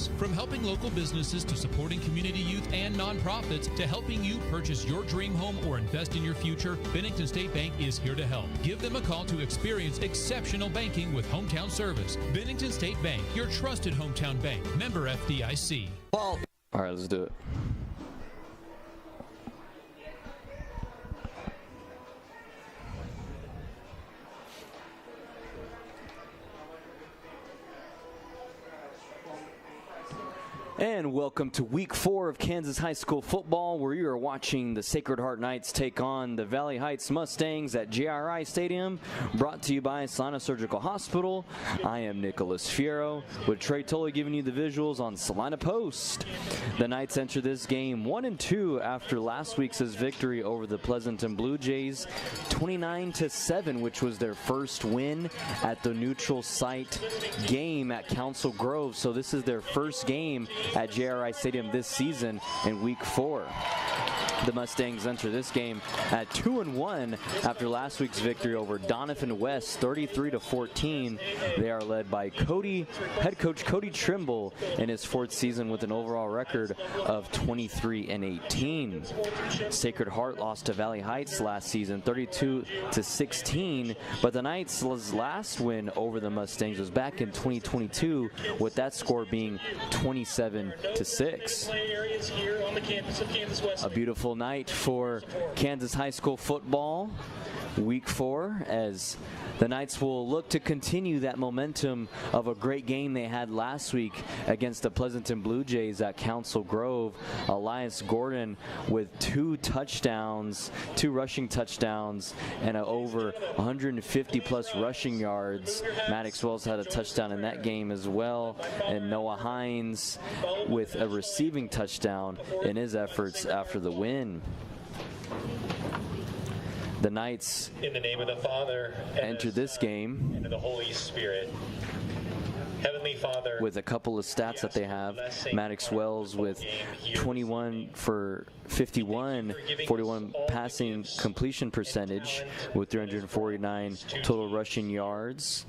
Mustangs. From helping local businesses to supporting community youth and nonprofits to helping you purchase your dream home or invest in your future, Bennington State Bank is here to help. Give them a call to experience exceptional banking with hometown service. Bennington State Bank, your trusted hometown bank. Member FDIC. All right, let's do it. And welcome to week 4 of Kansas High School football, where you are watching the Sacred Heart Knights take on the Valley Heights Mustangs at JRI Stadium, brought to you by Salina Surgical Hospital. I am Nicholas Fierro, with Trey Tully giving you the visuals on Salina Post. The Knights enter this game 1-2 after last week's victory over the Pleasanton Blue Jays, 29-7, which was their first win at the neutral site game at Council Grove. So this is their first game at JRI Stadium this season in week 4. The Mustangs enter this game at 2-1 after last week's victory over Donovan West, 33-14. They are led by head coach Cody Trimble in his 4th season with an overall record of 23-18. Sacred Heart lost to Valley Heights last season, 32-16, but the Knights' last win over the Mustangs was back in 2022, with that score being 27-6. A beautiful night for Kansas High School football, week 4, as the Knights will look to continue that momentum of a great game they had last week against the Pleasanton Blue Jays at Council Grove. Elias Gordon with 2 rushing touchdowns, and over 150-plus rushing yards. Maddox Wells had a touchdown in that game as well, and Noah Hines with a receiving touchdown in his efforts after the win. The Knights, in the name of the Father, enter this game and of the Holy Spirit. Heavenly Father, with a couple of stats that they have. Maddox Wells with 21 for 51, 41 passing completion percentage with 349 total rushing yards,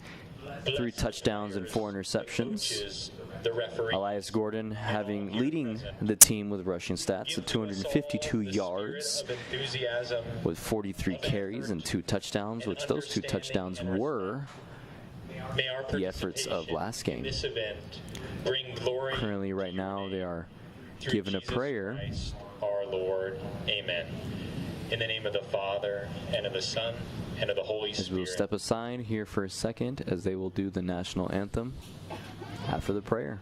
3 touchdowns and 4 interceptions. Elias Gordon leading the team with rushing stats at 252 yards with 43 carries and 2 touchdowns, which those 2 touchdowns were the efforts of last game. Currently right now they are given a prayer. Our Lord, amen. In the name of the Father, and of the Son, and of the Holy Spirit. As we will step aside here for a second as they will do the national anthem after the prayer.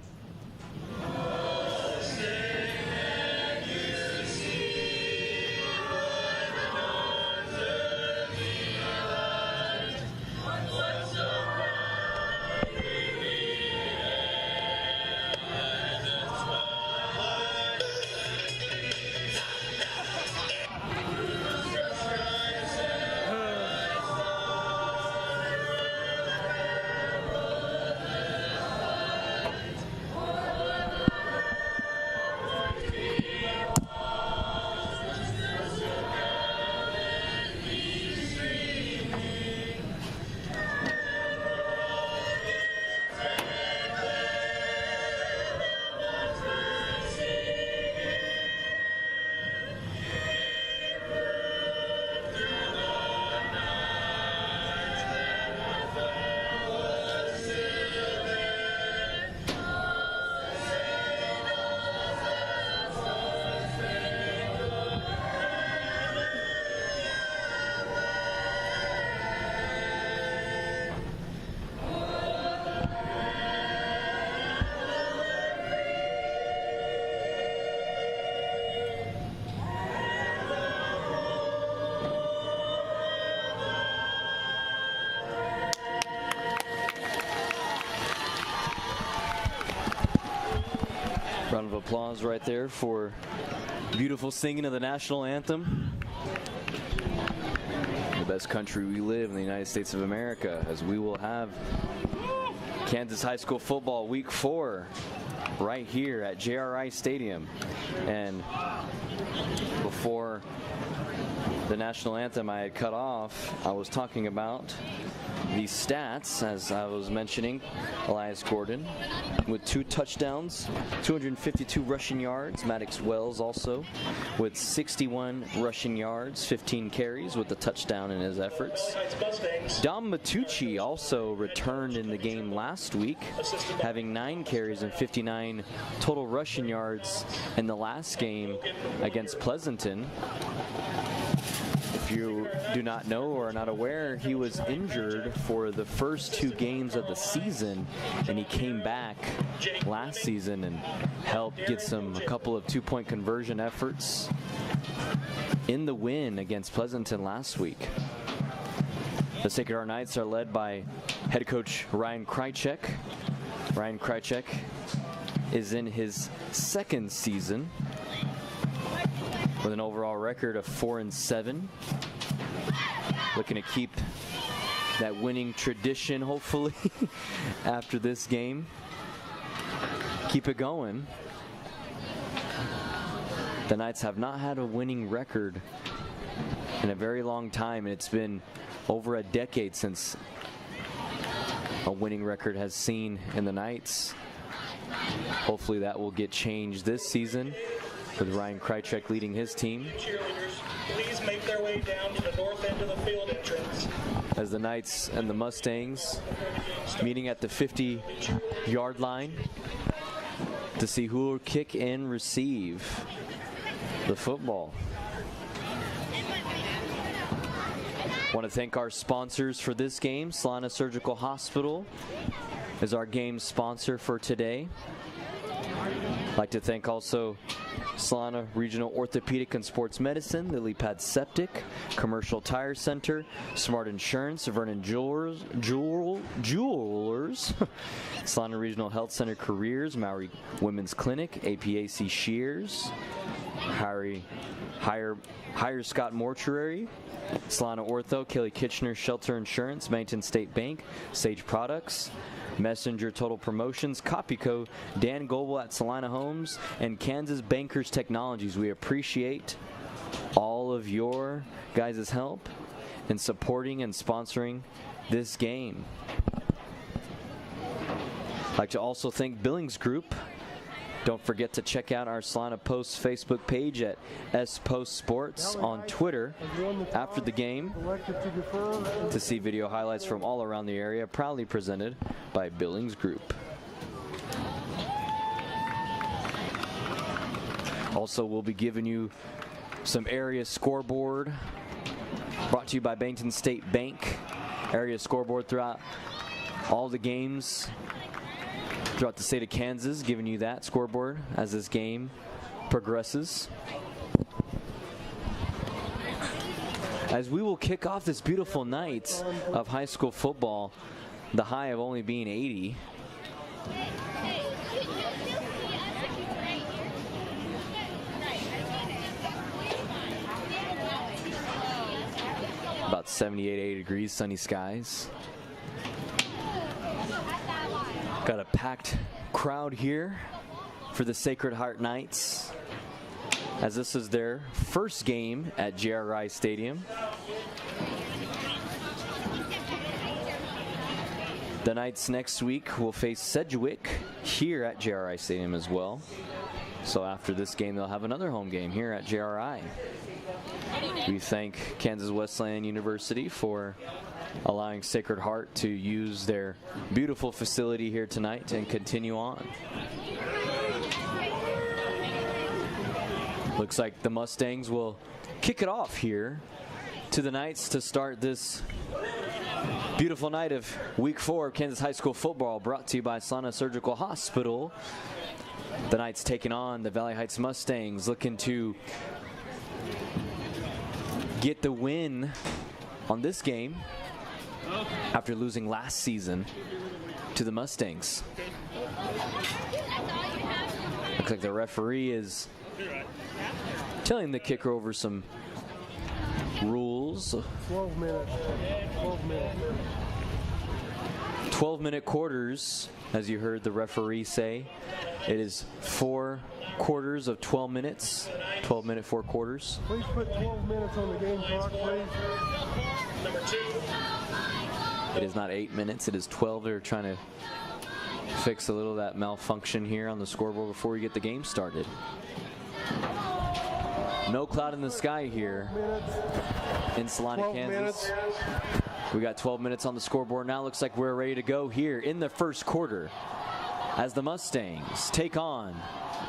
Round of applause right there for beautiful singing of the national anthem. The best country we live in, the United States of America, as we will have Kansas High School football week 4 right here at JRI Stadium. And before the national anthem I had cut off, I was talking about the stats, as I was mentioning. Elias Gordon with 2 touchdowns, 252 rushing yards. Maddox Wells also with 61 rushing yards, 15 carries with a touchdown in his efforts. Dom Matucci also returned in the game last week, having 9 carries and 59 total rushing yards in the last game against Pleasanton. If you do not know or are not aware, he was injured for the first 2 games of the season, and he came back last season and helped get a couple of 2-point conversion efforts in the win against Pleasanton last week. The Sacred Heart Knights are led by head coach Ryan Krychek. Ryan Krychek is in his 2nd season with an overall record of 4-7. Looking to keep that winning tradition, hopefully, after this game. Keep it going. The Knights have not had a winning record in a very long time, and it's been over a decade since a winning record has seen in the Knights. Hopefully that will get changed this season, with Ryan Krychek leading his team. Cheerleaders, please make their way down to the north end of the field entrance. As the Knights and the Mustangs meeting at the 50-yard line to see who will kick and receive the football. Want to thank our sponsors for this game. Salina Surgical Hospital is our game sponsor for today. I'd like to thank also Salina Regional Orthopedic and Sports Medicine, Lily Pad Septic, Commercial Tire Center, Smart Insurance, Vernon Jewelers, Salina Regional Health Center Careers, Maori Women's Clinic, APAC Shears, Hire Scott Mortuary, Salina Ortho, Kelly Kitchener Shelter Insurance, Mountain State Bank, Sage Products, Messenger Total Promotions, Copyco, Dan Goble at Salina Homes, and Kansas Bankers Technologies. We appreciate all of your guys' help in supporting and sponsoring this game. I'd like to also thank Billings Group. Don't forget to check out our Salina Post Facebook page at S-Post Sports on Twitter after the game to see video highlights from all around the area, proudly presented by Billings Group. Also, we'll be giving you some area scoreboard brought to you by Bankton State Bank. Area scoreboard throughout all the games throughout the state of Kansas, giving you that scoreboard as this game progresses. As we will kick off this beautiful night of high school football, the high of only being 80. About 78, 80 degrees, sunny skies. Got a packed crowd here for the Sacred Heart Knights, as this is their first game at JRI Stadium. The Knights next week will face Sedgwick here at JRI Stadium as well. So after this game, they'll have another home game here at JRI. We thank Kansas Wesleyan University for allowing Sacred Heart to use their beautiful facility here tonight and continue on. Looks like the Mustangs will kick it off here to the Knights to start this beautiful night of Week 4 of Kansas High School football, brought to you by Salina Surgical Hospital. The Knights taking on the Valley Heights Mustangs, looking to get the win on this game after losing last season to the Mustangs. Looks like the referee is telling the kicker over some rules. 12 minutes. 12-minute quarters, as you heard the referee say. It is 4 quarters of 12 minutes. 12-minute 4 quarters. Please put 12 minutes on the game clock, please. Number 2. It is not 8 minutes, it is 12. They're trying to fix a little of that malfunction here on the scoreboard before we get the game started. No cloud in the sky here in Salina, Kansas. We got 12 minutes on the scoreboard now. Looks like we're ready to go here in the first quarter as the Mustangs take on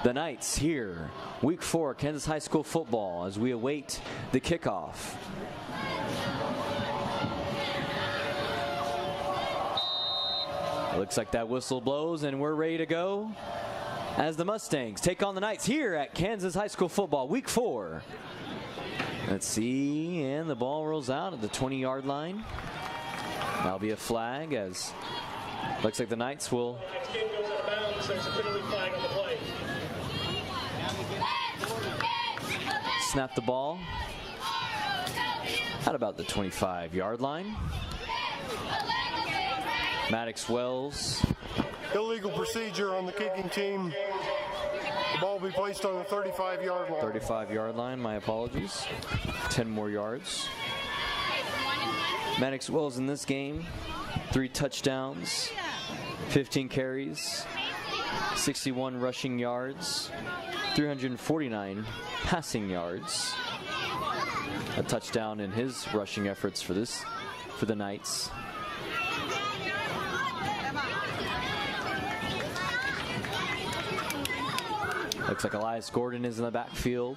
the Knights here. Week 4 Kansas High School football as we await the kickoff. Looks like that whistle blows and we're ready to go as the Mustangs take on the Knights here at Kansas High School football, week 4. Let's see, and the ball rolls out at the 20-yard line. That'll be a flag as looks like the Knights will Next game goes out of bounds. There's a penalty flag on the play. snap the ball at about the 25-yard line. Maddox Wells. Illegal procedure on the kicking team. The ball will be placed on the 35-yard line. 35-yard line, my apologies. 10 more yards. Maddox Wells in this game, 3 touchdowns, 15 carries, 61 rushing yards, 349 passing yards. A touchdown in his rushing efforts for the Knights. Looks like Elias Gordon is in the backfield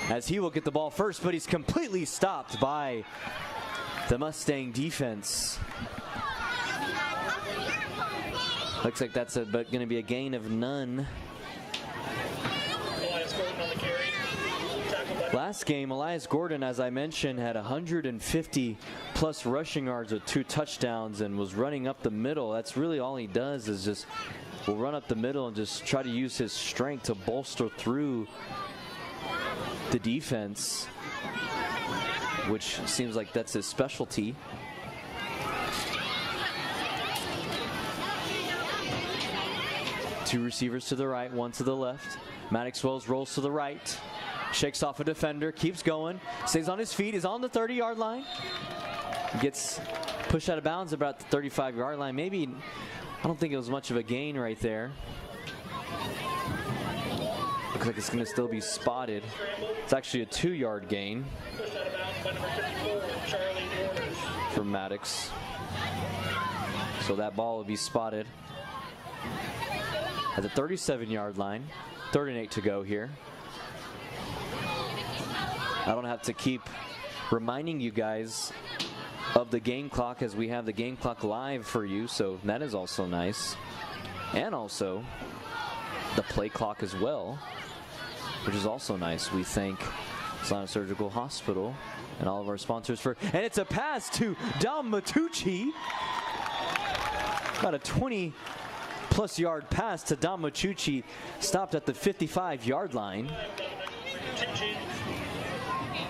as he will get the ball first, but he's completely stopped by the Mustang defense. Looks like that's going to be a gain of none. Elias Gordon on the carry. Tackled by Last game, Elias Gordon, as I mentioned, had 150 plus rushing yards with 2 touchdowns and was running up the middle. That's really all he does is just will run up the middle and just try to use his strength to bolster through the defense, which seems like that's his specialty. Two receivers to the right, one to the left. Maddox Wells rolls to the right, shakes off a defender, keeps going, stays on his feet, is on the 30-yard line. Gets pushed out of bounds about the 35-yard line. Maybe, I don't think it was much of a gain right there. Looks like it's going to still be spotted. It's actually a 2-yard gain pushed out of bounds by number 54, Charlie Warner. from Maddox. So that ball will be spotted at the 37-yard line. 3rd and 8 to go here. I don't have to keep reminding you guys of the game clock as we have the game clock live for you, so that is also nice. And also the play clock as well, which is also nice. We thank Salina Surgical Hospital and all of our sponsors for, and it's a pass to Dom Matucci. About a 20-plus yard pass to Dom Matucci, stopped at the 55-yard line.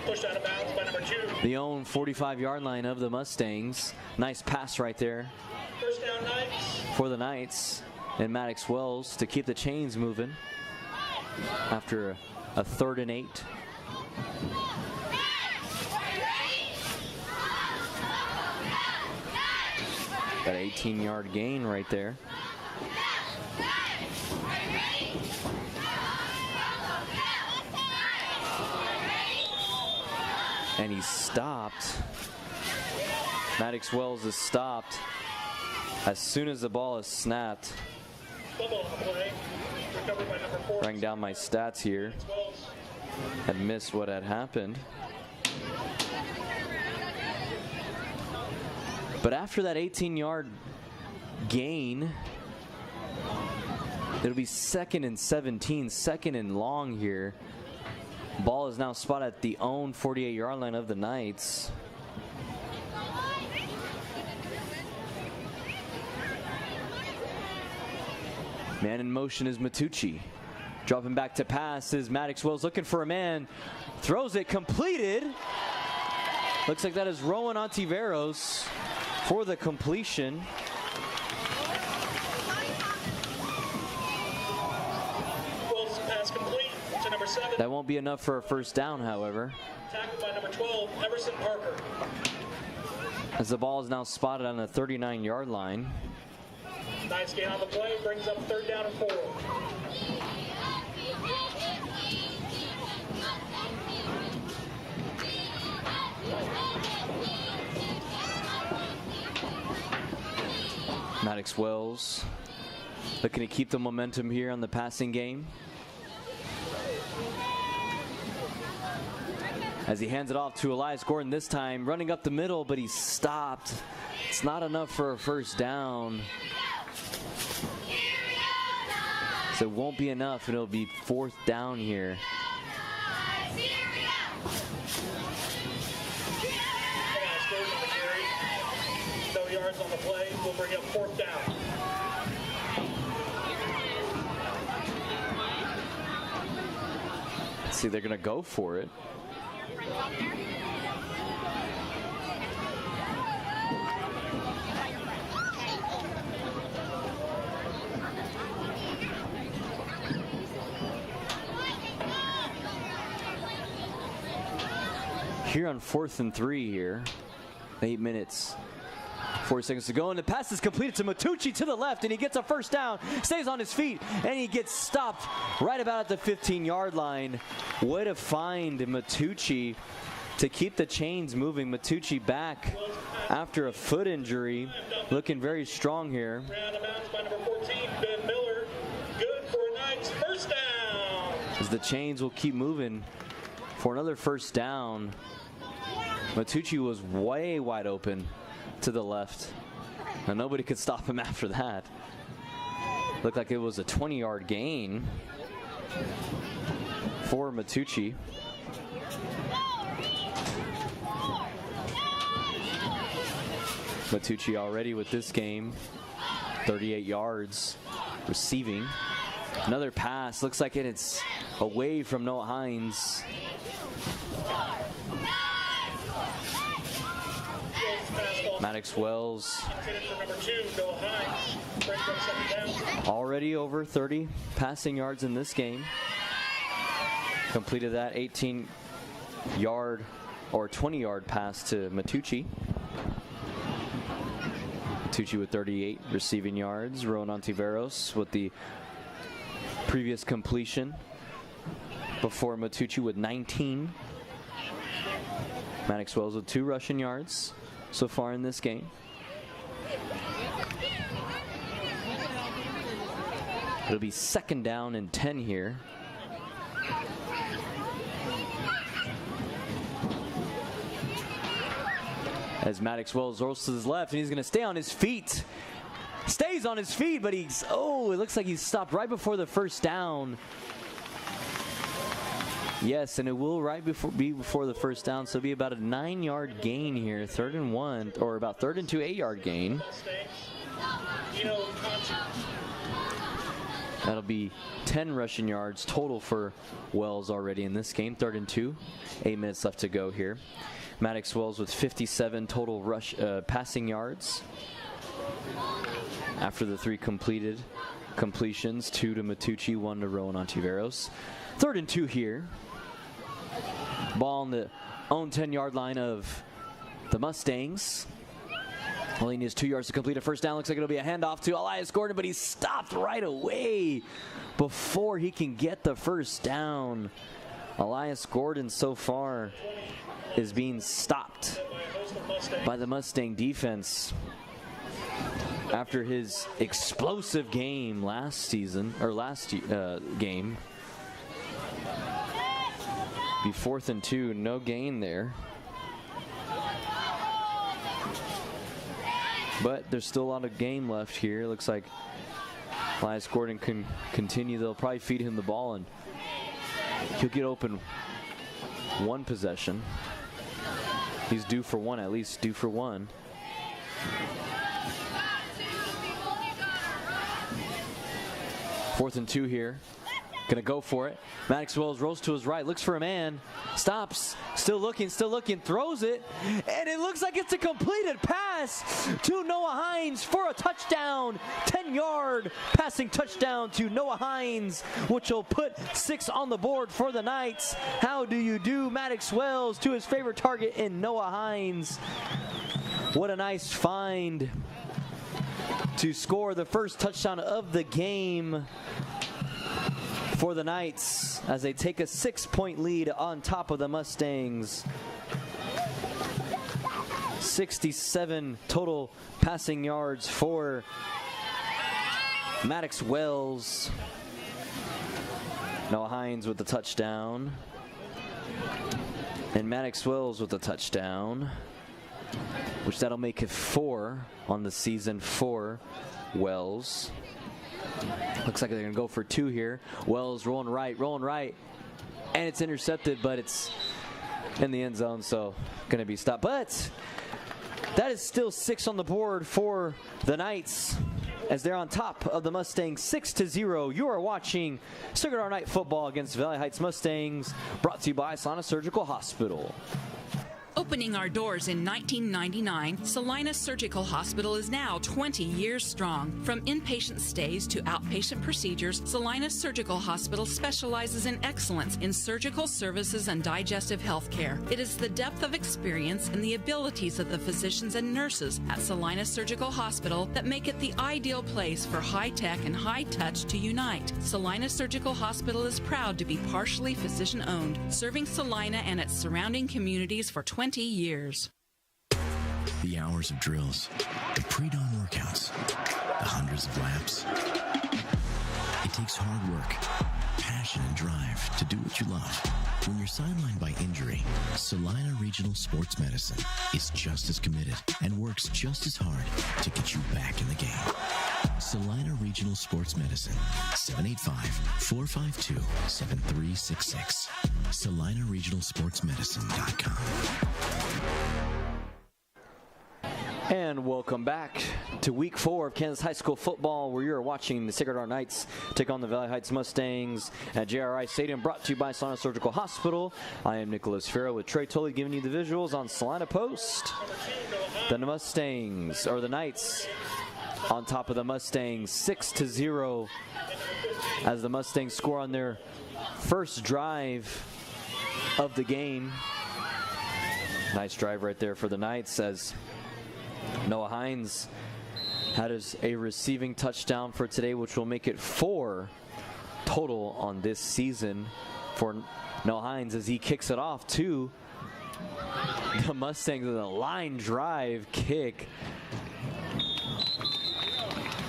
Pushed out of bounds by number 2. The own 45-yard line of the Mustangs. Nice pass right there First down, Knights. for the Knights and Maddox Wells to keep the chains moving after a 3rd and 8. Got an 18-yard gain right there. And he's stopped. Maddox Wells is stopped as soon as the ball is snapped. Fumble on the play. Recovered by number 4. Writing down my stats here. Wells. Had missed what had happened. But after that 18-yard gain, it'll be 2nd and 17, 2nd and long here. Ball is now spotted at the own 48-yard line of the Knights. Man in motion is Matucci. Dropping back to pass is Maddox Wells looking for a man. Throws it, completed. Looks like that is Rowan Ontiveros for the completion. Wells' 7. That won't be enough for a first down, however, Tackled by number 12, Emerson Parker. as the ball is now spotted on the 39-yard line. Nice gain on the play, brings up 3rd down and 4. Maddox Wells looking to keep the momentum here on the passing game, as he hands it off to Elias Gordon, this time running up the middle, but he's stopped. It's not enough for a first down. So it won't be enough, and it'll be 4th down here. No yards on the play, will bring up 4th down. Let's see, they're going to go for it. Here on 4th and 3 here. 8 minutes, 4 seconds to go, and the pass is completed to Matucci to the left, and he gets a first down, stays on his feet, and he gets stopped right about at the 15-yard line. Way to find Matucci to keep the chains moving. Matucci back after a foot injury, looking very strong here. Round of bounds by number 14, Ben Miller. Good for a Knights first down. As the chains will keep moving for another first down. Matucci was way wide open to the left, and nobody could stop him after that. Looked like it was a 20-yard gain for Matucci. Matucci already with this game, 38 yards receiving. Another pass, looks like it's away from Noah Hines. Maddox Wells already over 30 passing yards in this game. Completed that 18-yard or 20-yard pass to Matucci. Matucci with 38 receiving yards. Rowan Ontiveros with the previous completion before Matucci with 19. Maddox Wells with 2 rushing yards so far in this game. It'll be 2nd down and 10 here. As Maddox Wells rolls to his left, and he's going to stay on his feet. Stays on his feet, but it looks like he's stopped right before the first down. Yes, and it will be before the first down, so it'll be about a 9-yard gain here. 3rd and 1, or about 3rd and 2, 8-yard gain. That'll be 10 rushing yards total for Wells already in this game. 3rd and 2, 8 minutes left to go here. Maddox Wells with 57 total passing yards after the 3 completions, 2 to Matucci, 1 to Rowan Ontiveros. 3rd and 2 here. Ball on the own 10-yard line of the Mustangs. Only needs 2 yards to complete a first down. Looks like it'll be a handoff to Elias Gordon, but he's stopped right away before he can get the first down. Elias Gordon so far is being stopped by the Mustang defense after his explosive game last game. Be 4th and 2, no gain there. But there's still a lot of game left here. Looks like Elias Gordon can continue. They'll probably feed him the ball, and he'll get open one possession. He's due for one, at least due for one. Fourth and 2 here. Gonna go for it. Maddox Wells rolls to his right, looks for a man, stops, still looking, throws it, and it looks like it's a completed pass. pass to Noah Hines for a touchdown. 10-yard passing touchdown to Noah Hines, which will put 6 on the board for the Knights. How do you do? Maddox Wells to his favorite target in Noah Hines. What a nice find to score the first touchdown of the game for the Knights as they take a 6-point lead on top of the Mustangs. 67 total passing yards for Maddox Wells. Noah Hines with the touchdown. And Maddox Wells with the touchdown, which that'll make it 4 on the season for Wells. Looks like they're going to go for 2 here. Wells rolling right. And it's intercepted, but it's in the end zone, so going to be stopped. But that is still 6 on the board for the Knights as they're on top of the Mustangs 6-0. You are watching Sacred Heart Night football against Valley Heights Mustangs, brought to you by Salina Surgical Hospital. Opening our doors in 1999, Salina Surgical Hospital is now 20 years strong. From inpatient stays to outpatient procedures, Salina Surgical Hospital specializes in excellence in surgical services and digestive health care. It is the depth of experience and the abilities of the physicians and nurses at Salina Surgical Hospital that make it the ideal place for high-tech and high-touch to unite. Salina Surgical Hospital is proud to be partially physician-owned, serving Salina and its surrounding communities for 20 years. The hours of drills, the pre-dawn workouts, the hundreds of laps. It takes hard work, passion, and drive to do what you love. When you're sidelined by injury, Salina Regional Sports Medicine is just as committed and works just as hard to get you back in the game. Salina Regional Sports Medicine, 785-452-7366. SalinaRegionalSportsMedicine.com. And welcome back to week 4 of Kansas High School football, where you're watching the Sacred Heart Knights take on the Valley Heights Mustangs at JRI Stadium, brought to you by Salina Surgical Hospital. I am Nicholas Farrow with Trey Tully giving you the visuals on Salina Post. The Mustangs, or the Knights, on top of the Mustangs 6-0 as the Mustangs score on their first drive of the game. Nice drive right there for the Knights as Noah Hines had a receiving touchdown for today, which will make it 4 total on this season for Noah Hines as he kicks it off to the Mustangs with a line drive kick.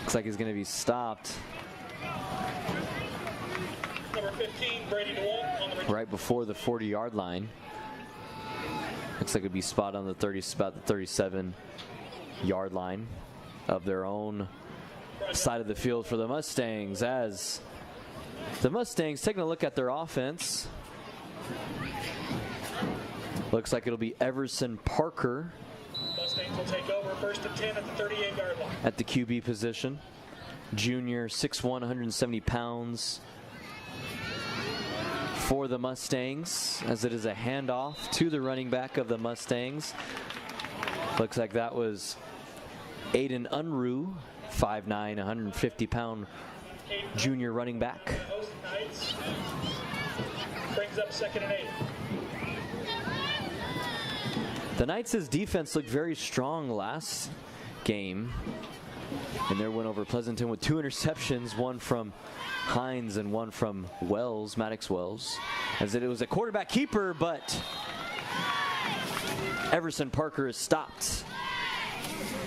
Looks like he's going to be stopped Number 15, Brady DeWalt on the right before the 40-yard line. Looks like it'd be spot on the 37-yard line of their own side of the field for the Mustangs, as the Mustangs taking a look at their offense. Looks like it'll be Everson Parker Mustangs will take over first and 10 at the 38-yard line. at the QB position. Junior, 6'1", 170 pounds for the Mustangs, as it is a handoff to the running back of the Mustangs. Looks like that was Aiden Unruh, 5'9", 150-pound junior running back. Host Knights brings up 2nd and 8. The Knights' defense looked very strong last game in their win over Pleasanton with 2 interceptions, one from Hines and one from Wells, Maddox Wells, as it was a quarterback keeper, but Everson Parker is stopped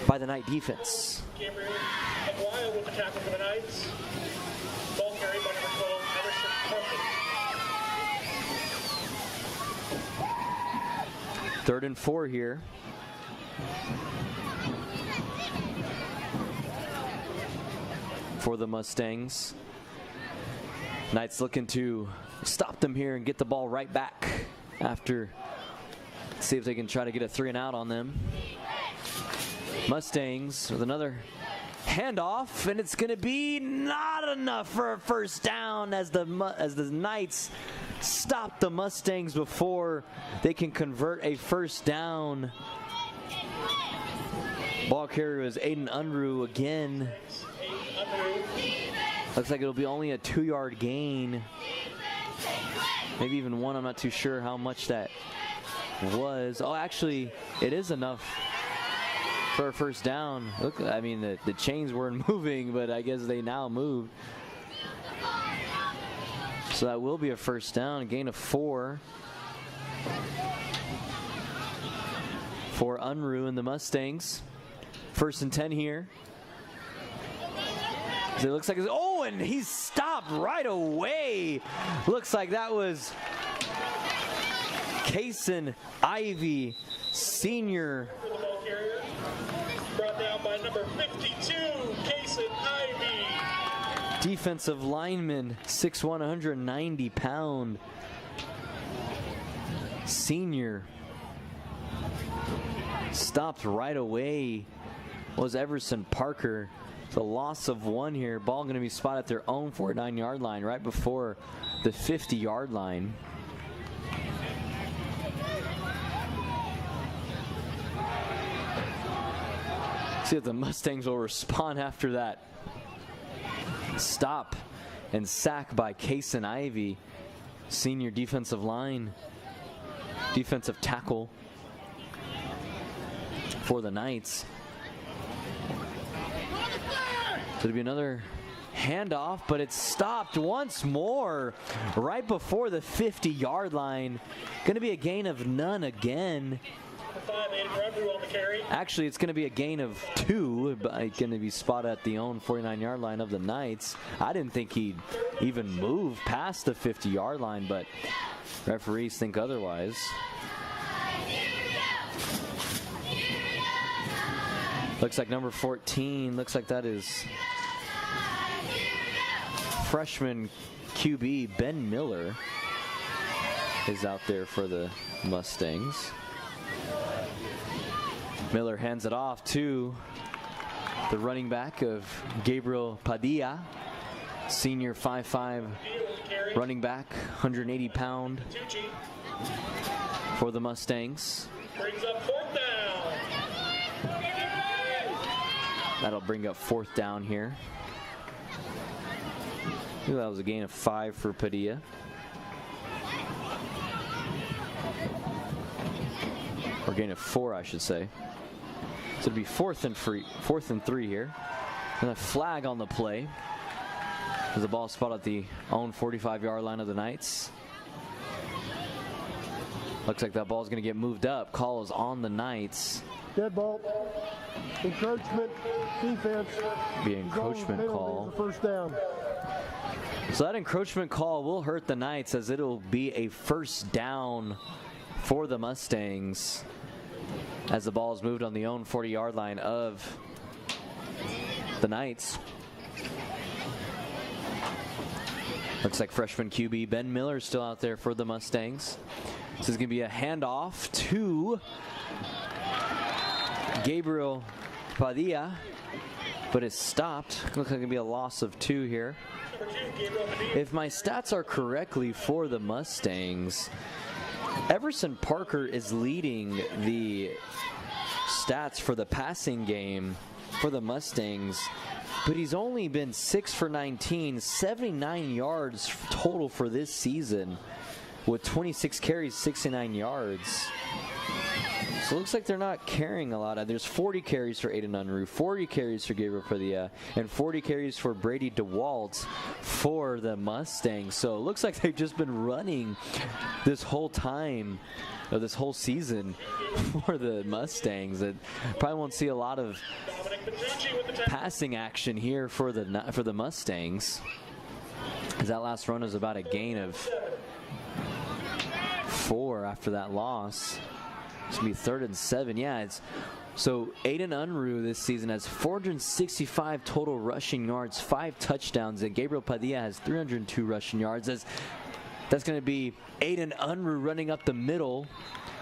by the Knight defense. Gabriel Aguayo with the tackle for the Knights. Ball carried by number 12, Everson Parker. 3rd and 4 here. For the Mustangs. Knights looking to stop them here and get the ball right back after. See if they can try to get a 3-and-out on them. Mustangs with another handoff, and it's going to be not enough for a first down as the Knights stop the Mustangs before they can convert a first down. Ball carrier is Aiden Unruh again. Looks like it'll be only a 2-yard gain. Maybe even 1. I'm not too sure how much that was. Oh, actually, it is enough for a first down. Look, I mean, the chains weren't moving, but I guess they now moved. So that will be a first down, a gain of 4 for Unruh and the Mustangs. 1st and 10 here. So it looks like and he's stopped right away. Looks like that was Kason Ivy, senior. Brought down by number 52, Kason Ivy. Defensive lineman, 6'1", 190-pound senior. Stopped right away was Everson Parker. The loss of 1 here. Ball going to be spotted at their own 49-yard line right before the 50-yard line. See if the Mustangs will respond after that stop and sack by Kason Ivy, senior defensive line, defensive tackle for the Knights. So it'll be another handoff, but it's stopped once more right before the 50-yard line. Going to be a gain of none again. Actually, it's going to be a gain of 2, but it's going to be spotted at the own 49-yard line of the Knights. I didn't think he'd even move past the 50-yard line, but referees think otherwise. Looks like number 14, looks like that is freshman QB Ben Miller is out there for the Mustangs. Miller hands it off to the running back of Gabriel Padilla, senior 5'5" running back, 180-pound for the Mustangs. Brings up 4th down. That'll bring up 4th down here. That was a gain of 5 for Padilla. Or gain of 4, I should say. So it'll be 4th and 3 here. And a flag on the play. As the ball spotted at the own 45-yard line of the Knights. Looks like that ball's going to get moved up. Call is on the Knights. Dead ball. Encroachment. Defense. Be an encroachment call. First down. So that encroachment call will hurt the Knights, as it'll be a first down for the Mustangs as the ball is moved on the own 40-yard line of the Knights. Looks like freshman QB Ben Miller is still out there for the Mustangs. This is going to be a handoff to Gabriel Padilla, but it's stopped. Looks like it's going to be a loss of 2 here. If my stats are correctly for the Mustangs, Everson Parker is leading the stats for the passing game for the Mustangs, but he's only been 6 for 19, 79 yards total for this season with 26 carries, 69 yards. So it looks like they're not carrying a lot. There's 40 carries for Aiden Unruh, 40 carries for Gabriel Padilla, and 40 carries for Brady DeWalt for the Mustangs. So it looks like they've just been running this whole time, or this whole season, for the Mustangs. That probably won't see a lot of passing action here for the Mustangs, because that last run was about a gain of 4 after that loss. It's going to be 3rd and 7. Yeah, so Aiden Unruh this season has 465 total rushing yards, 5 touchdowns, and Gabriel Padilla has 302 rushing yards. That's going to be Aiden Unruh running up the middle.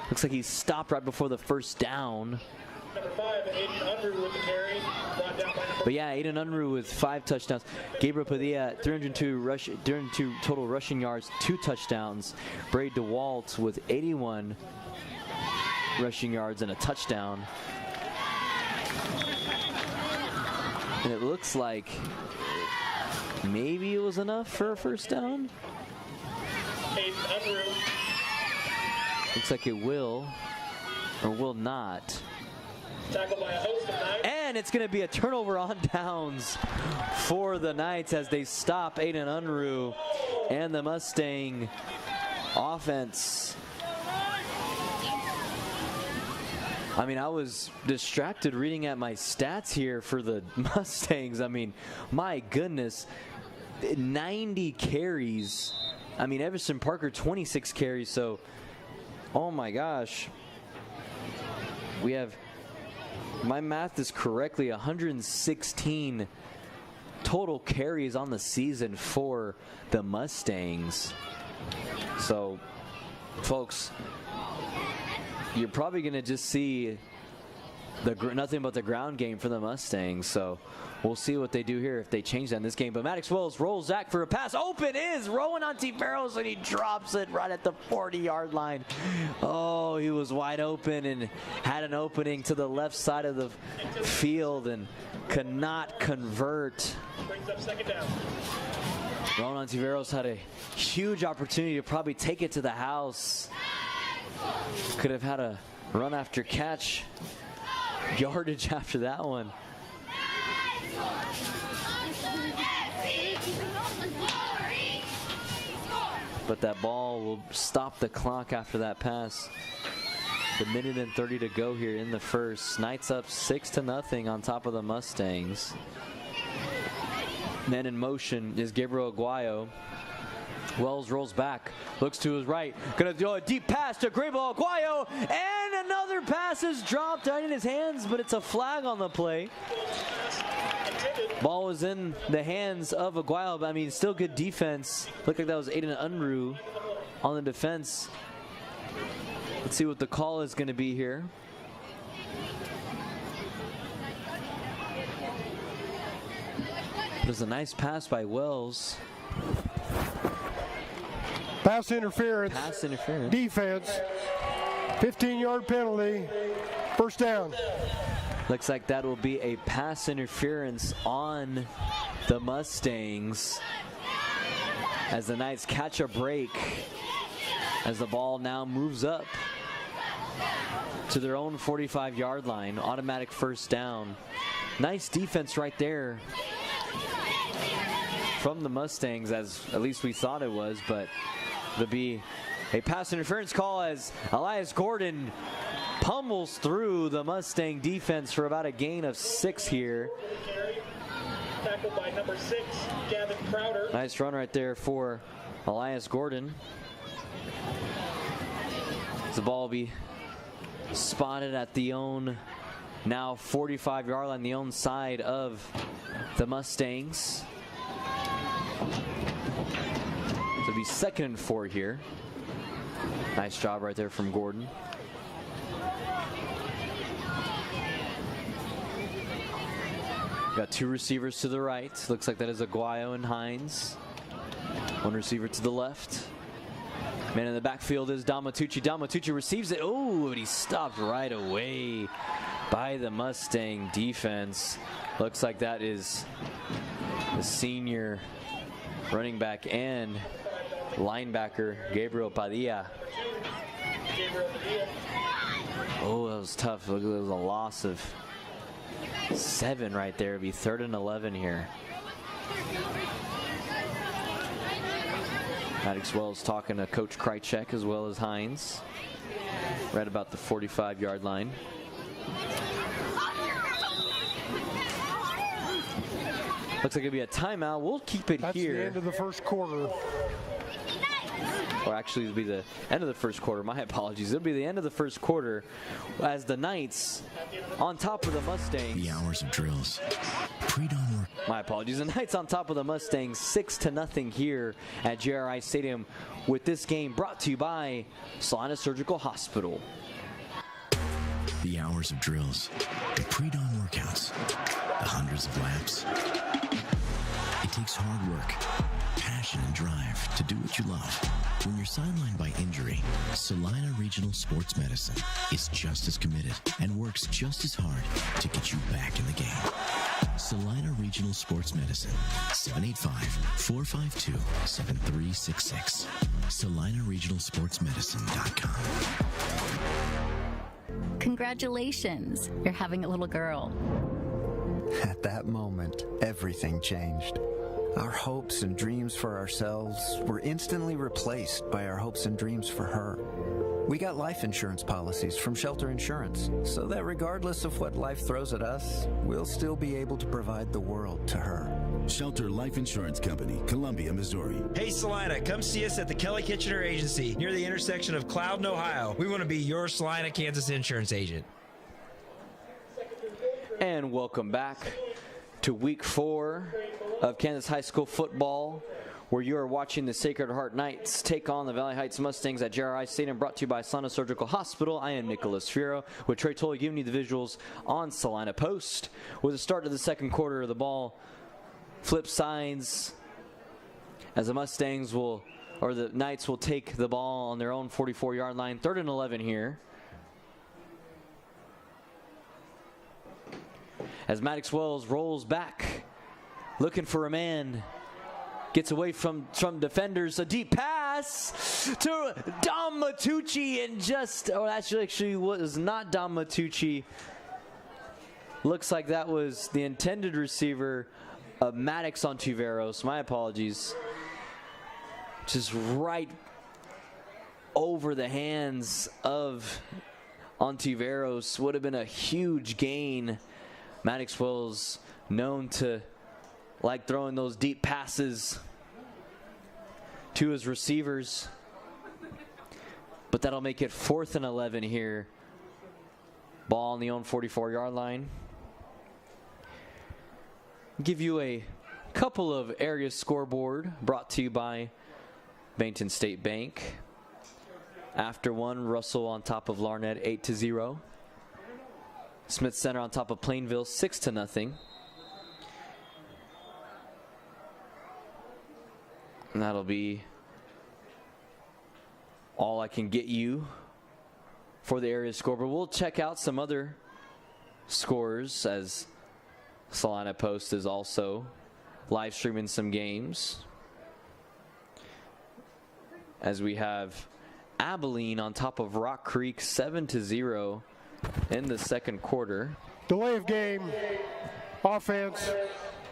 Looks like he's stopped right before the first down. Number 5, Aiden Unruh with the carry. Brought down by number But yeah, Aiden Unruh with 5 touchdowns. Gabriel Padilla, 302 total rushing yards, 2 touchdowns. Brady DeWalt with 81 rushing yards and a touchdown. And it looks like maybe it was enough for a first down. Looks like it will or will not. Tackled by a host of Knights. And it's going to be a turnover on downs for the Knights as they stop Aiden Unruh and the Mustang offense. I mean, I was distracted reading at my stats here for the Mustangs. I mean, my goodness, 90 carries. I mean, Everson Parker, 26 carries. So, oh my gosh. We have, my math is correctly, 116 total carries on the season for the Mustangs. So, folks, you're probably going to just see nothing but the ground game for the Mustangs. So we'll see what they do here if they change that in this game. But Maddox Wells rolls Zach for a pass. Open is Rowan Ontiveros, and he drops it right at the 40-yard line. Oh, he was wide open and had an opening to the left side of the field and could not convert. Brings up second down. Rowan Ontiveros had a huge opportunity to probably take it to the house. Could have had a run after catch yardage after that one. But that ball will stop the clock after that pass. The minute and 30 to go here in the first. Knights up 6-0 on top of the Mustangs. Man in motion is Gabriel Aguayo. Wells rolls back, looks to his right, gonna throw a deep pass to Gabriel Aguayo, and another pass is dropped right in his hands, but it's a flag on the play. Ball was in the hands of Aguayo, but I mean, still good defense. Looked like that was Aiden Unruh on the defense. Let's see what the call is gonna be here. It was a nice pass by Wells. Pass interference. Pass interference. Defense. 15-yard penalty. First down. Looks like that will be a pass interference on the Mustangs as the Knights catch a break as the ball now moves up to their own 45-yard line. Automatic first down. Nice defense right there from the Mustangs, as at least we thought it was, but there'll be a pass interference call as Elias Gordon pummels through the Mustang defense for about a gain of 6 here. Tackled by number 6, Gavin Crowder. Nice run right there for Elias Gordon. The ball will be spotted at the own, now 45-yard line, the own side of the Mustangs. It'll be 2nd and 4 here. Nice job right there from Gordon. Got 2 receivers to the right. Looks like that is Aguayo and Hines. 1 receiver to the left. Man in the backfield is Damatucci. Damatucci receives it. Oh, but he stopped right away by the Mustang defense. Looks like that is the senior running back and linebacker, Gabriel Padilla. Oh, that was tough. Look, there was a loss of 7 right there. It'd be 3rd and 11 here. Maddox Wells talking to Coach Krychek as well as Hines. Right about the 45-yard line. Looks like it'll be a timeout. We'll keep it That's here. the end of the first quarter. Or actually, it'll be the end of the first quarter. My apologies. It'll be the end of the first quarter as the Knights on top of the Mustangs. The hours of drills. Pre-dawn work. My apologies. The Knights on top of the Mustangs, 6-0 here at JRI Stadium, with this game brought to you by Salina Surgical Hospital. The hours of drills. The pre-dawn workouts. The hundreds of laps. It takes hard work, passion, passion and drive to do what you love. When you're sidelined by injury, Salina Regional Sports Medicine is just as committed and works just as hard to get you back in the game. Salina Regional Sports Medicine, 785-452-7366. SalinaRegionalSportsMedicine.com. Congratulations, you're having a little girl. At that moment, everything changed. Our hopes and dreams for ourselves were instantly replaced by our hopes and dreams for her. We got life insurance policies from Shelter Insurance, so that regardless of what life throws at us, we'll still be able to provide the world to her. Shelter Life Insurance Company, Columbia, Missouri. Hey Salina, come see us at the Kelly Kitchener Agency near the intersection of Cloud and Ohio. We want to be your Salina, Kansas insurance agent. And welcome back to week 4 of Kansas high school football, where you are watching the Sacred Heart Knights take on the Valley Heights Mustangs at JRI Stadium, brought to you by Salina Surgical Hospital. I am Nicholas Fierro, with Trey Tolley giving you the visuals on Salina Post. With the start of the second quarter, the ball flips sides as the the Knights will take the ball on their own 44-yard line. 3rd and 11 here. As Maddox Wells rolls back, looking for a man. Gets away from defenders. A deep pass to Dom Matucci, and actually was not Dom Matucci. Looks like that was the intended receiver of Maddox Ontiveros. My apologies. Just right over the hands of Ontiveros. Would have been a huge gain. Maddox Wells known to like throwing those deep passes to his receivers. But that'll make it 4th and 11 here. Ball on the own 44-yard line. Give you a couple of area scoreboard brought to you by Bainton State Bank. After one, Russell on top of Larned 8-0. Smith Center on top of Plainville 6-0. And that'll be all I can get you for the area scoreboard. We'll check out some other scores, as Salina Post is also live streaming some games. As we have Abilene on top of Rock Creek 7-0 in the second quarter. Delay of game, offense,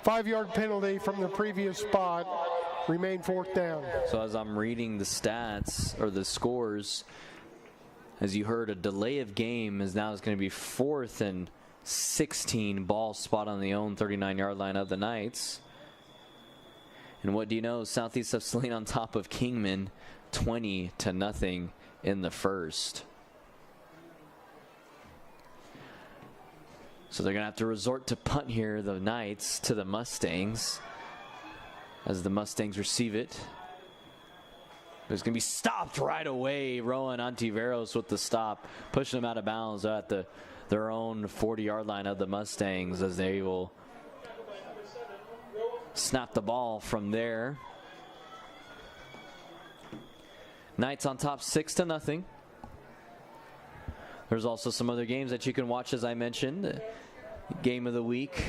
5-yard penalty from the previous spot. Remain 4th down. So as I'm reading the stats or the scores, as you heard, a delay of game is now going to be 4th and 16, ball spot on the own 39-yard line of the Knights. And what do you know? Southeast of Salina on top of Kingman 20-0 in the first. So they're going to have to resort to punt here, the Knights, to the Mustangs, as the Mustangs receive it. It's going to be stopped right away. Rowan Ontiveros with the stop, pushing them out of bounds at their own 40-yard line of the Mustangs, as they will snap the ball from there. Knights on top 6-0. There's also some other games that you can watch, as I mentioned. Game of the week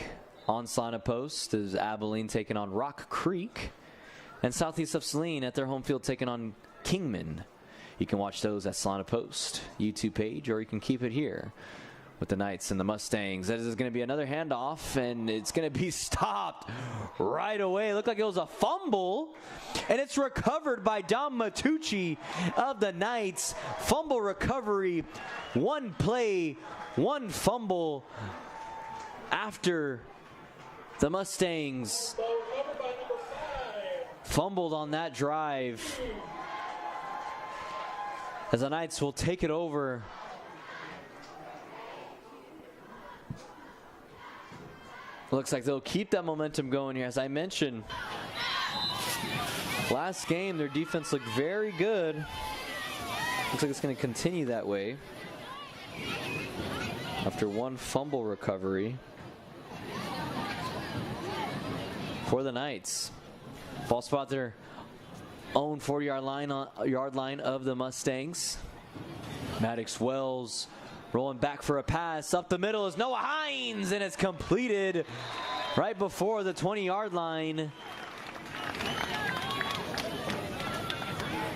on Salina Post is Abilene taking on Rock Creek, and Southeast of Salina at their home field taking on Kingman. You can watch those at Salina Post YouTube page, or you can keep it here with the Knights and the Mustangs. That is going to be another handoff, and it's going to be stopped right away. It looked like it was a fumble, and it's recovered by Dom Matucci of the Knights. Fumble recovery, one play, one fumble after the Mustangs fumbled on that drive, as the Knights will take it over. Looks like they'll keep that momentum going here. As I mentioned, last game their defense looked very good. Looks like it's going to continue that way after one fumble recovery for the Knights. Ball spot there own 40-yard line of the Mustangs. Maddox Wells rolling back for a pass. Up the middle is Noah Hines, and it's completed right before the 20-yard line.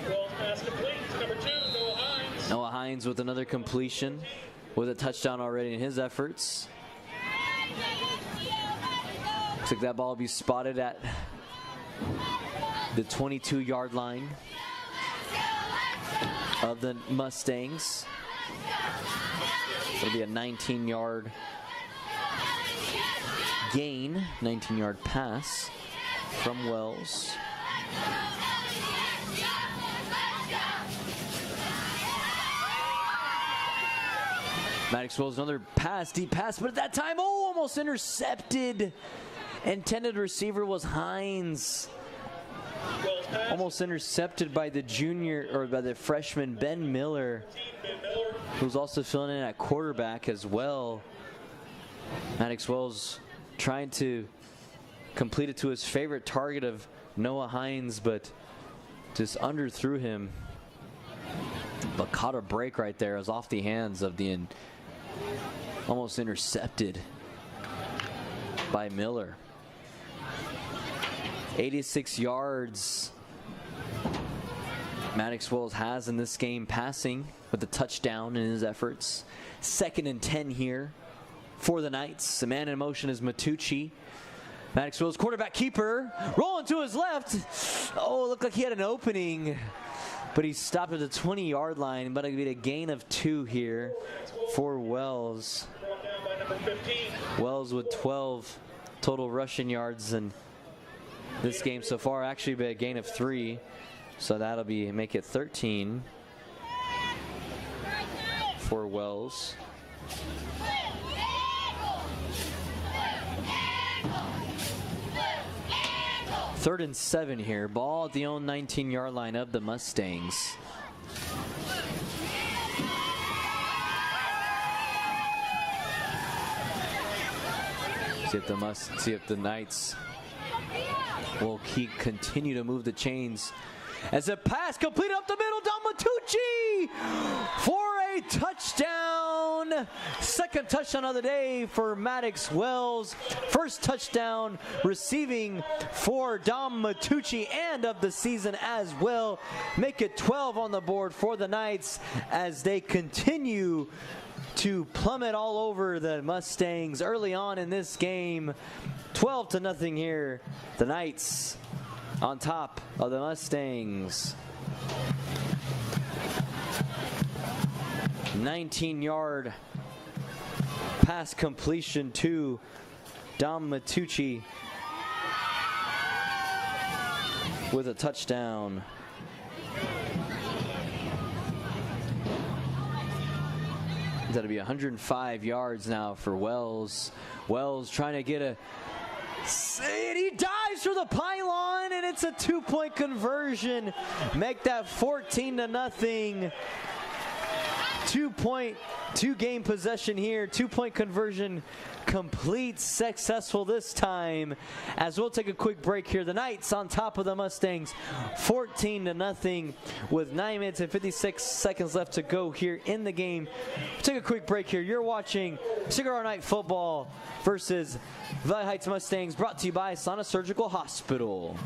Wells pass complete. Number 2, Noah Hines. Noah Hines with another completion with a touchdown already in his efforts. Looks like that ball will be spotted at the 22-yard line of the Mustangs. It'll be a 19-yard gain, 19-yard pass from Wells. Maddox Wells, another pass, deep pass, but at that time, almost intercepted. Intended receiver was Hines. Almost intercepted by the freshman Ben Miller, who's also filling in at quarterback as well. Maddox Wells trying to complete it to his favorite target of Noah Hines, but just underthrew him. But caught a break right there. It was off the hands of the almost intercepted by Miller. 86 yards Maddox Wells has in this game passing with a touchdown in his efforts. 2nd and 10 here for the Knights. The man in motion is Matucci. Maddox Wells, quarterback keeper, rolling to his left. Oh, it looked like he had an opening, but he stopped at the 20-yard line. But it'll be a gain of 2 here for Wells. Wells with 12 total rushing yards in this game so far. Actually be a gain of 3, so that'll make it 13 for Wells. Third and 7 here. Ball at the own 19-yard line of the Mustangs. See if the Knights will continue to move the chains. As a pass completed up the middle, Don Matucci for a touchdown. 2nd touchdown of the day for Maddox Wells. 1st touchdown receiving for Dom Matucci, and of the season as well. Make it 12 on the board for the Knights as they continue to plummet all over the Mustangs early on in this game. 12-0 here. The Knights on top of the Mustangs. 19-yard pass completion to Dom Matucci with a touchdown. That'll be 105 yards now for Wells. Wells trying to get and he dives for the pylon, and it's a 2-point conversion. Make that 14-0. 2-game possession here. 2-point conversion complete, successful this time. As we'll take a quick break here. The Knights on top of the Mustangs, 14-0 with 9 minutes and 56 seconds left to go here in the game. We'll take a quick break here. You're watching Cigar Night Football versus Valley Heights Mustangs, brought to you by Salina Surgical Hospital.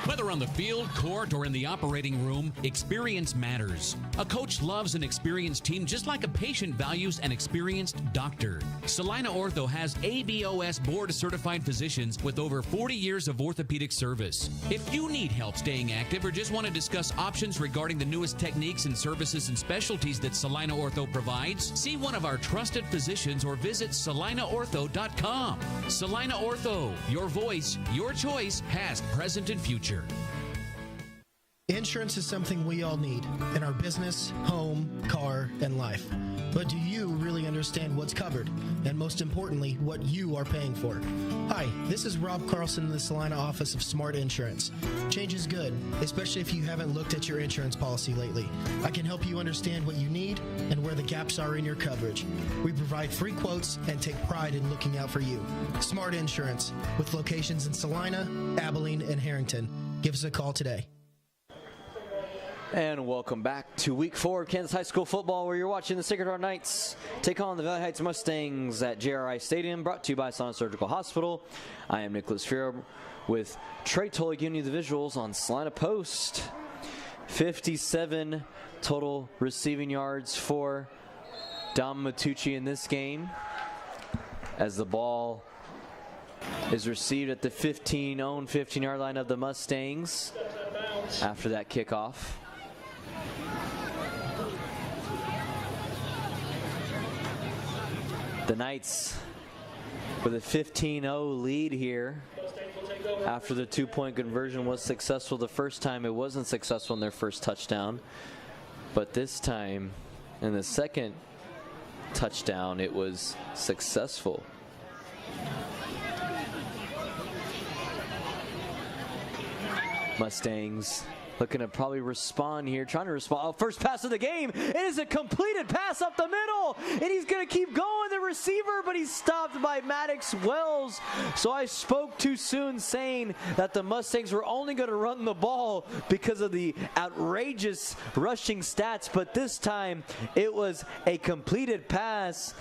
Whether on the field, court, or in the operating room, experience matters. A coach loves an experienced team just like a patient values an experienced doctor. Salina Ortho has ABOS board-certified physicians with over 40 years of orthopedic service. If you need help staying active or just want to discuss options regarding the newest techniques and services and specialties that Salina Ortho provides, see one of our trusted physicians or visit salinaortho.com. Salina Ortho, your voice, your choice, past, present, and future. Insurance is something we all need in our business, home, car, and life. But do you really understand what's covered? And most importantly, what you are paying for? Hi, this is Rob Carlson in the Salina office of Smart Insurance. Change is good, especially if you haven't looked at your insurance policy lately. I can help you understand what you need and where the gaps are in your coverage. We provide free quotes and take pride in looking out for you. Smart Insurance, with locations in Salina, Abilene, and Harrington. Give us a call today. And welcome back to week 4 of Kansas High School football, where you're watching the Sacred Heart Knights take on the Valley Heights Mustangs at JRI Stadium, brought to you by Salina Surgical Hospital. I am Nicholas Fierro with Trey Tolle giving you the visuals on Salina Post. 57 total receiving yards for Dom Matucci in this game, as the ball is received at the 15-yard line of the Mustangs after that kickoff. The Knights with a 15-0 lead here after the 2-point conversion was successful the first time. It wasn't successful in their first touchdown, but this time in the second touchdown it was successful. Mustangs looking to probably respond here, trying to respond. Oh, first pass of the game. It is a completed pass up the middle, and he's going to keep going, the receiver, but he's stopped by Maddox Wells. So I spoke too soon saying that the Mustangs were only going to run the ball because of the outrageous rushing stats, but this time it was a completed pass,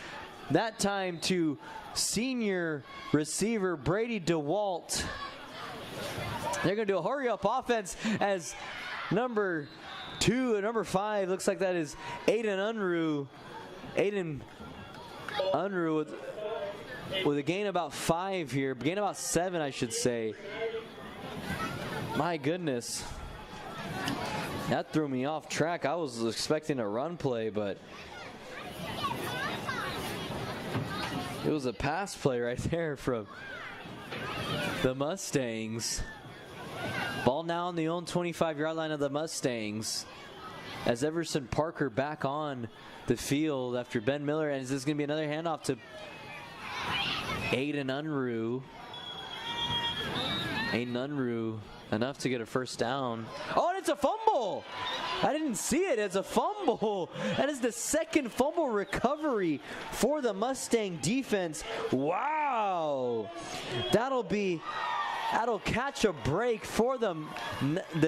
that time to senior receiver Brady DeWalt. They're going to do a hurry-up offense as number 2 and number 5, looks like that is Aiden Unruh with a gain about 5 here. Gain about 7, I should say. My goodness. That threw me off track. I was expecting a run play, but it was a pass play right there from the Mustangs. Ball now on the own 25-yard line of the Mustangs, as Everson Parker back on the field after Ben Miller. And is this going to be another handoff to Aiden Unruh? Aiden Unruh, enough to get a first down. Oh, and it's a fumble! I didn't see it. It's a fumble. That is the second fumble recovery for the Mustang defense. Wow! That'll catch a break for the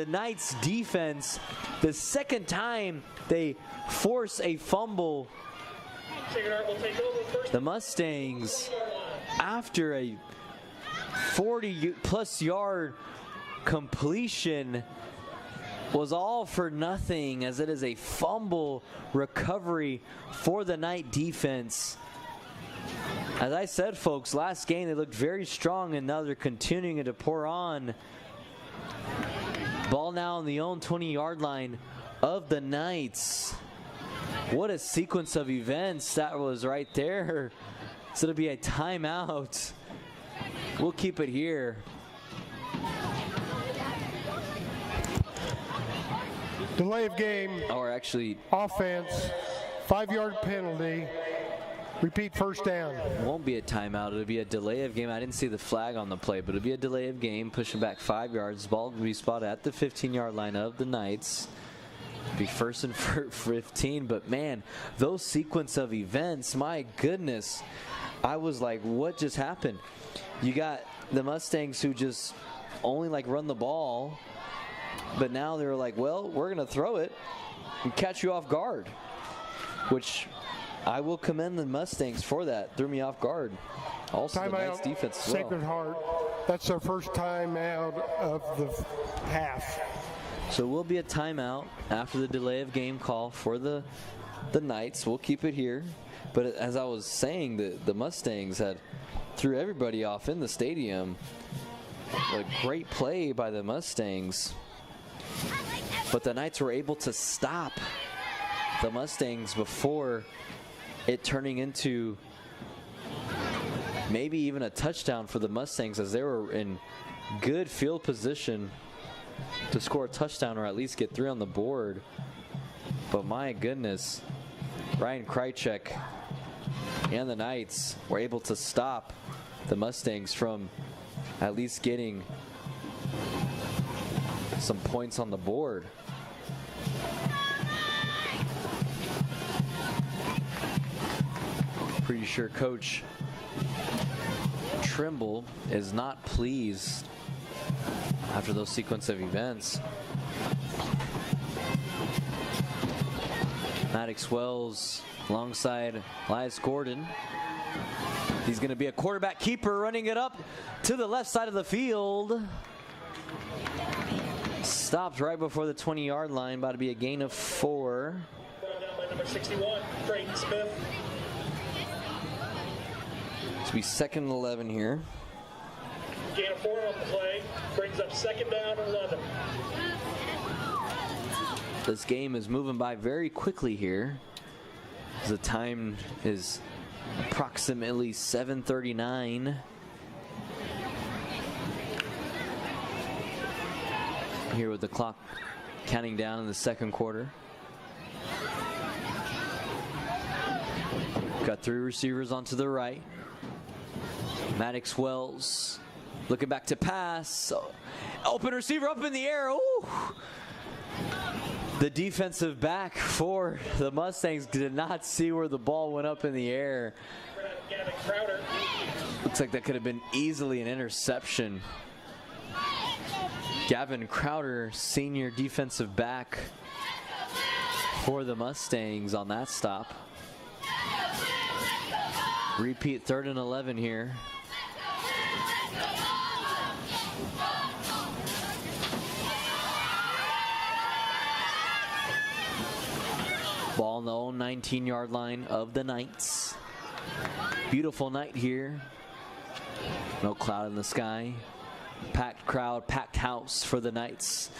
Knights defense. The second time they force a fumble. The Mustangs, after a 40-plus yard completion, was all for nothing, as it is a fumble recovery for the Knight defense. As I said, folks, last game they looked very strong, and now they're continuing to pour on. Ball now on the own 20-yard line of the Knights. What a sequence of events that was right there. So it'll be a timeout. We'll keep it here. Delay of game. Or actually, offense, 5-yard penalty. Repeat first down. It won't be a timeout. It'll be a delay of game. I didn't see the flag on the play, but it'll be a delay of game, pushing back 5 yards. Ball will be spotted at the 15-yard line of the Knights. Be first and 15, but man, those sequence of events, my goodness. I was like, what just happened? You got the Mustangs who just only run the ball, but now they're like, well, we're going to throw it and catch you off guard, which I will commend the Mustangs for that. Threw me off guard. Also, the Knights defense as well. Sacred Heart. That's their first time out of the half. So it will be a timeout after the delay of game call for the Knights. We'll keep it here. But as I was saying, the Mustangs threw everybody off in the stadium. A great play by the Mustangs. But the Knights were able to stop the Mustangs before it turning into maybe even a touchdown for the Mustangs, as they were in good field position to score a touchdown or at least get 3 on the board. But my goodness, Ryan Krychek and the Knights were able to stop the Mustangs from at least getting some points on the board. Pretty sure Coach Trimble is not pleased after those sequence of events. Maddox Wells alongside Elias Gordon. He's going to be a quarterback keeper, running it up to the left side of the field. Stopped right before the 20-yard line, about to be a gain of 4. Brought down by number 61, Creighton Smith. It's be 2nd and 11 here. Gain of 4 on the play, brings up 2nd down and 11. This game is moving by very quickly here. The time is approximately 7:39. Here with the clock counting down in the 2nd quarter. Got 3 receivers onto the right. Maddox Wells looking back to pass. Open receiver up in the air. Ooh. The defensive back for the Mustangs did not see where the ball went up in the air. Looks like that could have been easily an interception. Gavin Crowder, senior defensive back for the Mustangs on that stop. Repeat 3rd and 11 here. Ball on the own 19-yard line of the Knights. Beautiful night here. No cloud in the sky. Packed crowd, packed house for the Knights,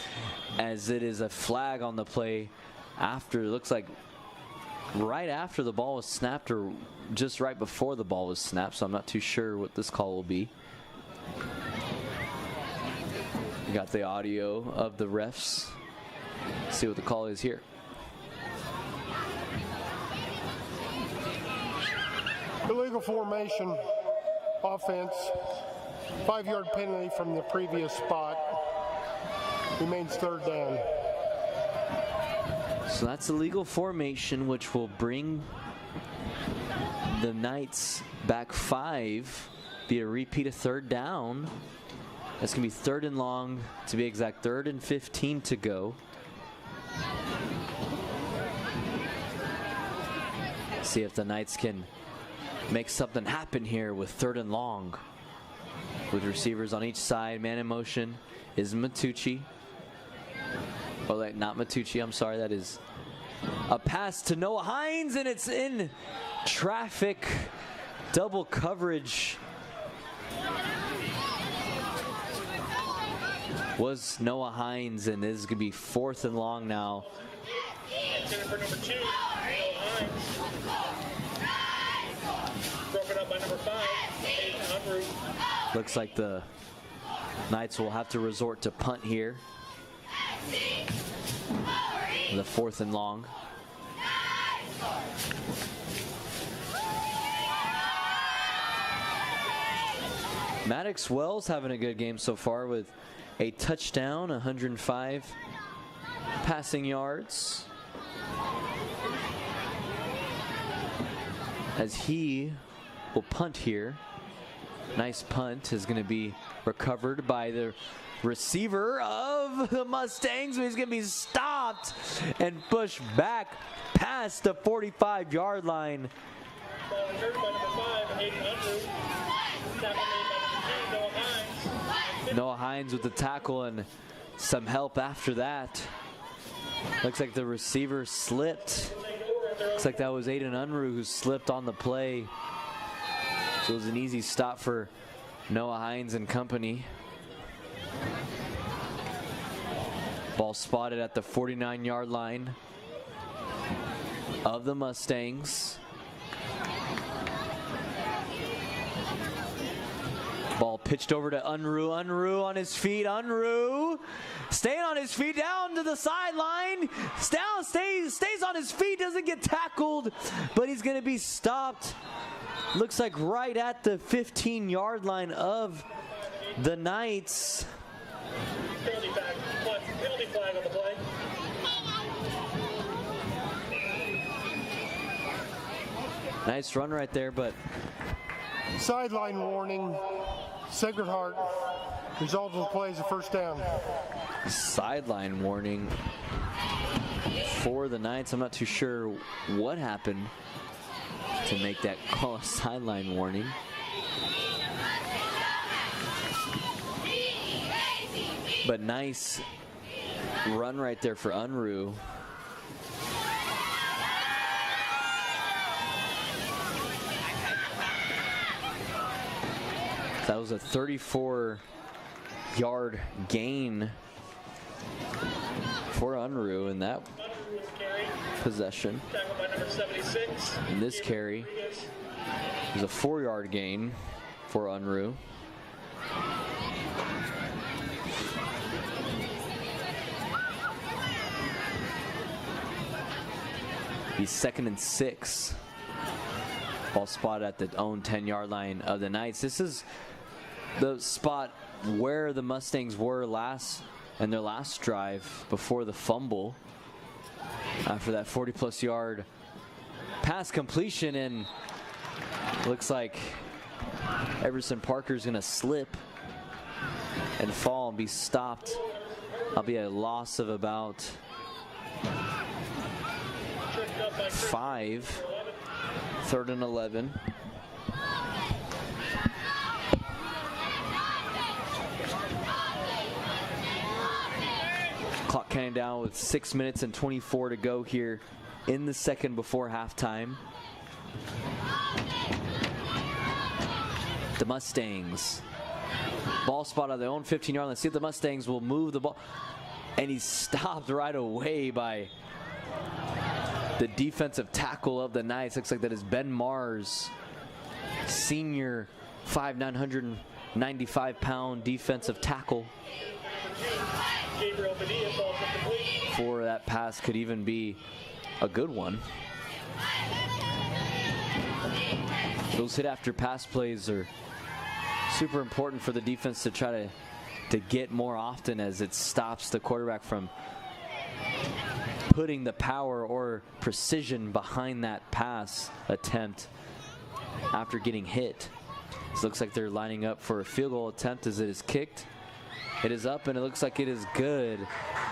as it is a flag on the play after, looks like right after the ball was snapped or just right before the ball was snapped, so I'm not too sure what this call will be. We got the audio of the refs. Let's see what the call is here. Illegal formation, offense, 5-yard penalty from the previous spot. Remains 3rd down. So that's illegal formation, which will bring the Knights back 5. Be a repeat of 3rd down. That's going to be 3rd and long, to be exact, 3rd and 15 to go. See if the Knights can make something happen here with 3rd and long. With receivers on each side, man in motion is Matucci. Oh, not Matucci, I'm sorry, that is a pass to Noah Hines, and it's in traffic. Double coverage was Noah Hines, and this is going to be 4th and long now. For number 2, Hines. Broken up by number 5, Aiden Unruh. Looks like the Knights will have to resort to punt here. The 4th and long. Maddox Wells having a good game so far with a touchdown, 105 passing yards. As he will punt here. Nice punt is going to be recovered by the receiver of the Mustangs. He's going to be stopped and pushed back past the 45-yard line. Noah Hines with the tackle and some help after that. Looks like the receiver slipped. Looks like that was Aiden Unruh who slipped on the play. So it was an easy stop for Noah Hines and company. Ball spotted at the 49-yard line of the Mustangs. Ball pitched over to Unruh. Unruh on his feet. Unruh staying on his feet, down to the sideline. Stays on his feet, doesn't get tackled, but he's going to be stopped. Looks like right at the 15-yard line of the Knights. Penalty flag on the play. Nice run right there, but sideline warning. Sacred Heart. Result of the play is a 1st down. Sideline warning. for the Knights. I'm not too sure what happened to make that call a sideline warning. But nice run right there for Unruh. That was a 34-yard gain for Unruh in that possession. And this carry is a 4-yard gain for Unruh. He's 2nd and 6. Ball spot at the own 10-yard line of the Knights. This is the spot where the Mustangs were in their last drive before the fumble. After that 40-plus yard pass completion, and looks like Everson Parker's going to slip and fall and be stopped. That'll be a loss of about 5. 3rd and 11. Clock counting down with 6 minutes and 24 to go here in the second before halftime. The Mustangs. Ball spot on their own 15-yard line. Let's see if the Mustangs will move the ball. And he's stopped right away by the defensive tackle of the Knights. Looks like that is Ben Mars, senior 5'9", 195-pound defensive tackle. For that pass could even be a good one. Those hit after pass plays are super important for the defense to try to get more often, as it stops the quarterback from putting the power or precision behind that pass attempt after getting hit. It looks like they're lining up for a field goal attempt as it is kicked. It is up and it looks like it is good,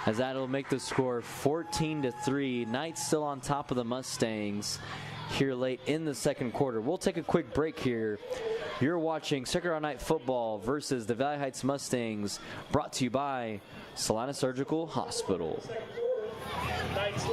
as that will make the score 14-3. Knights still on top of the Mustangs here late in the second quarter. We'll take a quick break here. You're watching Sacred Heart Night Football versus the Valley Heights Mustangs, brought to you by Salina Surgical Hospital.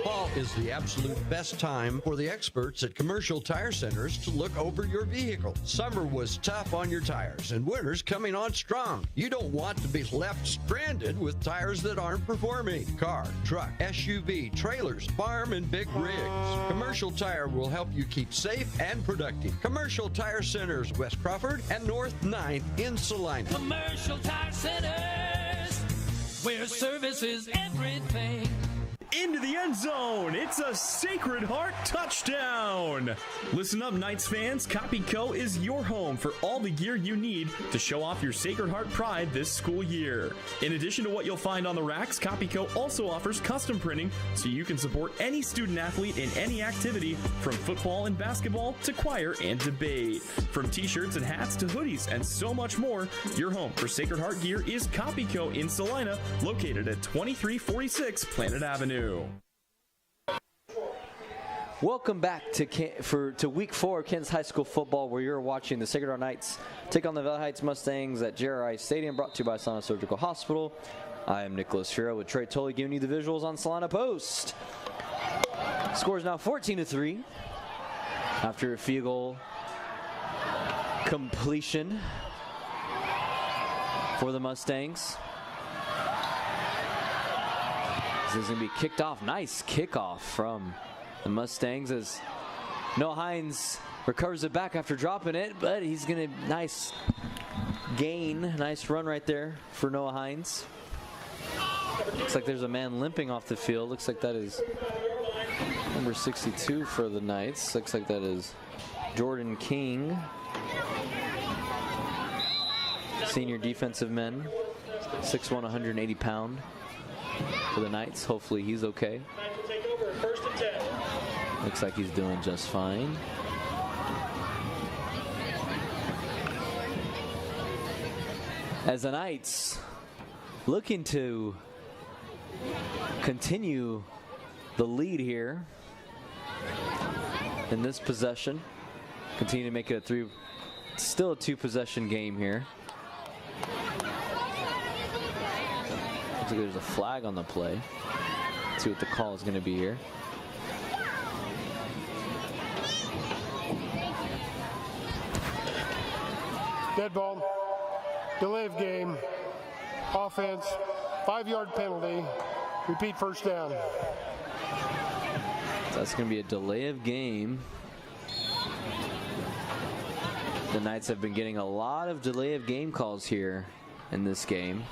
Fall is the absolute best time for the experts at Commercial Tire Centers to look over your vehicle. Summer was tough on your tires, and winter's coming on strong. You don't want to be left stranded with tires that aren't performing. Car, truck, SUV, trailers, farm, and big rigs. Commercial Tire will help you keep safe and productive. Commercial Tire Centers, West Crawford and North 9th in Salina. Commercial Tire Centers, where service is everything. Into the end zone. It's a Sacred Heart touchdown. Listen up, Knights fans. CopyCo is your home for all the gear you need to show off your Sacred Heart pride this school year. In addition to what you'll find on the racks, CopyCo also offers custom printing so you can support any student athlete in any activity, from football and basketball to choir and debate. From t-shirts and hats to hoodies and so much more, your home for Sacred Heart gear is CopyCo in Salina, located at 2346 Planet Avenue. Welcome back to week 4 of Kansas High School football, where you're watching the Sacred Heart Knights take on the Valley Heights Mustangs at JRI Stadium, brought to you by Salina Surgical Hospital. I am Nicholas Fierro with Trey Tully giving you the visuals on Salina Post. Score is now 14-3 after a field goal completion for the Mustangs. This is going to be kicked off. Nice kickoff from the Mustangs as Noah Hines recovers it back after dropping it, but he's going to nice gain. Nice run right there for Noah Hines. Looks like there's a man limping off the field. Looks like that is number 62 for the Knights. Looks like that is Jordan King. Senior defensive men, 6'1", 180 pound. For the Knights. Hopefully he's okay. Looks like he's doing just fine. As the Knights looking to continue the lead here in this possession. Continue to make it still a 2-possession game here. Looks like there's a flag on the play. Let's see what the call is going to be here. Dead ball. Delay of game. Offense. 5-yard penalty. Repeat first down. So that's going to be a delay of game. The Knights have been getting a lot of delay of game calls here in this game.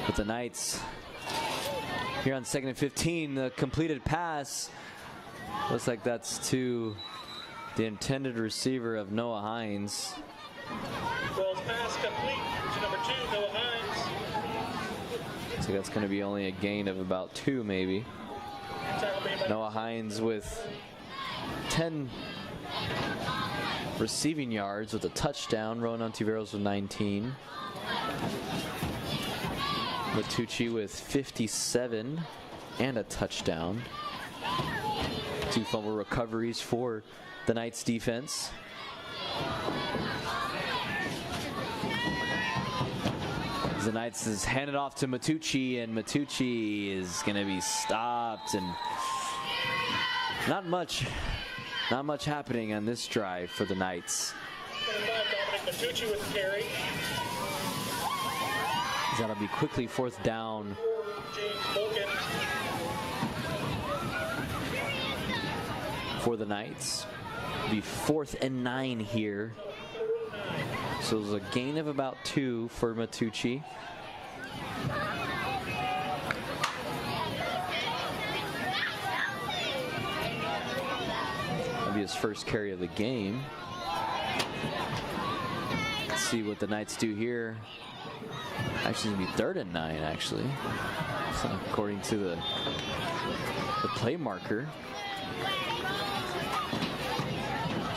But the Knights here on 2nd and 15, the completed pass looks like that's to the intended receiver of Noah Hines. Ball's pass complete to number 2, Noah Hines. So that's going to be only a gain of about 2 maybe. Noah Hines with 10 receiving yards with a touchdown. Ronan Ontiveros with 19. Matucci with 57 and a touchdown. 2 fumble recoveries for the Knights defense. The Knights is handed off to Matucci, and Matucci is going to be stopped, and not much happening on this drive for the Knights. Matucci with the carry. That'll be quickly 4th down. For the Knights. It'll be 4th and 9 here. So there's a gain of about 2 for Matucci. That'll be his first carry of the game. Let's see what the Knights do here. Actually, it's going to be 3rd and 9, actually. So according to the play marker.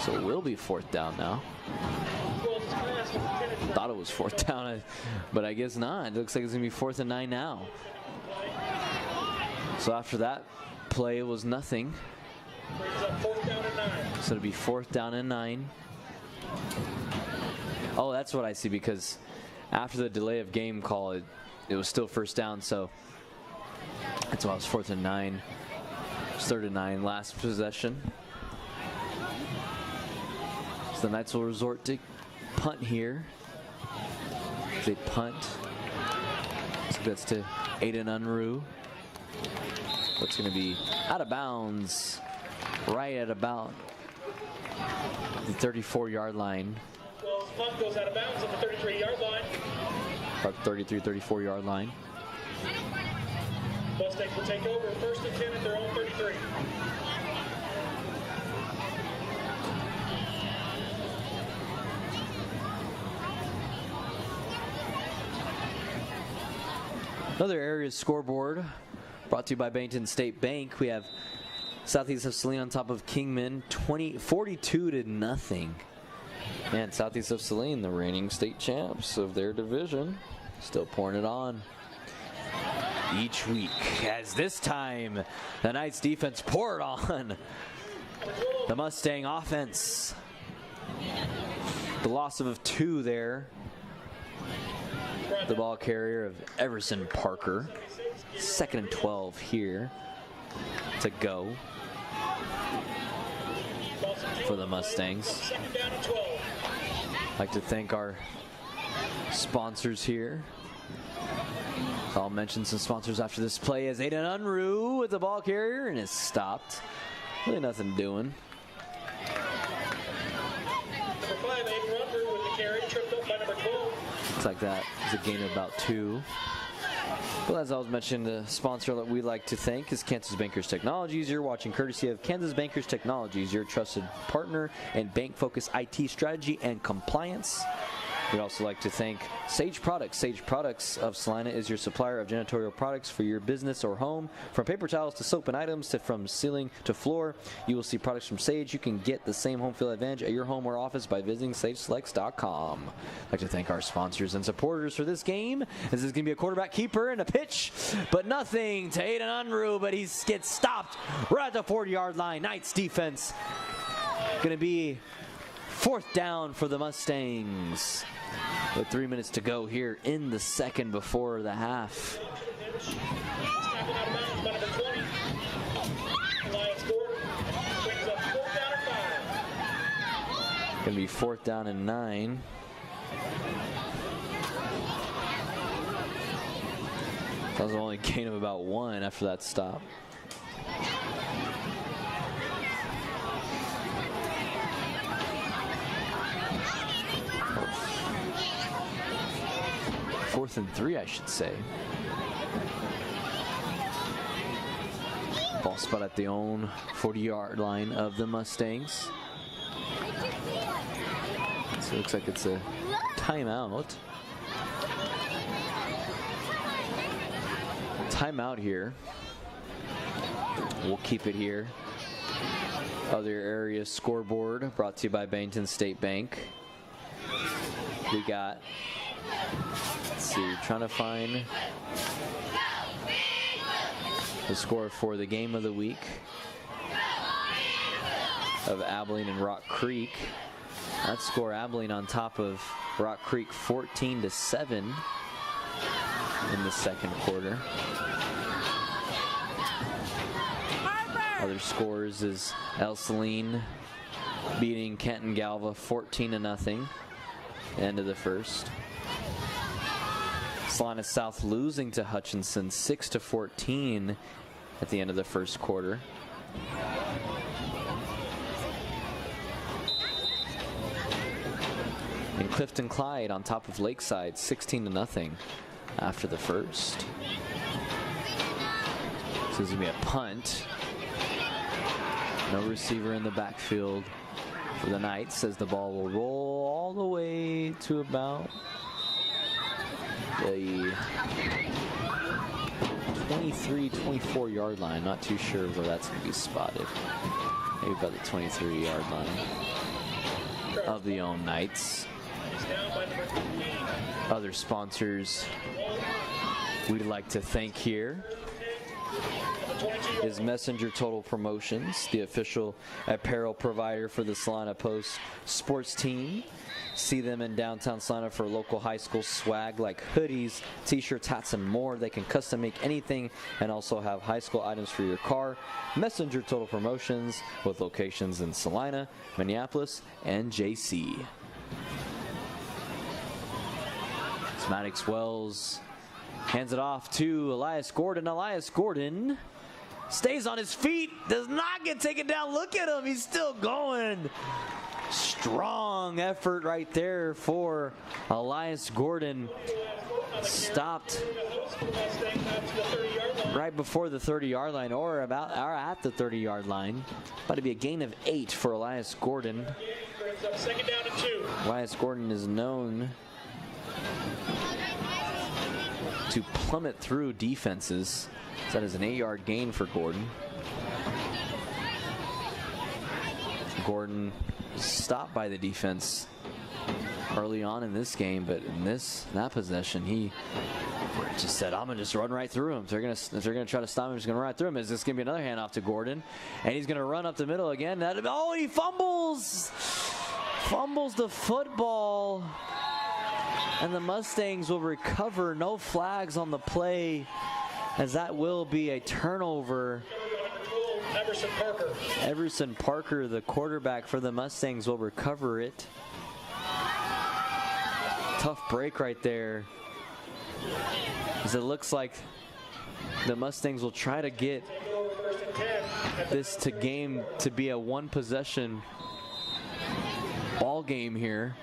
So it will be 4th down now. Thought it was 4th down, but I guess not. It looks like it's going to be 4th and 9 now. So after that play, it was nothing. So it'll be 4th down and 9. Oh, that's what I see, because after the delay of game call, it was still 1st down, so that's why it was 4th and 9. It's 3rd and 9, last possession. So the Knights will resort to punt here. They punt. So that's to Aiden Unruh. That's going to be out of bounds right at about the 34-yard line. Well, punt goes out of bounds at the 33-yard line. Or 33, 34-yard line. Mustangs will take over 1st and 10 at their own 33. Another area scoreboard brought to you by Bennington State Bank. We have Southeast of Salina on top of Kingman, 42-0. And Southeast of Salina, the reigning state champs of their division, still pouring it on each week. As this time, the Knights defense pour it on the Mustang offense. The loss of 2 there. The ball carrier of Everson Parker. 2nd and 12 here to go for the Mustangs. I'd like to thank our sponsors here. I'll mention some sponsors after this play as Aiden Unruh with the ball carrier and is stopped. Really nothing doing. Number 5, Aiden Unruh with the carry, tripped up by number 12. Looks like that is a gain of about 2. Well, as I was mentioning, the sponsor that we like to thank is Kansas Bankers Technologies. You're watching courtesy of Kansas Bankers Technologies, your trusted partner in bank-focused IT strategy and compliance. We'd also like to thank Sage Products. Sage Products of Salina is your supplier of janitorial products for your business or home. From paper towels to soap and items, from ceiling to floor, you will see products from Sage. You can get the same home field advantage at your home or office by visiting SageSelects.com. I'd like to thank our sponsors and supporters for this game. This is going to be a quarterback keeper and a pitch, but nothing to Aiden Unruh, but he gets stopped right at the 40-yard line. Knights defense going to be 4th down for the Mustangs. With 3 minutes to go here in the second before the half. Going to be 4th down and 9. That was only a gain of about 1 after that stop. Fourth and 3, I should say. Ball spot at the own 40-yard line of the Mustangs. So it looks like it's a timeout. Timeout here. We'll keep it here. Other area scoreboard brought to you by Bennington State Bank. We got, let's see, trying to find the score for the game of the week of Abilene and Rock Creek. That score, Abilene on top of Rock Creek 14-7 in the second quarter. Other scores is El Salina beating Kenton Galva 14-0. End of the first. Salina South losing to Hutchinson 6-14 at the end of the first quarter. And Clifton Clyde on top of Lakeside 16-0 after the first. So this is going to be a punt. No receiver in the backfield for the Knights as the ball will roll all the way to about the 23-24 yard line. Not too sure where that's going to be spotted. Maybe about the 23-yard line of the own Knights. Other sponsors we'd like to thank here is Messenger Total Promotions, the official apparel provider for the Salina Post sports team. See them in downtown Salina for local high school swag like hoodies, t-shirts, hats, and more. They can custom make anything and also have high school items for your car. Messenger Total Promotions with locations in Salina, Minneapolis, and JC. Maddox Wells hands it off to Elias Gordon. Elias Gordon stays on his feet, does not get taken down. Look at him, he's still going. Strong effort right there for Elias Gordon. Stopped right before the 30-yard line, or at the 30-yard line. About to be a gain of 8 for Elias Gordon. Second down and 2. Elias Gordon is known to plummet through defenses. So that is an 8-yard gain for Gordon. Gordon stopped by the defense early on in this game, but in that possession, he just said, "I'm gonna just run right through him." If they're gonna try to stop him, I'm just gonna run right through him. Is this gonna be another handoff to Gordon? And he's gonna run up the middle again. He fumbles the football. And the Mustangs will recover. No flags on the play, as that will be a turnover. Everson Parker, the quarterback for the Mustangs, will recover it. Tough break right there, as it looks like the Mustangs will try to get this to be a one-possession ball game here.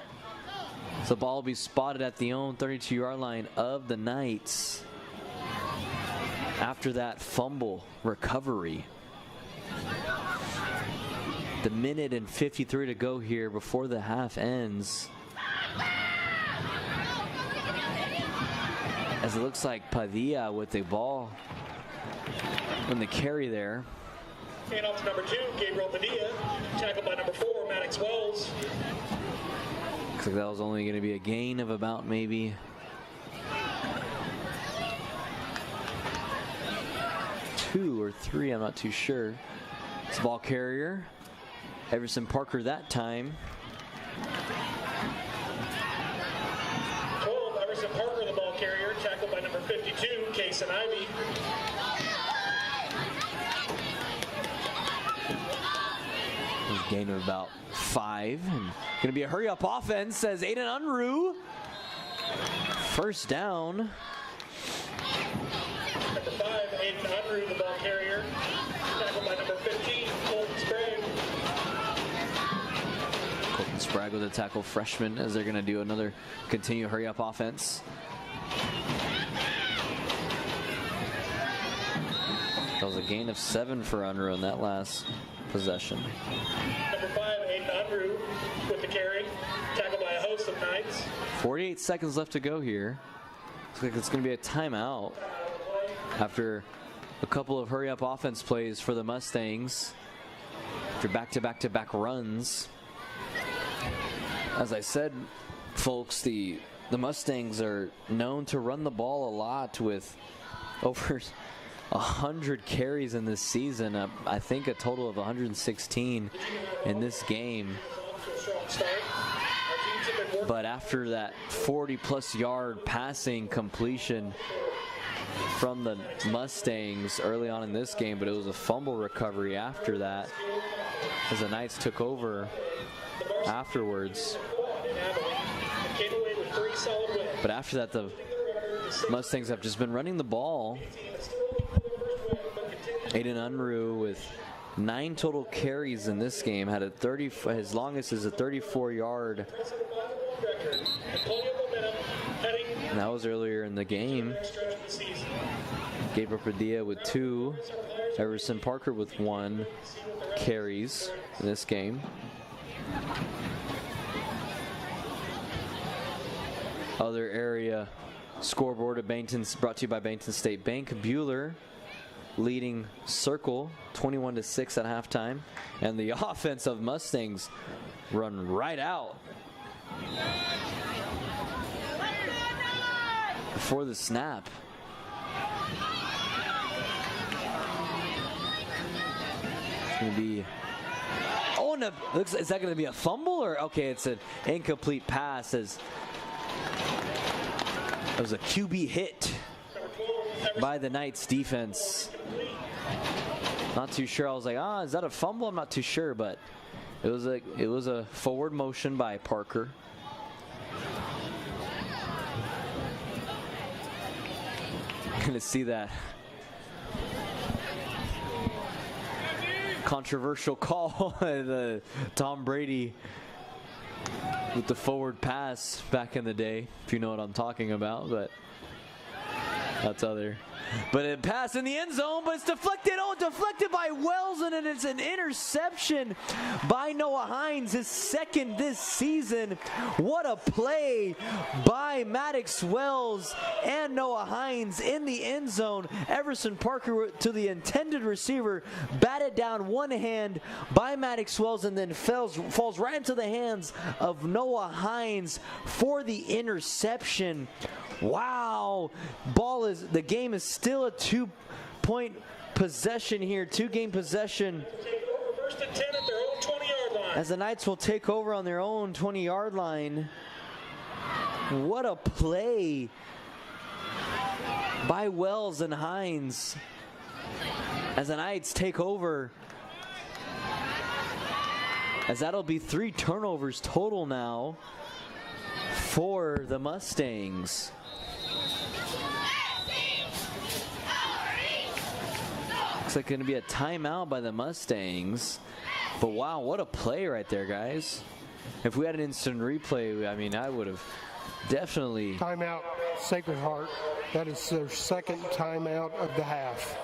So the ball will be spotted at the own 32-yard line of the Knights after that fumble recovery. The minute and 53 to go here before the half ends. As it looks like Padilla with the ball in the carry there. And off to number 2, Gabriel Padilla. Tackled by number 4, Maddox Wells. Looks like that was only going to be a gain of about maybe 2 or 3, I'm not too sure. It's ball carrier. Everson Parker that time. 12, Everson Parker, the ball carrier. Tackled by number 52, Kason Ivy. Gain of about 5. And going to be a hurry-up offense, says Aiden Unruh. First down. Number 5, Aiden Unruh, the ball carrier. Tackled by number 15, Colton Sprague. Colton Sprague with a tackle, freshman, as they're going to do another continue hurry-up offense. That was a gain of 7 for Unruh in that last possession. Number 5, Aiden Unruh with the carry. Tackled by a host of Knights. 48 seconds left to go here. Looks like it's going to be a timeout after a couple of hurry-up offense plays for the Mustangs. After back-to-back-to-back runs. As I said, folks, the Mustangs are known to run the ball a lot with over 100 carries in this season. I think a total of 116 in this game. But after that 40-plus yard passing completion from the Mustangs early on in this game, but it was a fumble recovery after that as the Knights took over afterwards. But after that, the Mustangs have just been running the ball. Aiden Unruh with 9 total carries in this game, had a 30. His longest is a 34-yard. And that was earlier in the game. Gabriel Padilla with 2. Everson Parker with 1 carries in this game. Other area scoreboard of Bainton's brought to you by Bainton State Bank. Bueller leading Circle 21-6 at halftime, and the offense of Mustangs run right out before the snap. It's going to be, oh no, is that going to be a fumble, or okay, it's an incomplete pass as it was a QB hit by the Knights defense. Not too sure. I was like, is that a fumble? I'm not too sure, but it was a forward motion by Parker. Gonna see that controversial call, the Tom Brady with the forward pass back in the day, if you know what I'm talking about, but that's other. But it passed in the end zone, but it's deflected. Oh, deflected by Wells, and it's an interception by Noah Hines, his second this season. What a play by Maddox Wells and Noah Hines in the end zone. Everson Parker to the intended receiver, batted down one hand by Maddox Wells, and then falls right into the hands of Noah Hines for the interception. Wow, the game is still a 2-point possession here, 2-game possession. First and 10 at their own 20-yard line. As the Knights will take over on their own 20-yard line. What a play by Wells and Hines as the Knights take over. As that'll be 3 turnovers total now for the Mustangs. Looks like going to be a timeout by the Mustangs. But wow, what a play right there, guys. If we had an instant replay, I mean, I would have definitely... Timeout, Sacred Heart. That is their second timeout of the half.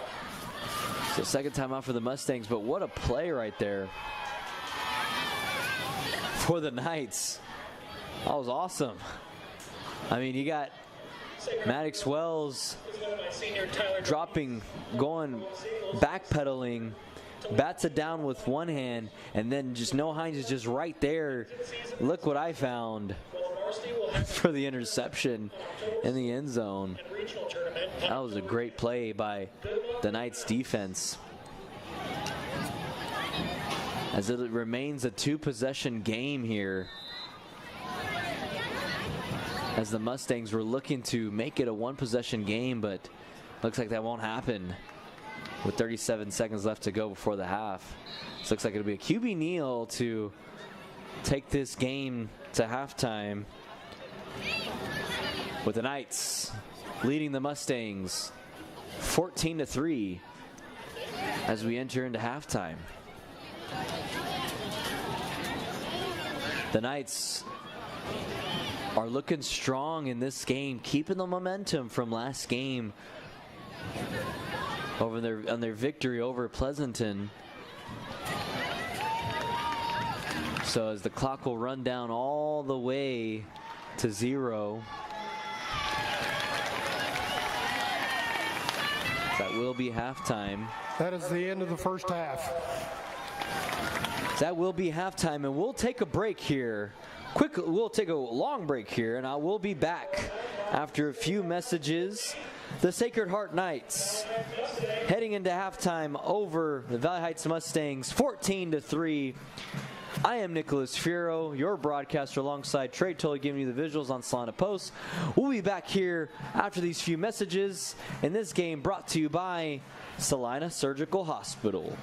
So second timeout for the Mustangs, but what a play right there for the Knights. That was awesome. I mean, you got Maddox Wells dropping, going, backpedaling, bats it down with one hand, and then just Noah Hines is just right there. Look what I found for the interception in the end zone. That was a great play by the Knights defense. As it remains a 2-possession game here, as the Mustangs were looking to make it a 1-possession game, but looks like that won't happen with 37 seconds left to go before the half. So looks like it'll be a QB kneel to take this game to halftime, with the Knights leading the Mustangs 14-3 as we enter into halftime. The Knights are looking strong in this game, keeping the momentum from last game on their victory over Pleasanton. So as the clock will run down all the way to 0. That will be halftime. That is the end of the first half. That will be halftime, and we'll take a break here. We'll take a long break here, and I will be back after a few messages. The Sacred Heart Knights heading into halftime over the Valley Heights Mustangs 14-3. I am Nicholas Fierro, your broadcaster, alongside Trey Tully, giving you the visuals on Salina Post. We'll be back here after these few messages, and this game brought to you by Salina Surgical Hospital.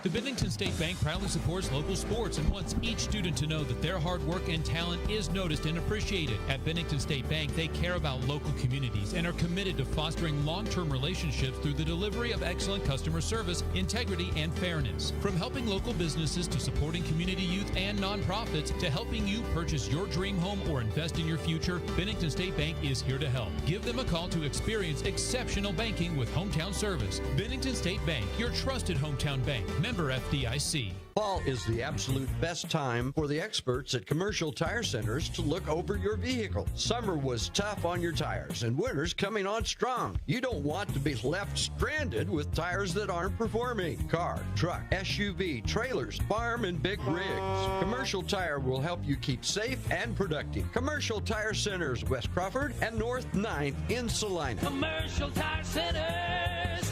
The Bennington State Bank proudly supports local sports and wants each student to know that their hard work and talent is noticed and appreciated. At Bennington State Bank, they care about local communities and are committed to fostering long-term relationships through the delivery of excellent customer service, integrity, and fairness. From helping local businesses to supporting community youth and nonprofits to helping you purchase your dream home or invest in your future, Bennington State Bank is here to help. Give them a call to experience exceptional banking with hometown service. Bennington State Bank, your trusted hometown bank. Member FDIC. Fall is the absolute best time for the experts at Commercial Tire Centers to look over your vehicle. Summer was tough on your tires, and winter's coming on strong. You don't want to be left stranded with tires that aren't performing. Car, truck, SUV, trailers, farm, and big rigs. Commercial Tire will help you keep safe and productive. Commercial Tire Centers, West Crawford and North 9th in Salina. Commercial Tire Centers,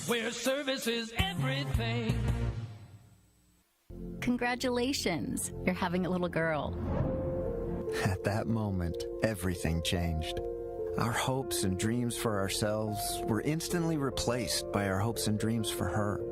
where service is everything. Congratulations, you're having a little girl. At that moment, everything changed. Our hopes and dreams for ourselves were instantly replaced by our hopes and dreams for her.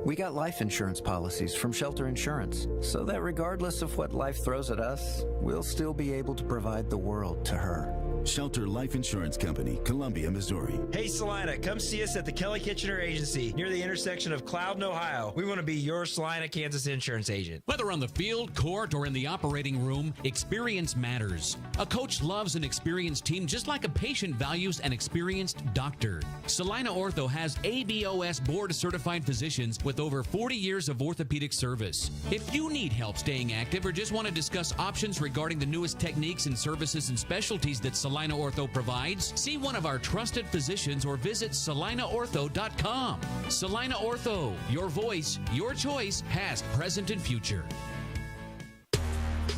We got life insurance policies from Shelter Insurance, so that regardless of what life throws at us, we'll still be able to provide the world to her. Shelter Life Insurance Company, Columbia, Missouri. Hey, Salina, come see us at the Kelly Kitchener Agency near the intersection of Cloud and Ohio. We want to be your Salina, Kansas insurance agent. Whether on the field, court, or in the operating room, experience matters. A coach loves an experienced team just like a patient values an experienced doctor. Salina Ortho has ABOS board-certified physicians with over 40 years of orthopedic service. If you need help staying active or just want to discuss options regarding the newest techniques and services and specialties that Salina Ortho provides, see one of our trusted physicians or visit salinaortho.com. Salina Ortho, your voice, your choice, past, present, and future.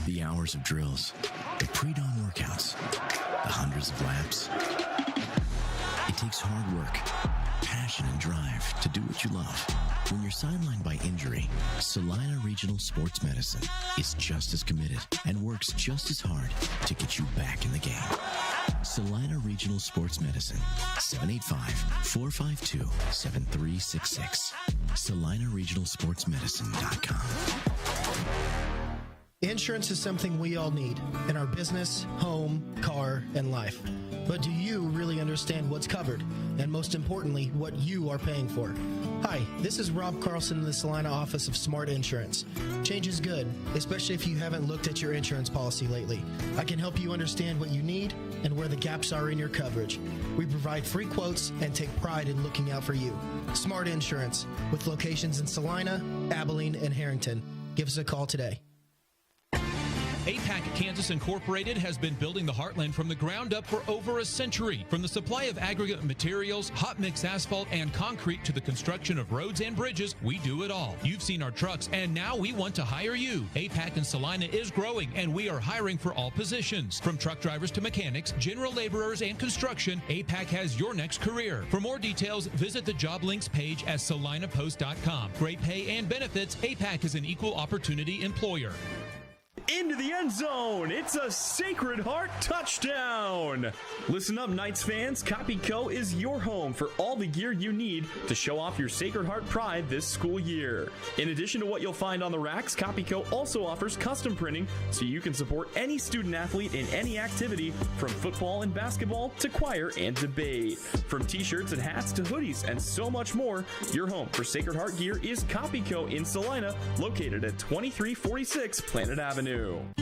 The hours of drills, the pre-dawn workouts, the hundreds of laps. It takes hard work, passion, and drive to do what you love. When you're sidelined by injury, Salina Regional Sports Medicine is just as committed and works just as hard to get you back in the game. Salina Regional Sports Medicine, 785-452-7366. SalinaRegionalSportsMedicine.com. Insurance is something we all need in our business, home, car, and life. But do you really understand what's covered? And most importantly, what you are paying for? Hi, this is Rob Carlson in the Salina office of Smart Insurance. Change is good, especially if you haven't looked at your insurance policy lately. I can help you understand what you need and where the gaps are in your coverage. We provide free quotes and take pride in looking out for you. Smart Insurance, with locations in Salina, Abilene, and Harrington. Give us a call today. APAC Kansas Incorporated has been building the heartland from the ground up for over a century. From the supply of aggregate materials, hot mix asphalt, and concrete to the construction of roads and bridges, we do it all. You've seen our trucks, and now we want to hire you. APAC in Salina is growing, and we are hiring for all positions. From truck drivers to mechanics, general laborers, and construction, APAC has your next career. For more details, visit the job links page at salinapost.com. Great pay and benefits. APAC is an equal opportunity employer. Into the end zone. It's a Sacred Heart touchdown. Listen up, Knights fans. Copyco is your home for all the gear you need to show off your Sacred Heart pride this school year. In addition to what you'll find on the racks, Copyco also offers custom printing so you can support any student athlete in any activity, from football and basketball to choir and debate. From t-shirts and hats to hoodies and so much more, your home for Sacred Heart gear is Copyco in Salina, located at 2346 Planet Avenue.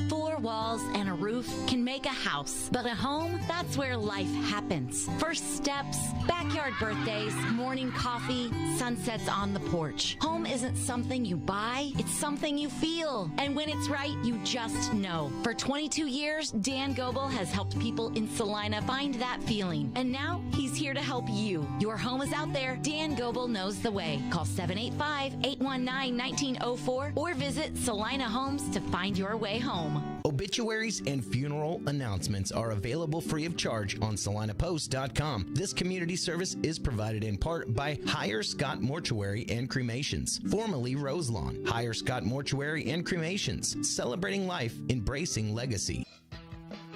Four walls and a roof can make a house, but a home, that's where life happens. First steps, backyard birthdays, morning coffee, sunsets on the porch. Home isn't something you buy, it's something you feel. And when it's right, you just know. For 22 years, Dan Goebel has helped people in Salina find that feeling. And now he's here to help you. Your home is out there. Dan Goebel knows the way. Call 785-819-1904 or visit Salina Homes to find your way home. Obituaries and funeral announcements are available free of charge on salinapost.com. This community service is provided in part by Higher Scott Mortuary and Cremations, formerly Roselawn. Higher Scott Mortuary and Cremations, celebrating life, embracing legacy.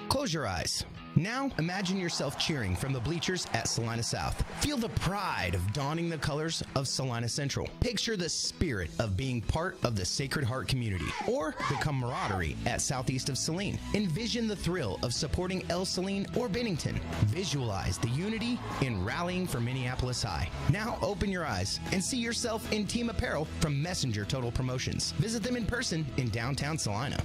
Close your eyes. Now, imagine yourself cheering from the bleachers at Salina South. Feel the pride of donning the colors of Salina Central. Picture the spirit of being part of the Sacred Heart community, or the camaraderie at Southeast of Saline. Envision the thrill of supporting El Saline or Bennington. Visualize the unity in rallying for Minneapolis High. Now, open your eyes and see yourself in team apparel from Messenger Total Promotions. Visit them in person in downtown Salina.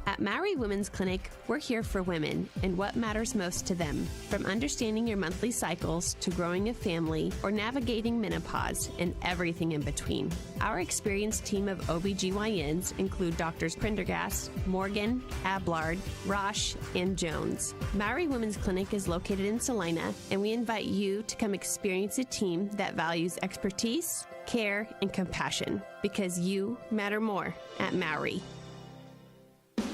At Maui Women's Clinic, we're here for women and what matters most to them. From understanding your monthly cycles to growing a family or navigating menopause and everything in between. Our experienced team of OBGYNs include Drs. Prendergast, Morgan, Ablard, Rosh, and Jones. Maui Women's Clinic is located in Salina, and we invite you to come experience a team that values expertise, care, and compassion, because you matter more at Maui.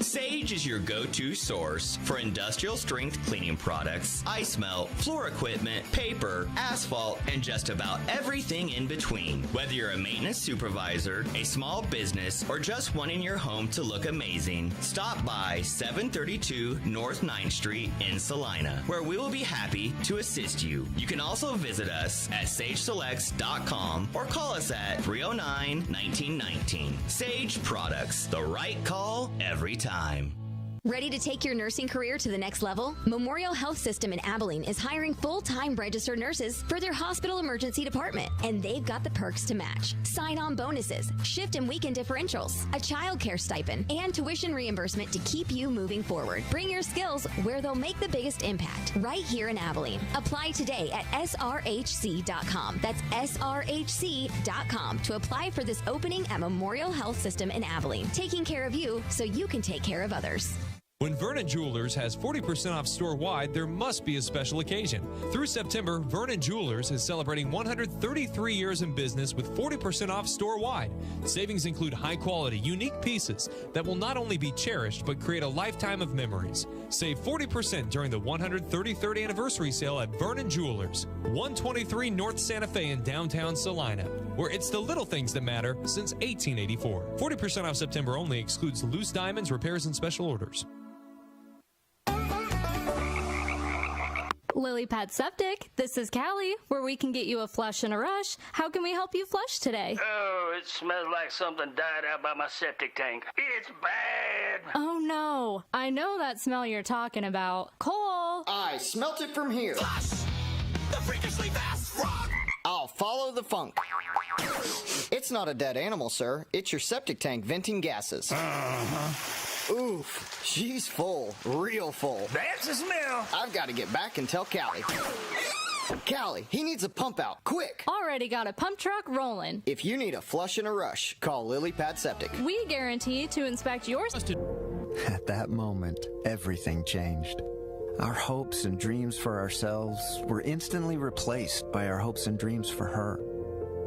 Sage is your go-to source for industrial strength cleaning products, ice melt, floor equipment, paper, asphalt, and just about everything in between. Whether you're a maintenance supervisor, a small business, or just wanting your home to look amazing, stop by 732 North 9th Street in Salina, where we will be happy to assist you. You can also visit us at sageselects.com or call us at 309-1919. Sage Products, the right call every time. Ready to take your nursing career to the next level? Memorial Health System in Abilene is hiring full-time registered nurses for their hospital emergency department, and they've got the perks to match. Sign-on bonuses, shift and weekend differentials, a child care stipend, and tuition reimbursement to keep you moving forward. Bring your skills where they'll make the biggest impact, right here in Abilene. Apply today at srhc.com. That's srhc.com to apply for this opening at Memorial Health System in Abilene, taking care of you so you can take care of others. When Vernon Jewelers has 40% off store-wide, there must be a special occasion. Through September, Vernon Jewelers is celebrating 133 years in business with 40% off store-wide. Savings include high-quality, unique pieces that will not only be cherished, but create a lifetime of memories. Save 40% during the 133rd anniversary sale at Vernon Jewelers, 123 North Santa Fe in downtown Salina, where it's the little things that matter since 1884. 40% off September only excludes loose diamonds, repairs, and special orders. Lily Pad Septic, this is Callie, where we can get you a flush in a rush. How can we help you flush today? Oh, it smells like something died out by my septic tank. It's bad. Oh no, I know that smell you're talking about. Cole! I smelt it from here. Flush! The freakishly fast frog! I'll follow the funk. It's not a dead animal, sir. It's your septic tank venting gases. Oof, she's full, real full. That's the smell. I've got to get back and tell Callie. Callie, he needs a pump out, quick! Already got a pump truck rolling. If you need a flush and a rush, call Lily Pad Septic. We guarantee to inspect yours. At that moment, everything changed. Our hopes and dreams for ourselves were instantly replaced by our hopes and dreams for her.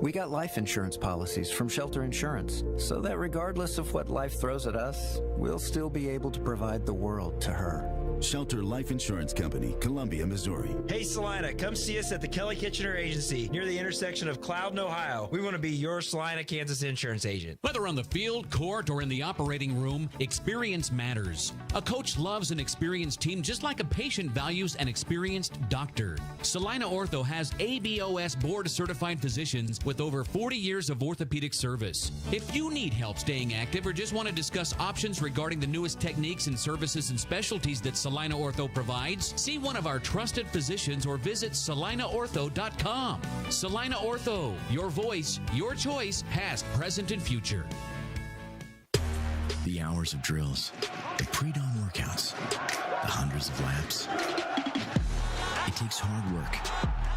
We got life insurance policies from Shelter Insurance, so that regardless of what life throws at us, we'll still be able to provide the world to her. Shelter Life Insurance Company, Columbia, Missouri. Hey, Salina, come see us at the Kelly Kitchener Agency near the intersection of Cloud and Ohio. We want to be your Salina, Kansas insurance agent. Whether on the field, court, or in the operating room, experience matters. A coach loves an experienced team just like a patient values an experienced doctor. Salina Ortho has ABOS board-certified physicians with over 40 years of orthopedic service. If you need help staying active or just want to discuss options regarding the newest techniques and services and specialties that Salina Ortho provides, see one of our trusted physicians or visit salinaortho.com. Salina Ortho, your voice, your choice, past, present, and future. The hours of drills, the pre-dawn workouts, the hundreds of laps. It takes hard work,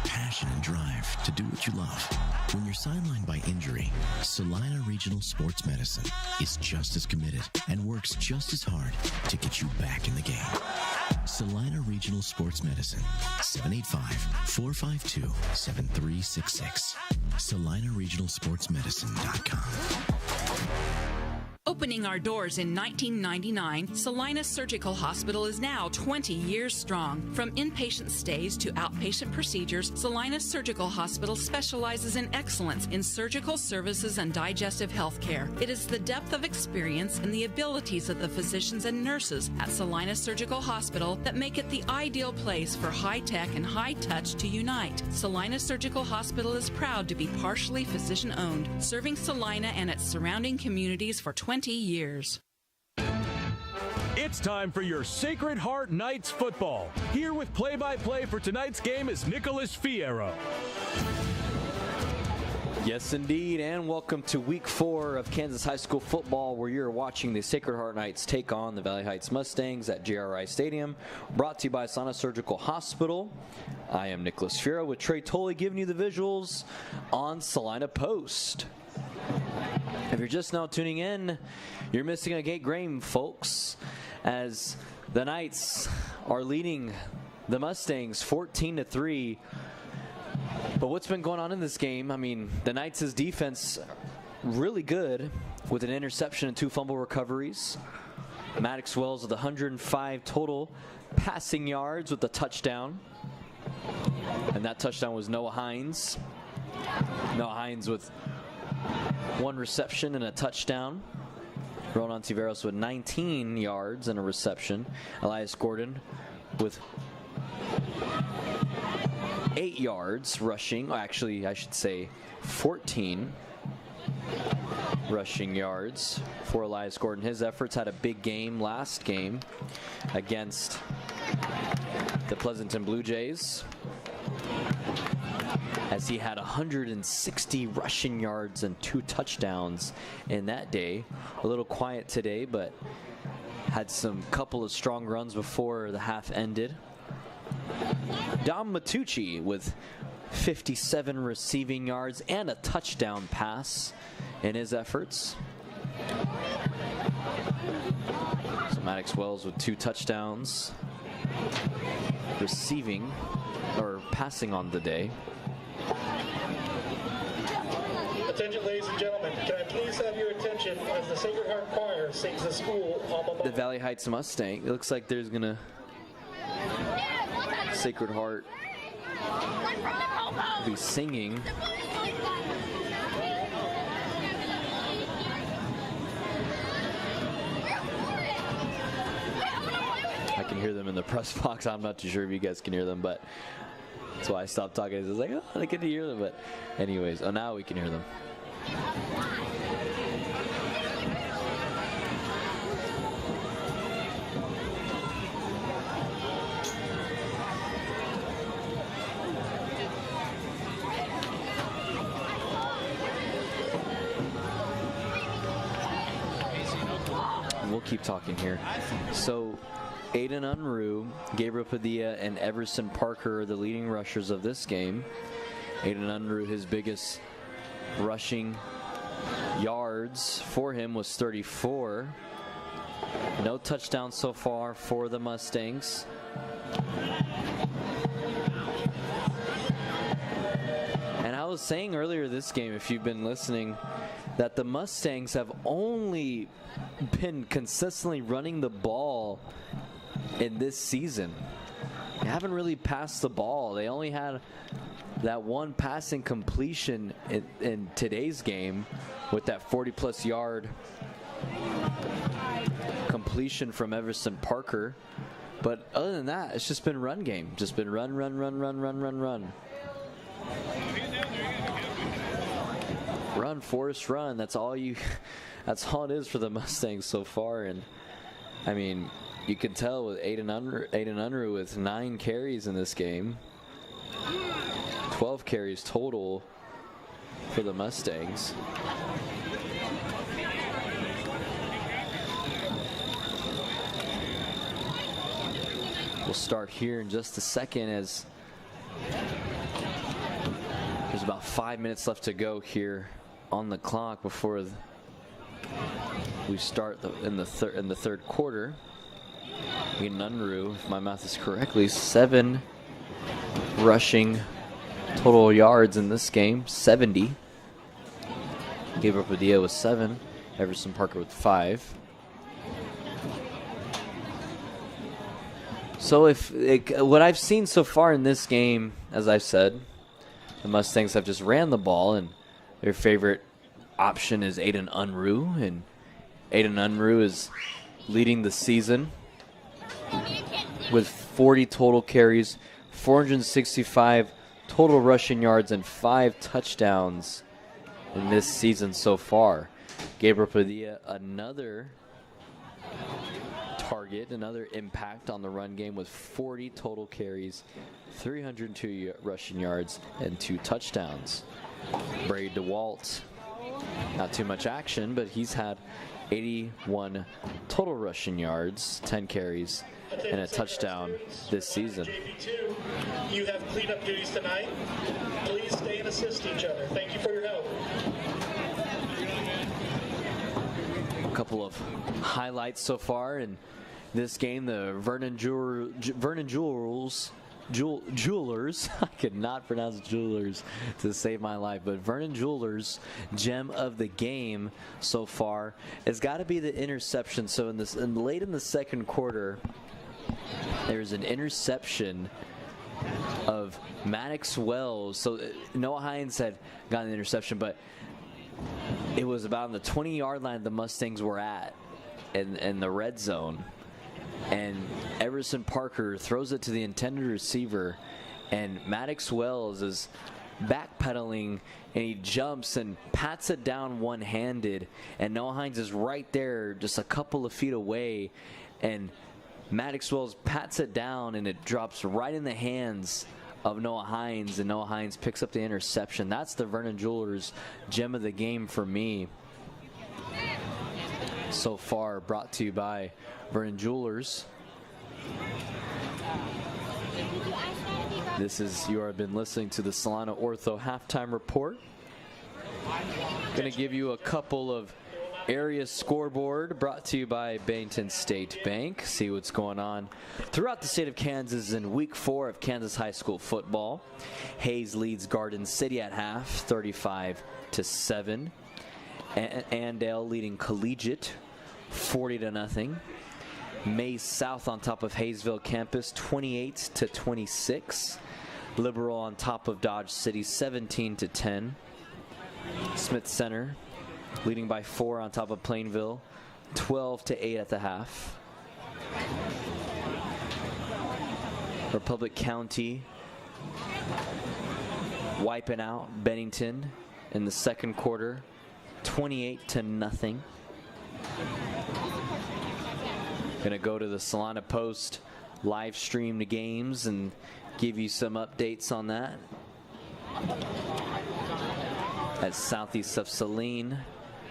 passion, and drive to do what you love. When you're sidelined by injury, Salina Regional Sports Medicine is just as committed and works just as hard to get you back in the game. Salina Regional Sports Medicine, 785-452-7366. SalinaRegionalSportsMedicine.com. Opening our doors in 1999, Salina Surgical Hospital is now 20 years strong. From inpatient stays to outpatient procedures, Salina Surgical Hospital specializes in excellence in surgical services and digestive health care. It is the depth of experience and the abilities of the physicians and nurses at Salina Surgical Hospital that make it the ideal place for high-tech and high-touch to unite. Salina Surgical Hospital is proud to be partially physician-owned, serving Salina and its surrounding communities for 20 years. It's time for your Sacred Heart Knights football. Here with play-by-play for tonight's game is Nicholas Fierro. Yes, indeed, and welcome to Week 4 of Kansas High School football, where you're watching the Sacred Heart Knights take on the Valley Heights Mustangs at JRI Stadium, brought to you by Salina Surgical Hospital. I am Nicholas Fierro with Trey Tolley giving you the visuals on Salina Post. If you're just now tuning in, you're missing a great game, folks, as the Knights are leading the Mustangs 14-3. But what's been going on in this game? I mean, the Knights' defense really good with an interception and 2 fumble recoveries. Maddox Wells with 105 total passing yards with a touchdown. And that touchdown was Noah Hines. Noah Hines with 1 reception and a touchdown. Ronan Tiveros with 19 yards and a reception. Elias Gordon with 8 yards rushing. Actually, I should say 14 rushing yards for Elias Gordon. His efforts had a big game last game against the Pleasanton Blue Jays, as he had 160 rushing yards and 2 touchdowns in that day. A little quiet today, but had some couple of strong runs before the half ended. Dom Matucci with 57 receiving yards and a touchdown pass in his efforts. So Maddox Wells with 2 touchdowns receiving or passing on the day. Attention, ladies and gentlemen, can I please have your attention as the Sacred Heart Choir sings the school alma mater. The Valley Heights Mustang. It looks like there's gonna Sacred Heart be singing. I can hear them in the press box. I'm not too sure if you guys can hear them, but that's why I stopped talking. I was like, oh, I can hear them, but anyways, oh, now we can hear them. We'll keep talking here. So Aiden Unruh, Gabriel Padilla, and Everson Parker are the leading rushers of this game. Aiden Unruh, his biggest rushing yards for him was 34. No touchdowns so far for the Mustangs. And I was saying earlier this game, if you've been listening, that the Mustangs have only been consistently running the ball in this season. They haven't really passed the ball. They only had that one passing completion in today's game with that 40-plus yard completion from Everson Parker. But other than that, it's just been run game. Just been run. Run, Forrest, run. That's all it is for the Mustangs so far. And I mean, you can tell with Aiden Unruh with 9 carries in this game. 12 carries total for the Mustangs. We'll start here in just a second as there's about 5 minutes left to go here on the clock before we start in the third quarter. Aiden Unruh, if my math is correctly, 7 rushing total yards in this game, 70. Gabriel Padilla with 7, Everson Parker with 5. So what I've seen so far in this game, as I've said, the Mustangs have just ran the ball, and their favorite option is Aiden Unruh, and Aiden Unruh is leading the season with 40 total carries, 465 total rushing yards, and 5 touchdowns in this season so far. Gabriel Padilla, another target, another impact on the run game with 40 total carries, 302 rushing yards, and 2 touchdowns. Brady DeWalt, not too much action, but he's had 81 total rushing yards, 10 carries, and a touchdown this season. You have cleanup duties tonight. Please stay and assist each other. Thank you for your help. A couple of highlights so far in this game. The Vernon Jewelers, I could not pronounce Jewelers to save my life, but Vernon Jewelers, gem of the game so far has got to be the interception. So late in the second quarter, there's an interception of Maddox Wells. So Noah Hines had gotten the interception, but it was about on the 20-yard line the Mustangs were at in the red zone. And Everson Parker throws it to the intended receiver, and Maddox Wells is backpedaling, and he jumps and pats it down one-handed, and Noah Hines is right there just a couple of feet away, and Maddox Wells pats it down, and it drops right in the hands of Noah Hines, and Noah Hines picks up the interception. That's the Vernon Jewelers gem of the game for me so far, brought to you by Vernon Jewelers. You have been listening to the Salina Ortho halftime report. Going to give you a couple of area scoreboard brought to you by Bennington State Bank. See what's going on throughout the state of Kansas in week 4 of Kansas high school football. Hayes leads Garden City at half, 35-7. Andale leading Collegiate, 40-0. Mays South on top of Hayesville campus, 28-26. Liberal on top of Dodge City, 17-10. Smith Center leading by 4 on top of Plainville, 12-8 at the half. Republic County wiping out Bennington in the second quarter, 28-0. Gonna go to the Salina Post live streamed games and give you some updates on that. At Southeast of Saline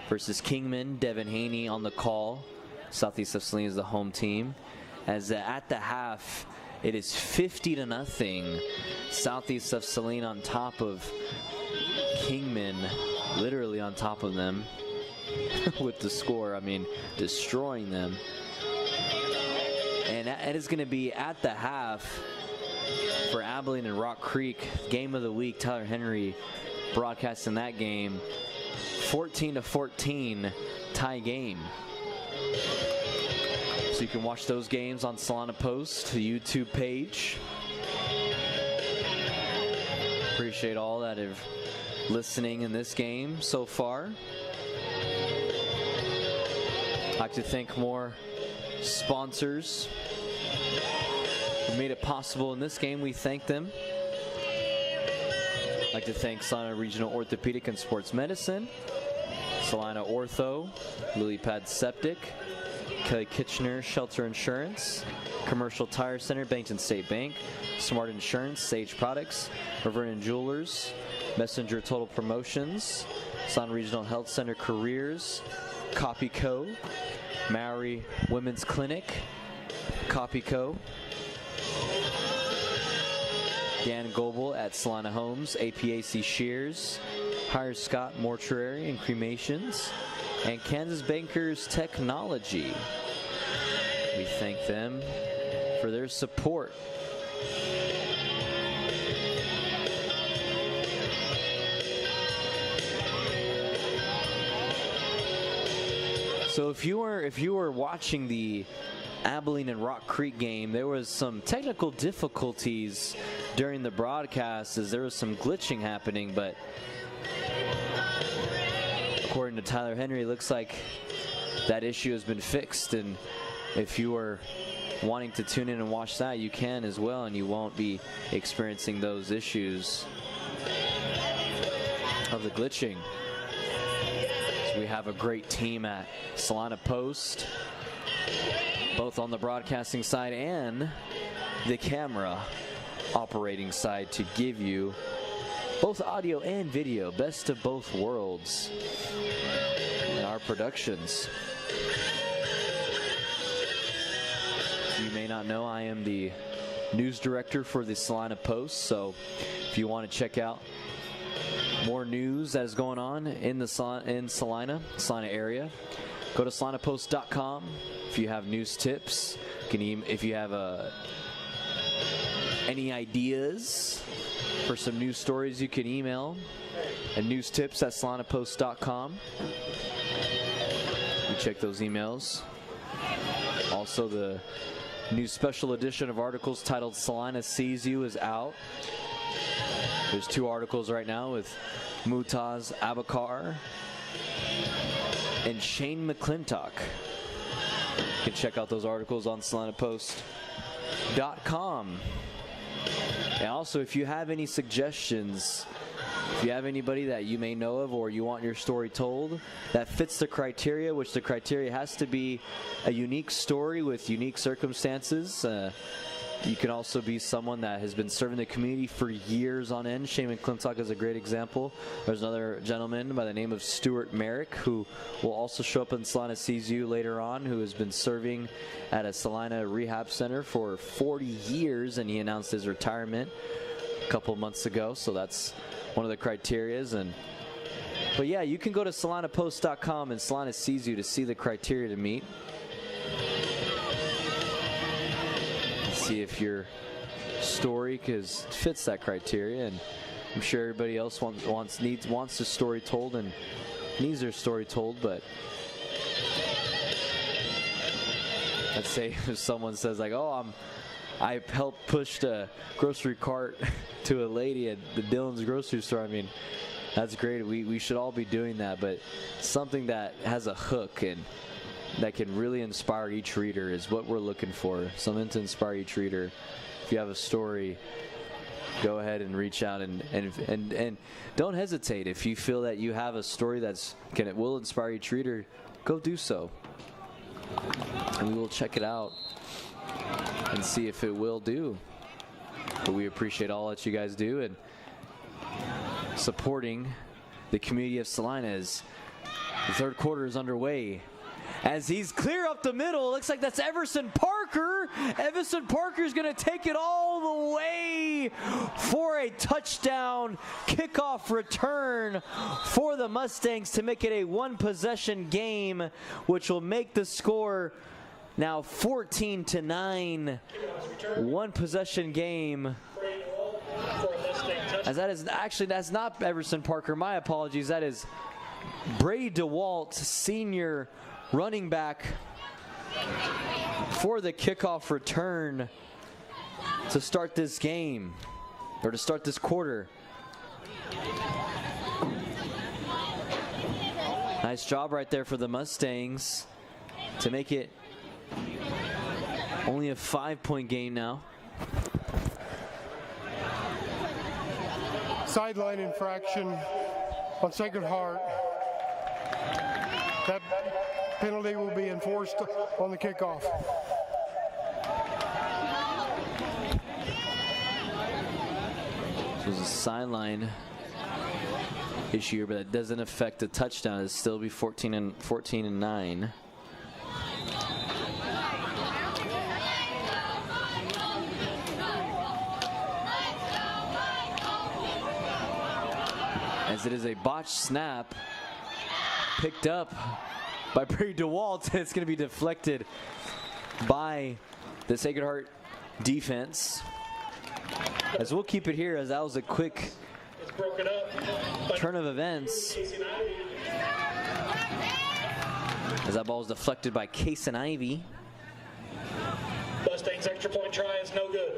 versus Kingman, Devin Haney on the call. Southeast of Saline is the home team. as at the half it is 50-0. Southeast of Salina on top of Kingman, literally on top of them with the score. I mean, destroying them. And it is going to be at the half for Abilene and Rock Creek. Game of the week, Tyler Henry broadcasting that game. 14-14 tie game. So you can watch those games on Salina Post, the YouTube page. Appreciate all that are listening in this game so far. I'd like to thank more sponsors who made it possible in this game. We thank them. I'd like to thank Salina Regional Orthopedic and Sports Medicine, Salina Ortho, Lily Pad Septic, Kelly Kitchener Shelter Insurance, Commercial Tire Center, Bankton State Bank, Smart Insurance, Sage Products, Vernon Jewelers, Messenger Total Promotions, Salina Regional Health Center Careers, Copy Co, Maori Women's Clinic, Copy Co, Dan Goebel at Salina Homes, APAC Shears, Hire Scott Mortuary and Cremations, and Kansas Bankers Technology. We thank them for their support. So if you were watching the Abilene and Rock Creek game, there was some technical difficulties during the broadcast as there was some glitching happening, but according to Tyler Henry, it looks like that issue has been fixed, and if you are wanting to tune in and watch that, you can as well, and you won't be experiencing those issues of the glitching. So we have a great team at Salina Post, both on the broadcasting side and the camera operating side, to give you both audio and video, best of both worlds in our productions. You may not know, I am the news director for the Salina Post, so if you want to check out more news that is going on in Salina area, go to salinapost.com. If you have news tips, if you have any ideas for some news stories, you can email at newstips@salinapost.com. You check those emails. Also, the new special edition of articles titled Salina Sees You is out. There's 2 articles right now with Mutaz Abakar and Shane McClintock. You can check out those articles on salinapost.com. And also, if you have any suggestions, if you have anybody that you may know of or you want your story told that fits the criteria, which the criteria has to be a unique story with unique circumstances. You can also be someone that has been serving the community for years on end. Shane McClintock is a great example. There's another gentleman by the name of Stuart Merrick who will also show up in Salina Sees You later on, who has been serving at a Salina rehab center for 40 years, and he announced his retirement a couple months ago. So that's one of the criterias. But yeah, you can go to salinapost.com and Salina Sees You to see the criteria to meet. See if your story fits that criteria, and I'm sure everybody else wants their story told and needs their story told. But let's say if someone says like, "Oh, I helped push a grocery cart to a lady at the Dillon's grocery store." I mean, that's great. We should all be doing that, but something that has a hook and that can really inspire each reader is what we're looking for. Something to inspire each reader. If you have a story, go ahead and reach out and don't hesitate. If you feel that you have a story it will inspire each reader, go do so. And we will check it out and see if it will do. But we appreciate all that you guys do and supporting the community of Salina as the third quarter is underway. As he's clear up the middle, looks like that's Everson Parker. Parker. Everson Parker's going to take it all the way for a touchdown kickoff return for the Mustangs to make it a one-possession game, which will make the score now 14-9. One-possession game. As that is actually, that's not Everson Parker. My apologies. That is Brady DeWalt, senior running back, for the kickoff return to start this game, or to start this quarter. Nice job right there for the Mustangs to make it only a 5-point game now. Sideline infraction on Sacred Heart. That penalty will be enforced on the kickoff. This was a sideline issue here, but that doesn't affect the touchdown. It'll still be 14-9. As it is a botched snap, picked up by Brady DeWalt. It's going to be deflected by the Sacred Heart defense. As we'll keep it here, as that was a quick turn of events. As that ball was deflected by Case and Ivy. Mustangs extra point try is no good.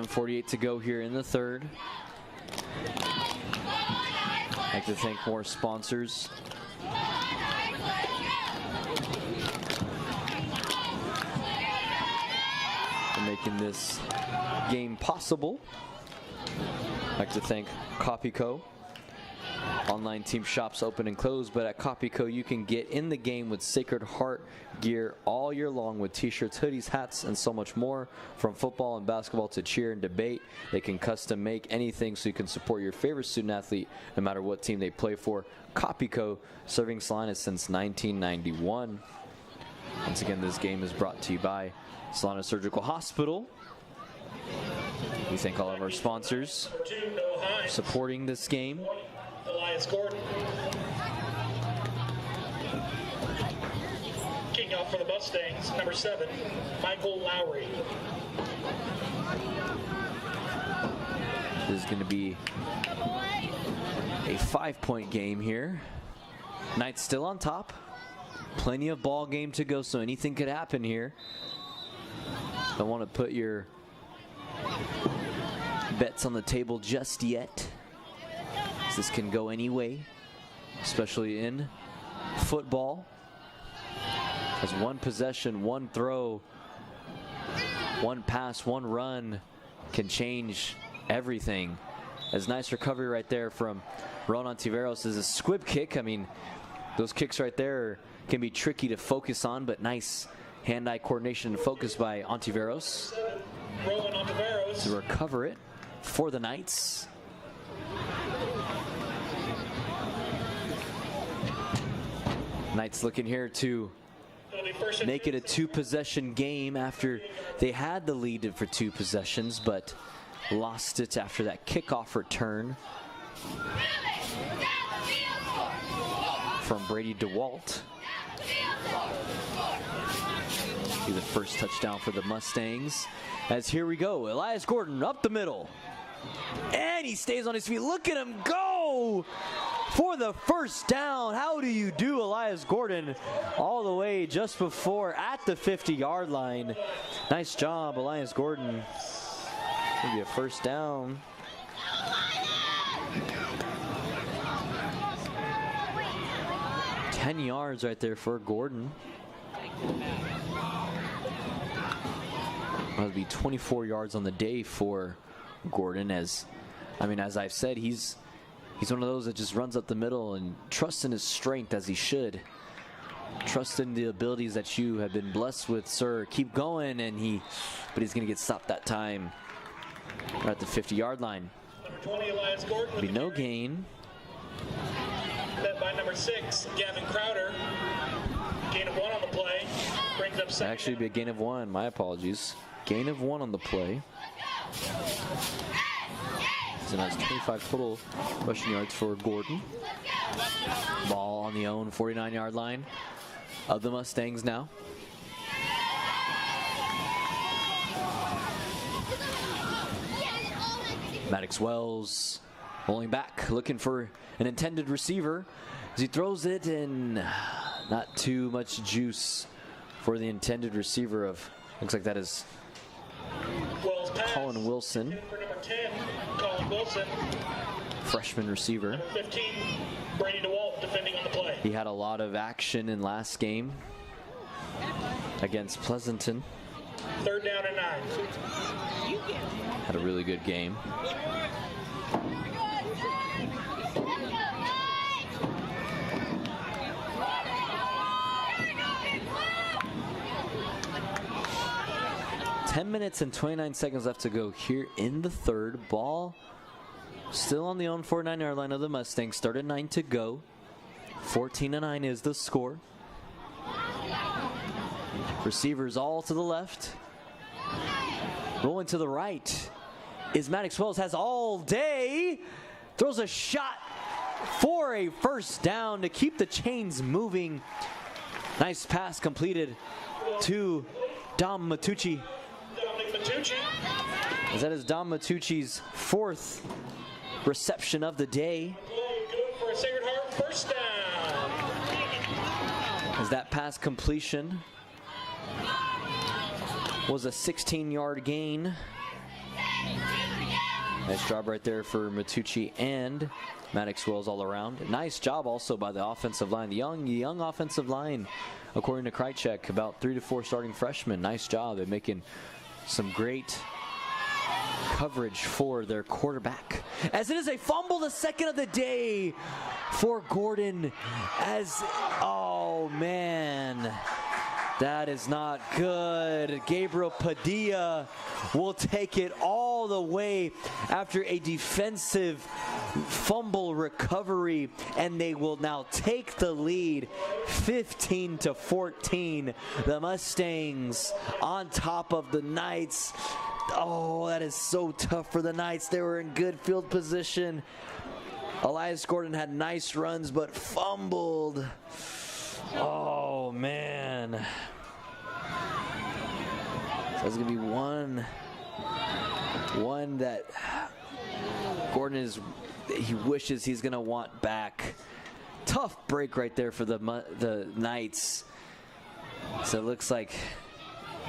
.48 to go here in the third. I'd like to thank more sponsors. For making this game possible. I'd like to thank Copyco. Online team shops open and close, but at Copyco you can get in the game with Sacred Heart gear all year long with t-shirts, hoodies, hats, and so much more. From football and basketball to cheer and debate, they can custom make anything so you can support your favorite student athlete no matter what team they play for. Copyco, serving Salina since 1991. Once again, this game is brought to you by Salina Surgical Hospital. We thank all of our sponsors for supporting this game. Elias Gordon. Kicking off for the Mustangs, number 7, Michael Lowry. This is going to be a 5-point game here. Knights still on top. Plenty of ball game to go, so anything could happen here. Don't want to put your bets on the table just yet. This can go any way, especially in football. As one possession, one throw, one pass, one run can change everything. As nice recovery right there from Ron Ontiveros is a squib kick. I mean, those kicks right there can be tricky to focus on, but nice hand-eye coordination and focus by Ontiveros to recover it for the Knights. Knights looking here to make it a 2-possession game after they had the lead for 2 possessions, but lost it after that kickoff return from Brady DeWalt. Be the first touchdown for the Mustangs. As here we go, Elias Gordon up the middle. And he stays on his feet. Look at him go for the first down. How do you do, Elias Gordon? All the way just before at the 50-yard line. Nice job, Elias Gordon. Maybe a first down. $10 yards right there for Gordon. That'll be 24 yards on the day for Gordon. As I've said, he's one of those that just runs up the middle and trusts in his strength, as he should. Trust in the abilities that you have been blessed with, sir. Keep going, but he's going to get stopped that time right at the 50-yard line. Number 20, Elias Gordon. Be no gain. Met by number 6, Gavin Crowder. Gain of 1 on the play. Brings up second. Actually, be a gain of 1. My apologies. Gain of 1 on the play. So that's 25 total rushing yards for Gordon. Ball on the own 49-yard line of the Mustangs now. Maddox Wells rolling back, looking for an intended receiver as he throws it, and not too much juice for the intended receiver of, looks like that is Colin Wilson. For number 10, Colin Wilson. Freshman receiver. Number 15, Brady DeWalt defending on the play. He had a lot of action in last game against Pleasanton. 3rd down and 9. Had a really good game. Ten minutes and 29 seconds left to go here in the third. Ball still on the own 49-yard line of the Mustangs. Started 9 to go. 14-9 is the score. Receivers all to the left. Rolling to the right is Maddox Wells. Has all day. Throws a shot for a first down to keep the chains moving. Nice pass completed to Dom Matucci. As that is Dom Matucci's 4th reception of the day. Good for a Sacred Heart first down. As that pass completion was a 16-yard gain. Nice job right there for Matucci and Maddox Wells all around. Nice job also by the offensive line. The young offensive line, according to Krychek, about 3 to 4 starting freshmen. Nice job. They're making some great coverage for their quarterback. As it is a fumble, the second of the day for Gordon. Oh man, that is not good. Gabriel Padilla will take it all the way after a defensive fumble recovery, and they will now take the lead 15-14. The Mustangs on top of the Knights. Oh, that is so tough for the Knights. They were in good field position. Elias Gordon had nice runs, but fumbled. Oh, man. So it's going to be one that Gordon he wishes he's going to want back. Tough break right there for the Knights. So it looks like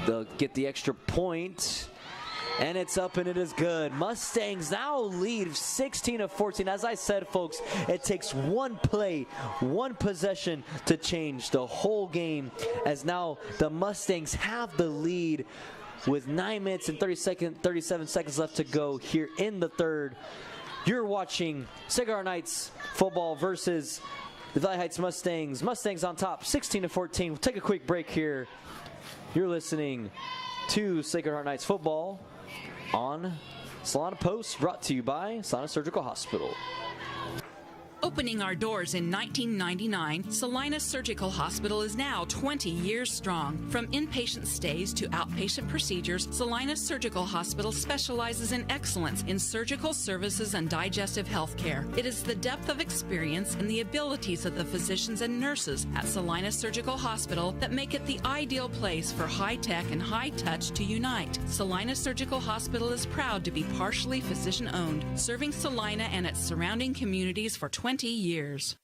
they'll get the extra point. And it's up and it is good. Mustangs now lead 16-14. As I said, folks, it takes one play, one possession to change the whole game, as now the Mustangs have the lead with 9 minutes and 37 seconds left to go here in the third. You're watching Sacred Heart Knights football versus the Valley Heights Mustangs. Mustangs on top, 16-14. We'll take a quick break here. You're listening to Sacred Heart Knights football on Salina Post, brought to you by Salina Surgical Hospital. Opening our doors in 1999, Salina Surgical Hospital is now 20 years strong. From inpatient stays to outpatient procedures, Salina Surgical Hospital specializes in excellence in surgical services and digestive health care. It is the depth of experience and the abilities of the physicians and nurses at Salina Surgical Hospital that make it the ideal place for high-tech and high-touch to unite. Salina Surgical Hospital is proud to be partially physician-owned, serving Salina and its surrounding communities for 20 years.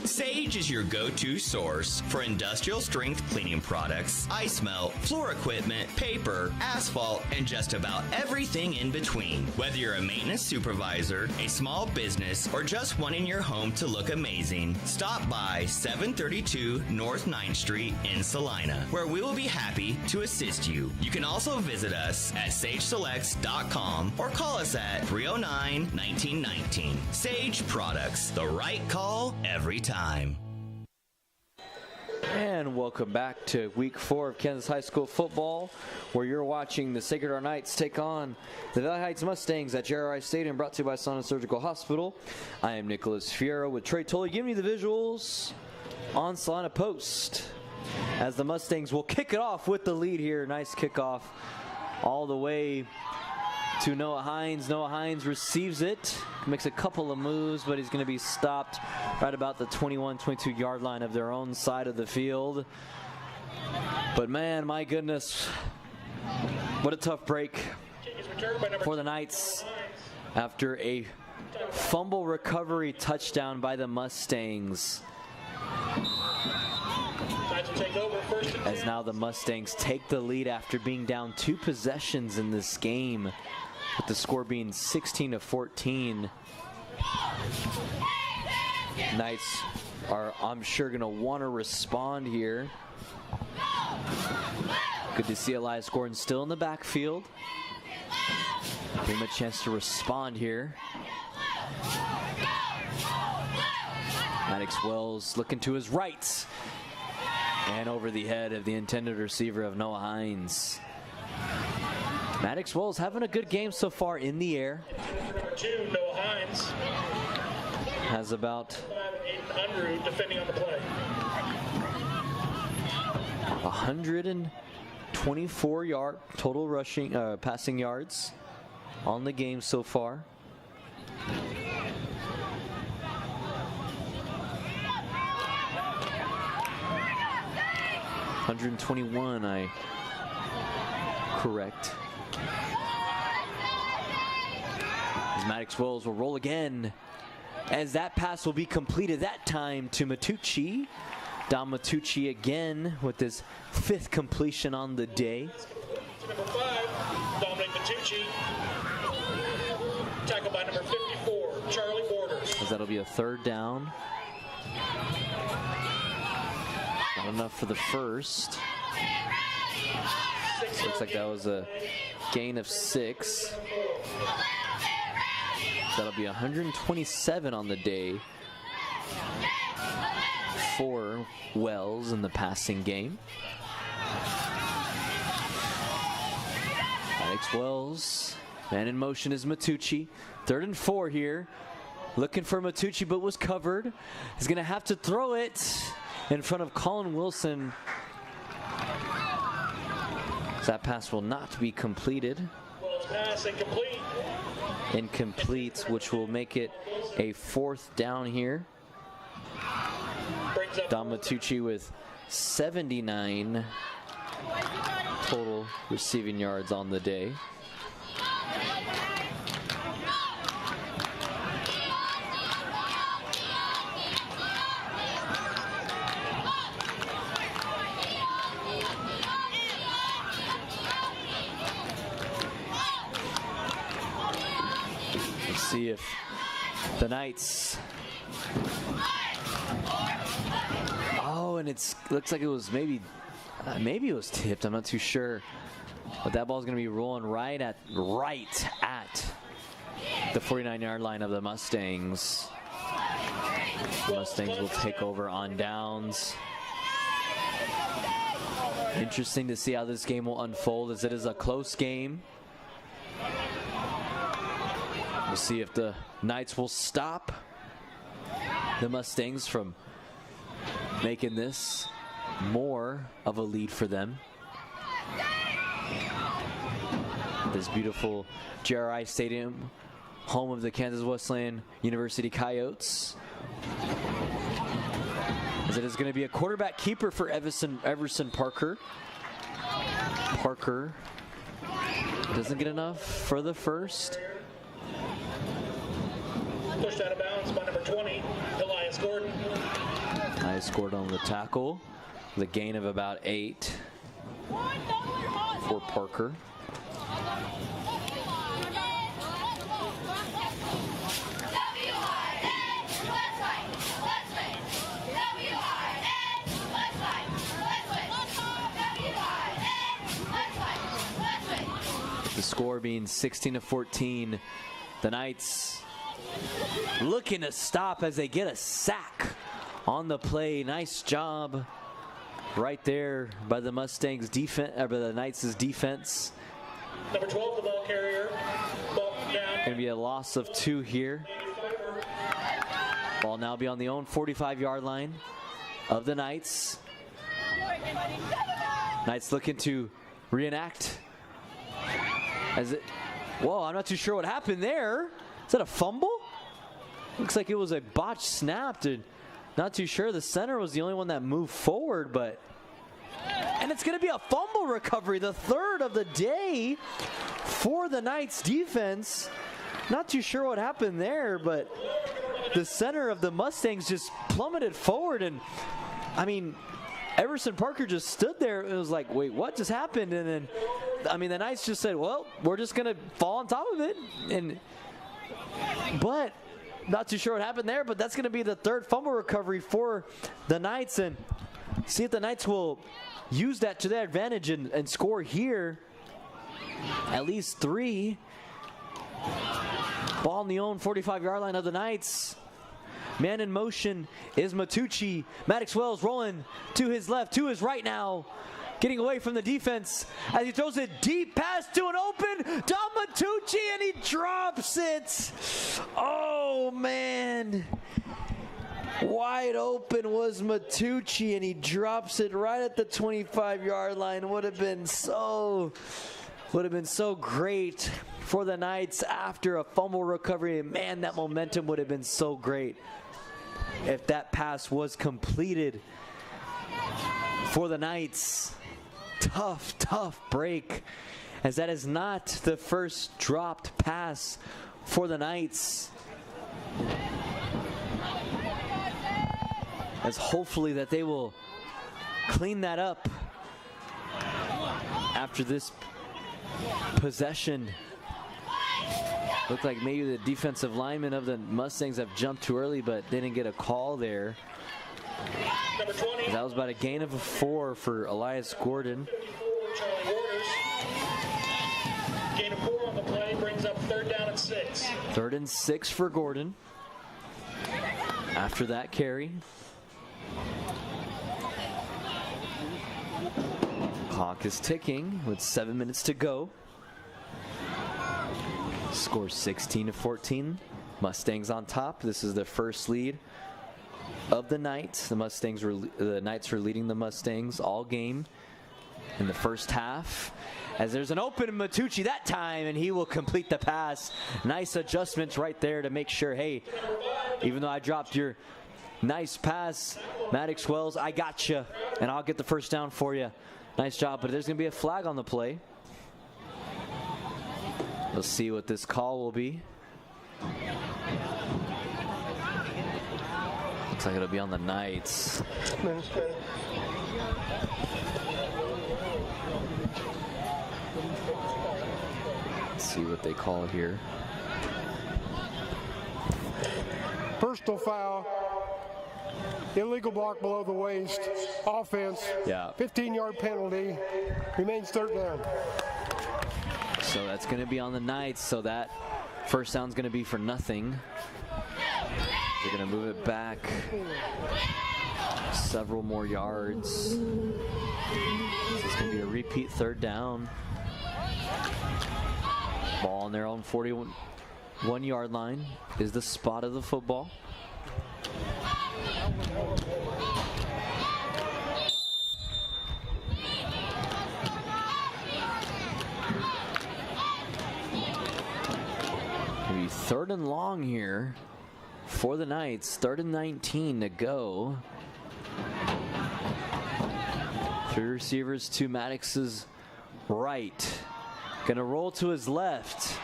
Sage is your go-to source for industrial strength cleaning products, ice melt, floor equipment, paper, asphalt, and just about everything in between. Whether you're a maintenance supervisor, a small business, or just wanting your home to look amazing, stop by 732 North 9th Street in Salina, where we will be happy to assist you. You can also visit us at sageselects.com or call us at 309-1919. Sage Products, the right call every time. And welcome back to week 4 of Kansas High School football, where you're watching the Sacred Heart Knights take on the Valley Heights Mustangs at JRI Stadium, brought to you by Salina Surgical Hospital. I am Nicholas Fierro with Trey Tully. Give me the visuals on Salina Post as the Mustangs will kick it off with the lead here. Nice kickoff all the way to Noah Hines. Noah Hines receives it, makes a couple of moves, but he's going to be stopped right about the 21-22 yard line of their own side of the field. But man, my goodness, what a tough break for the Knights after a fumble recovery touchdown by the Mustangs. As now the Mustangs take the lead after being down 2 possessions in this game, with the score being 16-14. Knights are, I'm sure, going to want to respond here. Good to see Elias Gordon still in the backfield. Give him a chance to respond here. Maddox Wells looking to his right and over the head of the intended receiver of Noah Hines. Maddox Wells having a good game so far in the air. Number 2, Noah Hines. Has about 800 defending on the play. 124 yard total rushing, passing yards on the game so far. $121, I correct. As Maddox Wells will roll again, as that pass will be completed that time to Matucci. Don Matucci again with his 5th completion on the day. Number 5, Dominic Matucci. Tackled by number 54, Charlie Borders. As that'll be a 3rd down. Not enough for the first. Looks like that was a gain of 6. That'll be 127 on the day for Wells in the passing game. Alex Wells, man in motion is Matucci. 3rd and 4 here. Looking for Matucci, but was covered. He's going to have to throw it in front of Colin Wilson. That pass will not be completed. Wells pass incomplete. Incomplete, which will make it a 4th down here. Don Matucci with 79 total receiving yards on the day. See if the Knights. Oh, and it looks like it was maybe it was tipped. I'm not too sure, but that ball's going to be rolling right at the 49-yard line of the Mustangs. Mustangs will take over on downs. Interesting to see how this game will unfold, as it is a close game. We'll see if the Knights will stop the Mustangs from making this more of a lead for them. This beautiful JRI Stadium, home of the Kansas Wesleyan University Coyotes. As it is going to be a quarterback keeper for Everson Parker. Parker doesn't get enough for the first. Pushed out of bounds by number 20, Elias Gordon. Elias Gordon on the tackle. The gain of about 8 for Parker. The score being 16-14. The Knights looking to stop as they get a sack on the play. Nice job right there by the Mustangs defense, or by the Knights' defense. Number 12, the ball carrier. Ball down. Going to be a loss of 2 here. Ball now be on the own 45-yard line of the Knights. Knights looking to reenact. Whoa, I'm not too sure what happened there. Is that a fumble? Looks like it was a botched snap. Not too sure. The center was the only one that moved forward, but... And it's going to be a fumble recovery, the 3rd of the day for the Knights defense. Not too sure what happened there, but the center of the Mustangs just plummeted forward. And, I mean, Everson Parker just stood there. It was like, wait, what just happened? And then, I mean, the Knights just said, well, we're just going to fall on top of it. But not too sure what happened there, but that's going to be the 3rd fumble recovery for the Knights. And see if the Knights will use that to their advantage and score here. At least 3. Ball on the own 45-yard line of the Knights. Man in motion is Matucci. Maddox Wells rolling to his left, to his right now. Getting away from the defense as he throws a deep pass to an open Dom Matucci, and he drops it. Oh, man. Wide open was Matucci, and he drops it right at the 25-yard line. Would have been so great for the Knights after a fumble recovery. And man, that momentum would have been so great if that pass was completed for the Knights. Tough break, as that is not the first dropped pass for the Knights. As hopefully that they will clean that up after this possession. Looked like maybe the defensive linemen of the Mustangs have jumped too early, but they didn't get a call there. Number 20. That was about a gain of 4 for Elias Gordon. Charlie Waters. Gain of 4 on the play brings up 3rd down and 6. 3rd and 6 for Gordon. After that carry. Clock is ticking with 7 minutes to go. Score 16-14. Mustangs on top. This is the first lead of the night. The Knights were leading the Mustangs all game in the first half. As there's an open Matucci that time, and he will complete the pass. Nice adjustments right there to make sure, hey, even though I dropped your nice pass, Maddox Wells, I got you, and I'll get the first down for you. Nice job, but there's going to be a flag on the play. Let's see what this call will be. Looks like it'll be on the Knights. Let's see what they call here. Personal foul. Illegal block below the waist. Offense. Yeah. 15-yard penalty. Remains 3rd down. So that's going to be on the Knights. So that first down's going to be for nothing. They're going to move it back several more yards. So it's going to be a repeat 3rd down. Ball on their own 41-yard line is the spot of the football. Maybe 3rd and long here for the Knights. 3rd and 19 to go. 3 receivers to Maddox's right. Gonna roll to his left.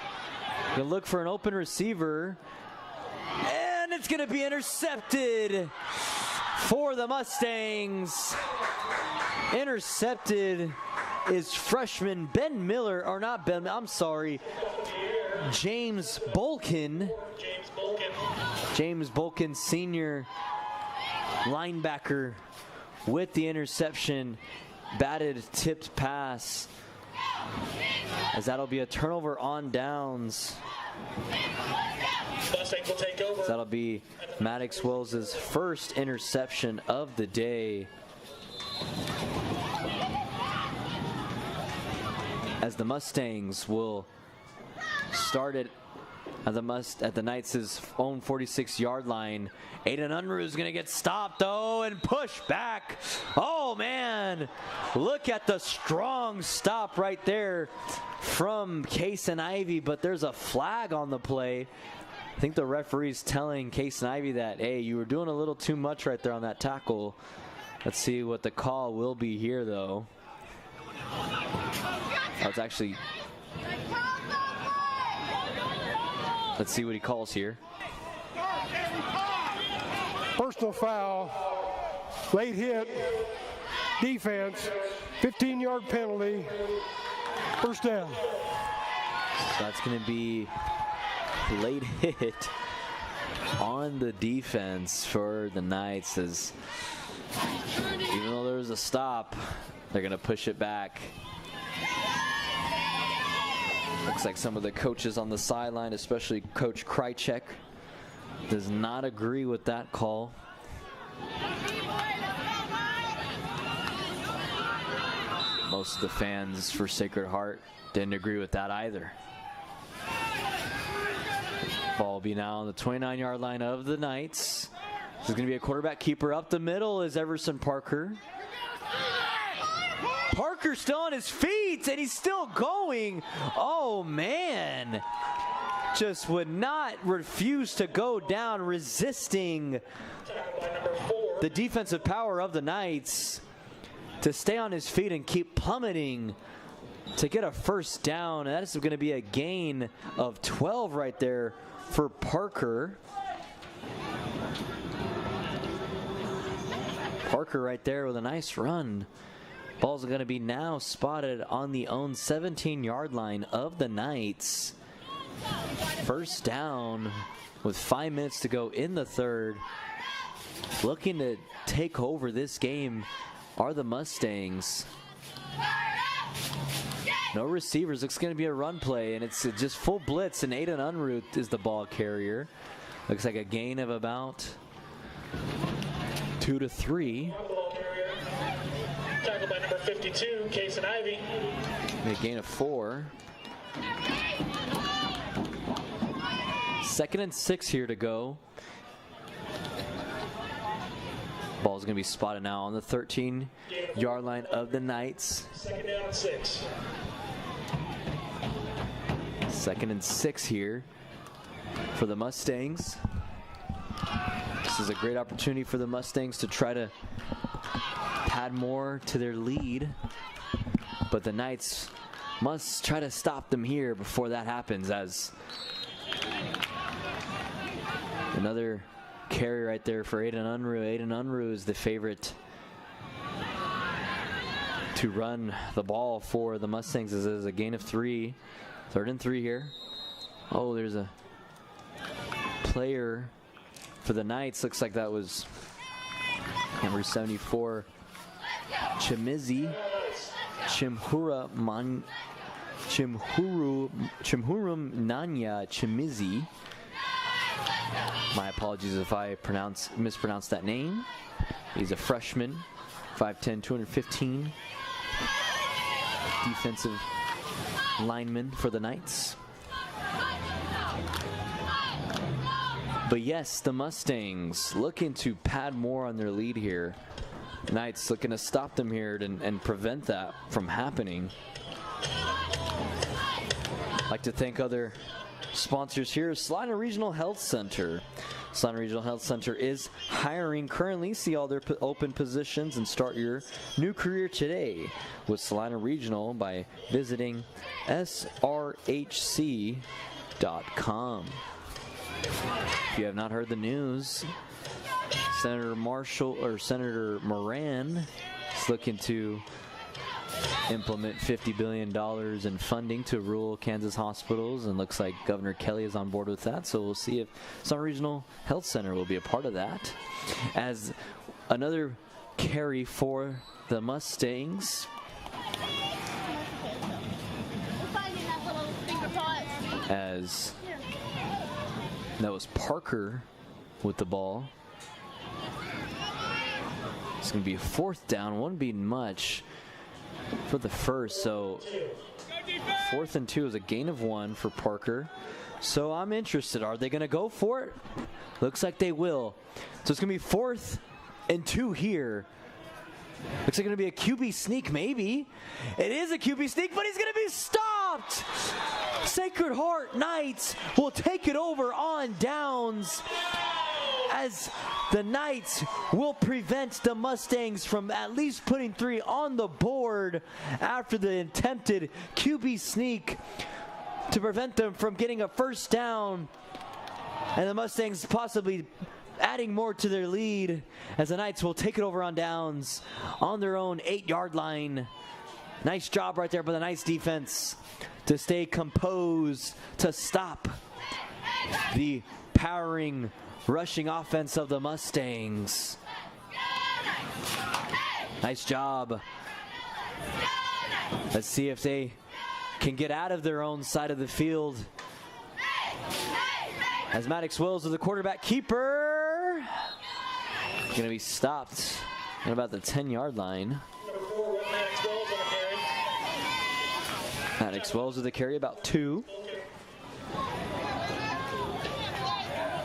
Gonna look for an open receiver. And it's gonna be intercepted for the Mustangs. Intercepted is freshman Ben Miller, or not Ben, I'm sorry, James Bolkin. James Bolkin, senior linebacker, with the interception. Batted, tipped pass, as that'll be a turnover on downs. Mustangs will take over. That'll be Maddox Wells' first interception of the day. As the Mustangs will start it at the Knights' own 46-yard line. Aiden Unruh is going to get stopped, though, and pushed back. Oh, man. Look at the strong stop right there from Case and Ivy, but there's a flag on the play. I think the referee's telling Case and Ivy that, hey, you were doing a little too much right there on that tackle. Let's see what the call will be here, though. Oh, it's actually... Let's see what he calls here. Personal foul, late hit, defense, 15-yard penalty, first down. So that's going to be late hit on the defense for the Knights, as even though there was a stop, they're going to push it back. Looks like some of the coaches on the sideline, especially Coach Krychek, does not agree with that call. Most of the fans for Sacred Heart didn't agree with that either. Ball will be now on the 29-yard line of the Knights. This is going to be a quarterback keeper. Up the middle is Everson Parker. Parker's still on his feet, and he's still going. Oh, man. Just would not refuse to go down, resisting the defensive power of the Knights to stay on his feet and keep plummeting to get a first down. And that is going to be a gain of 12 right there for Parker. Parker right there with a nice run. Ball's going to be now spotted on the own 17-yard line of the Knights. First down with 5 minutes to go in the third. Looking to take over this game are the Mustangs. No receivers. Looks going to be a run play, and it's just full blitz, and Aiden Unruh is the ball carrier. Looks like a gain of about 2 to 3. Tackled by number 52, Case and Ivy. A gain of 4. 2nd and 6 here to go. Ball's going to be spotted now on the 13-yard line of the Knights. 2nd down and 6. 2nd and 6 here for the Mustangs. This is a great opportunity for the Mustangs to try to add more to their lead, but the Knights must try to stop them here before that happens, as another carry right there for Aiden Unruh. Aiden Unruh is the favorite to run the ball for the Mustangs. This is a gain of 3. 3rd and 3 here. Oh, there's a player for the Knights. Looks like that was number 74, Chimizi, Chimhurum Nanya Chimizi. My apologies if I mispronounced that name. He's a freshman, 5'10", 215, defensive lineman for the Knights. But yes, the Mustangs looking to pad more on their lead here. Knights looking to stop them here and prevent that from happening. I'd like to thank other sponsors here. Salina Regional Health Center. Salina Regional Health Center is hiring currently. See all their open positions and start your new career today with Salina Regional by visiting srhc.com. If you have not heard the news, Senator Moran is looking to implement $50 billion in funding to rural Kansas hospitals, and looks like Governor Kelly is on board with that. So we'll see if some regional health center will be a part of that. As another carry for the Mustangs, as that was Parker with the ball. It's going to be a 4th down. Wouldn't be much for the first. So 4th and 2 is a gain of 1 for Parker. So I'm interested. Are they going to go for it? Looks like they will. So it's going to be 4th and 2 here. Looks like going to be a QB sneak, maybe. It is a QB sneak, but he's going to be stopped. Sacred Heart Knights will take it over on downs, as the Knights will prevent the Mustangs from at least putting 3 on the board after the attempted QB sneak to prevent them from getting a 1st down, and the Mustangs possibly adding more to their lead, as the Knights will take it over on downs on their own 8-yard line. Nice job right there by the Knights defense to stay composed, to stop the powering rushing offense of the Mustangs. Nice job. Let's see if they can get out of their own side of the field, as Maddox Wills is the quarterback keeper. Going to be stopped at about the 10-yard line. Maddox Wells with the carry, about 2.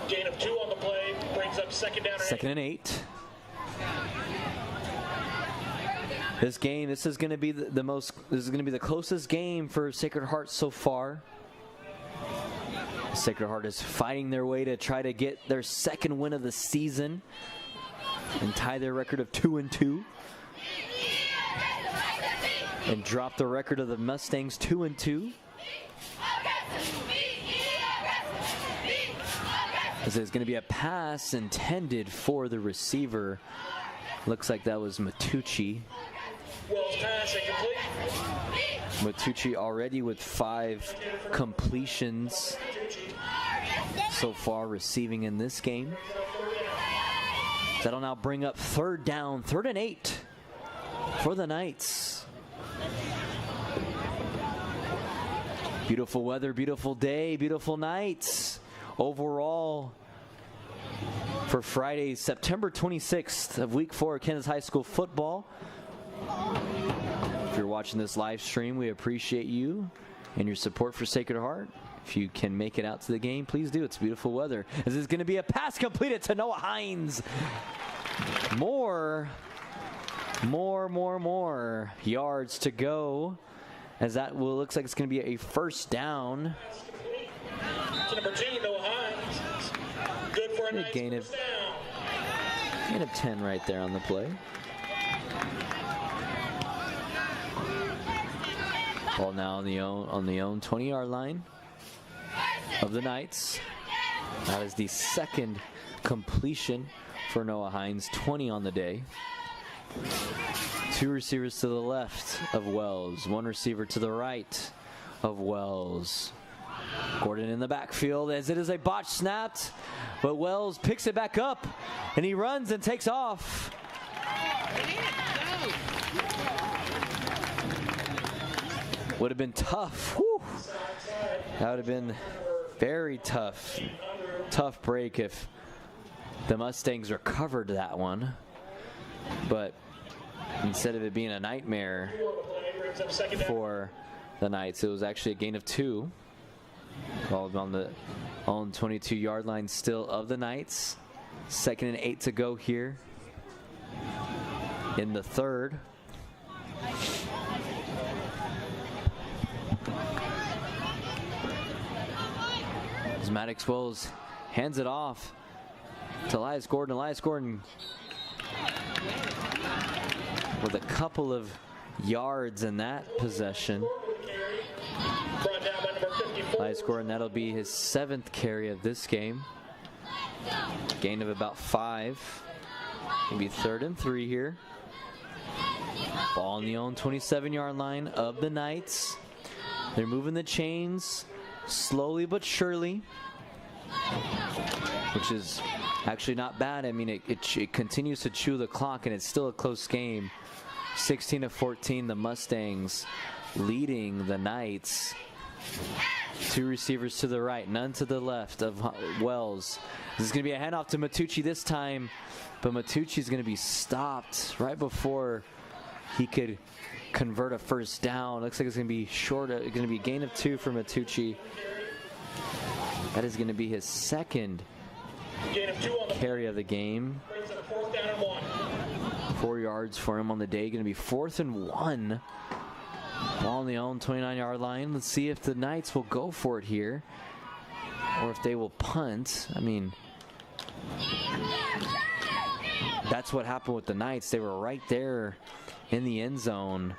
Gain of 2 on the play, brings up 2nd down. 2nd and 8. This is going to be the closest game for Sacred Heart so far. Sacred Heart is fighting their way to try to get their 2nd win of the season and tie their record of 2-2, and drop the record of the Mustangs 2-2. This is going to be a pass intended for the receiver. Looks like that was Matucci. Wells pass incomplete. Matucci already with 5 completions so far receiving in this game. That'll now bring up 3rd down, 3rd and 8 for the Knights. Beautiful weather, beautiful day, beautiful nights overall for Friday, September 26th of Week 4 of Kansas High School football. If you're watching this live stream, we appreciate you and your support for Sacred Heart. If you can make it out to the game, please do. It's beautiful weather. This is going to be a pass completed to Noah Hines. More yards to go, as that looks like it's going to be a 1st down. To number 2, Noah Hines. Good for a nice gain of 10 right there on the play. Ball now on the own 20-yard line of the Knights. That is the 2nd completion for Noah Hines, 20 on the day. 2 receivers to the left of Wells, 1 receiver to the right of Wells. Gordon in the backfield as it is a botch snapped, but Wells picks it back up and he runs and takes off. Would have been tough. Whew. That would have been very tough. Tough break if the Mustangs recovered that one. But instead of it being a nightmare for the Knights, it was actually a gain of 2. Ball on the own 22-yard line still of the Knights. 2nd and 8 to go here in the 3rd. As Maddox Wells hands it off to Elias Gordon. Elias Gordon with a couple of yards in that possession. Elias Gordon, that'll be his 7th carry of this game. Gain of about 5. Maybe 3rd and 3 here. Ball on the own 27-yard line of the Knights. They're moving the chains slowly but surely, which is actually not bad. I mean, it continues to chew the clock, and it's still a close game. 16-14, the Mustangs leading the Knights. Two receivers to the right, none to the left of Wells. This is going to be a handoff to Matucci this time, but Matucci's going to be stopped right before he could convert a first down. Looks like it's going to be short. It's going to be a gain of 2 for Matucci. That is going to be his second carry of the game. 4 yards for him on the day. Going to be 4th and 1. Ball on the own 29-yard line. Let's see if the Knights will go for it here, or if they will punt. I mean, that's what happened with the Knights. They were right there in the end zone,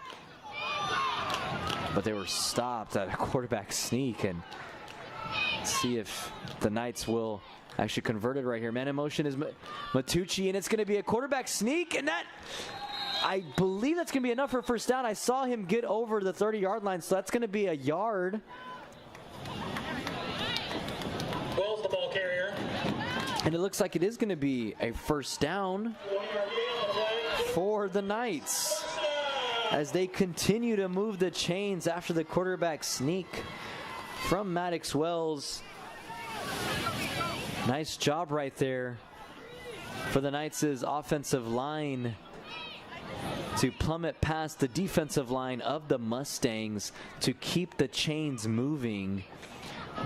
but they were stopped at a quarterback sneak. And let's see if the Knights will actually convert it right here. Man in motion is Matucci, and it's going to be a quarterback sneak, and that, I believe that's going to be enough for a first down. I saw him get over the 30-yard line, so that's going to be a yard. Wells, the ball carrier. And it looks like it is going to be a first down for the Knights as they continue to move the chains after the quarterback sneak from Maddox Wells. Nice job right there for the Knights' offensive line to plummet past the defensive line of the Mustangs to keep the chains moving.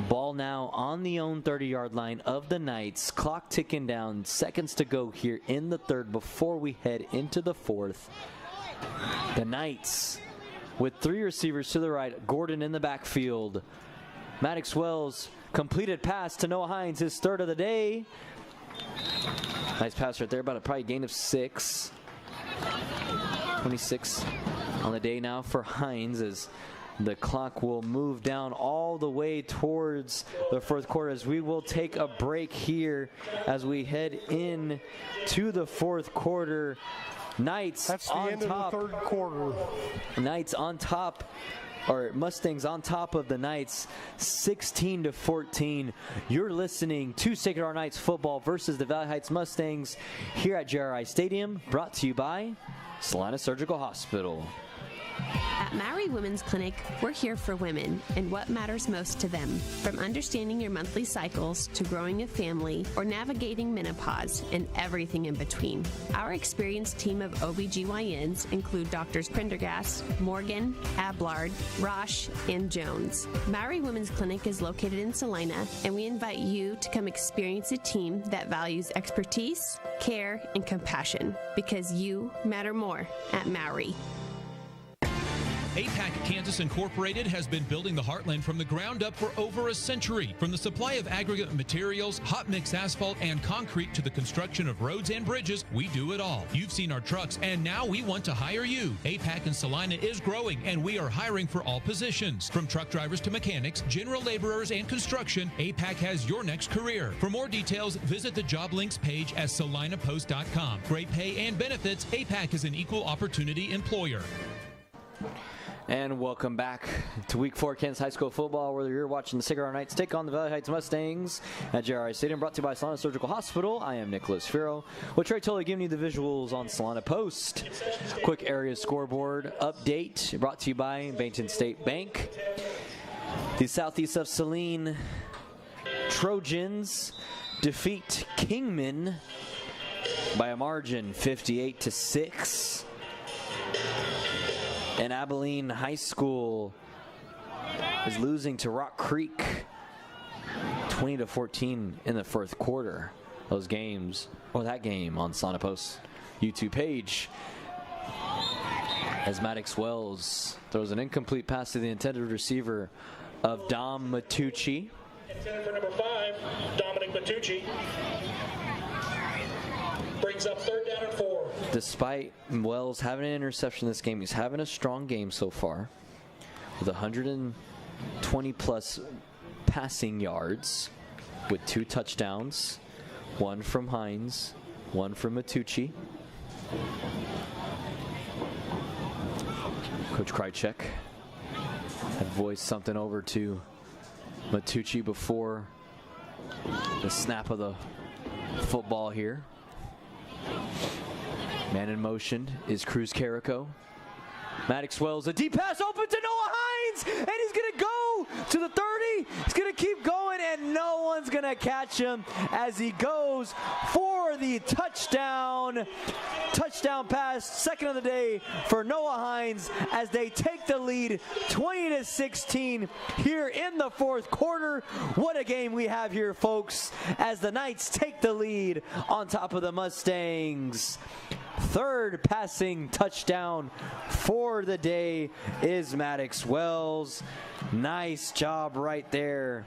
Ball now on the own 30-yard line of the Knights. Clock ticking down, seconds to go here in the third before we head into the fourth. The Knights with 3 receivers to the right, Gordon in the backfield. Maddox Wells, completed pass to Noah Hines, his third of the day. Nice pass right there, about a probably gain of 6. 26 on the day now for Hines, as the clock will move down all the way towards the fourth quarter, as we will take a break here as we head in to the fourth quarter. Knights That's the on end top. of the third quarter. Knights on top, or Mustangs on top of the Knights, 16-14. You're listening to Sacred Heart Knights football versus the Valley Heights Mustangs here at JRI Stadium, brought to you by Salina Surgical Hospital. At Maori Women's Clinic, we're here for women and what matters most to them. From understanding your monthly cycles to growing a family or navigating menopause and everything in between. Our experienced team of OBGYNs include Doctors Prendergast, Morgan, Ablard, Rosh, and Jones. Maori Women's Clinic is located in Salina, and we invite you to come experience a team that values expertise, care, and compassion, because you matter more at Maori. APAC Kansas Incorporated has been building the Heartland from the ground up for over a century. From the supply of aggregate materials, hot mix asphalt, and concrete to the construction of roads and bridges, we do it all. You've seen our trucks, and now we want to hire you. APAC in Salina is growing, and we are hiring for all positions. From truck drivers to mechanics, general laborers, and construction, APAC has your next career. For more details, visit the job links page at salinapost.com. Great pay and benefits, APAC is an equal opportunity employer. And welcome back to Week 4 Kansas High School football, where you're watching the Sacred Heart Knights take on the Valley Heights Mustangs at JRI Stadium, brought to you by Salina Surgical Hospital. I am Nicholas Firo, with Trey Tully giving you the visuals on Salina Post. Quick area scoreboard update brought to you by Bainton State Bank. The southeast of Saline Trojans defeat Kingman by a margin 58-6. And Abilene High School is losing to Rock Creek 20-14 in the fourth quarter. Those games, or that game, on Salina Post YouTube page. As Maddox Wells throws an incomplete pass to the intended receiver of Dom Matucci. Intended for number 5, Dominic Matucci. Brings up 3rd down and 4. Despite Wells having an interception in this game, he's having a strong game so far with 120-plus passing yards with 2 touchdowns, 1 from Hines, 1 from Matucci. Coach Krychek had voiced something over to Matucci before the snap of the football here. Man in motion is Cruz Carrico. Maddox Wells, a deep pass open to Noah Hines, and he's going to go to the 30. He's going to keep going, and no one's going to catch him as he goes for the touchdown. Touchdown pass, second of the day for Noah Hines as they take the lead 20-16 here in the fourth quarter. What a game we have here, folks, as the Knights take the lead on top of the Mustangs. Third passing touchdown for the day is Maddox Wells. Nice job right there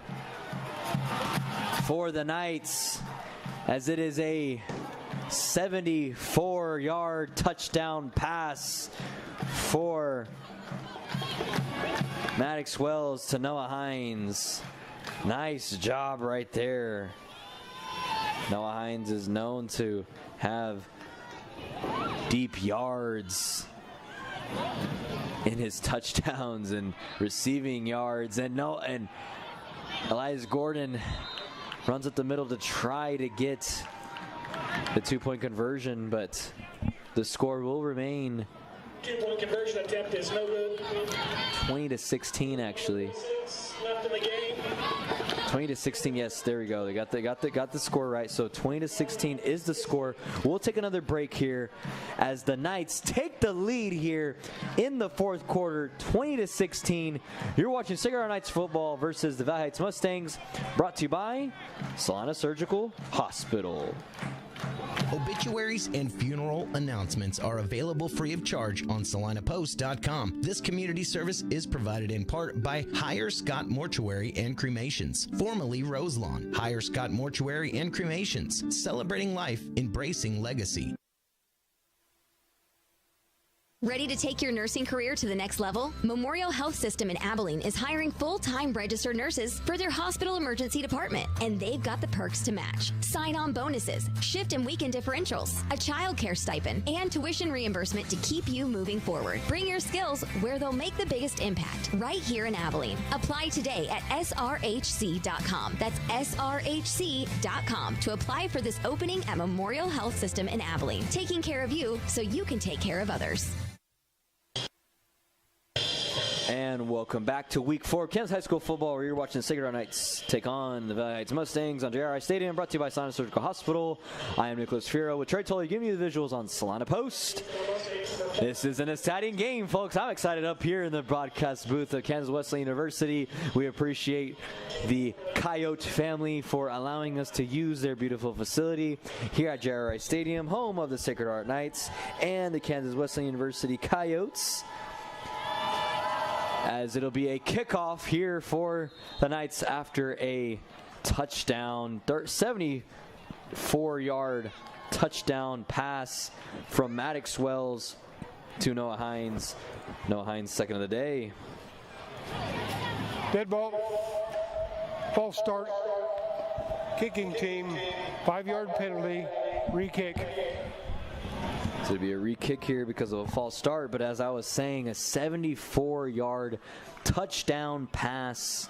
for the Knights, as it is a 74-yard touchdown pass for Maddox Wells to Noah Hines. Nice job right there. Noah Hines is known to have deep yards in his touchdowns and receiving yards, and Elias Gordon runs up the middle to try to get the 2-point conversion, but the score will remain 2-point conversion attempt is no good. 20-16 actually. Left in the game. 20-16, yes, there we go. They got the score right. So 20-16 is the score. We'll take another break here as the Knights take the lead here in the fourth quarter, 20-16. You're watching Sacred Heart Knights football versus the Valley Heights Mustangs, brought to you by Salina Surgical Hospital. Obituaries and funeral announcements are available free of charge on SalinaPost.com. This community service is provided in part by Hire Scott Mortuary and Cremations, formerly Roselawn. Hire Scott Mortuary and Cremations, celebrating life, embracing legacy. Ready to take your nursing career to the next level? Memorial Health System in Abilene is hiring full-time registered nurses for their hospital emergency department, and they've got the perks to match. Sign-on bonuses, shift and weekend differentials, a child care stipend, and tuition reimbursement to keep you moving forward. Bring your skills where they'll make the biggest impact, right here in Abilene. Apply today at srhc.com. That's srhc.com to apply for this opening at Memorial Health System in Abilene, taking care of you so you can take care of others. And welcome back to Week 4 of Kansas High School football, where you're watching the Sacred Heart Knights take on the Valley Heights Mustangs on JRI Stadium, brought to you by Salina Surgical Hospital. I am Nicholas Fierro with Trey Tolley, giving you the visuals on Salina Post. This is an exciting game, folks. I'm excited up here in the broadcast booth of Kansas Wesleyan University. We appreciate the Coyote family for allowing us to use their beautiful facility here at JRI Stadium, home of the Sacred Heart Knights and the Kansas Wesleyan University Coyotes, as it'll be a kickoff here for the Knights after a touchdown, 74-yard touchdown pass from Maddox Wells to Noah Hines. Noah Hines, second of the day. Dead ball. False start. Kicking team. 5-yard penalty. Re-kick. So it'll be a re-kick here because of a false start, but as I was saying, a 74-yard touchdown pass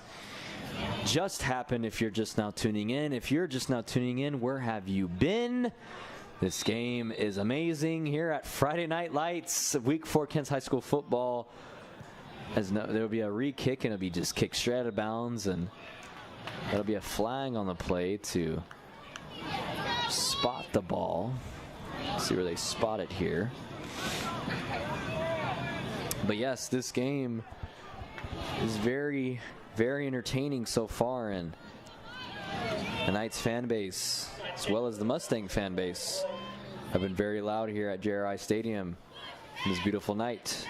just happened if you're just now tuning in. If you're just now tuning in, where have you been? This game is amazing here at Friday Night Lights, Week 4 Kansas High School football. There'll be a re-kick, and it'll be just kicked straight out of bounds, and there'll be a flag on the play to spot the ball. See where they spot it here. But yes, this game is very, very entertaining so far, and the Knights fan base, as well as the Mustang fan base, have been very loud here at JRI Stadium on this beautiful night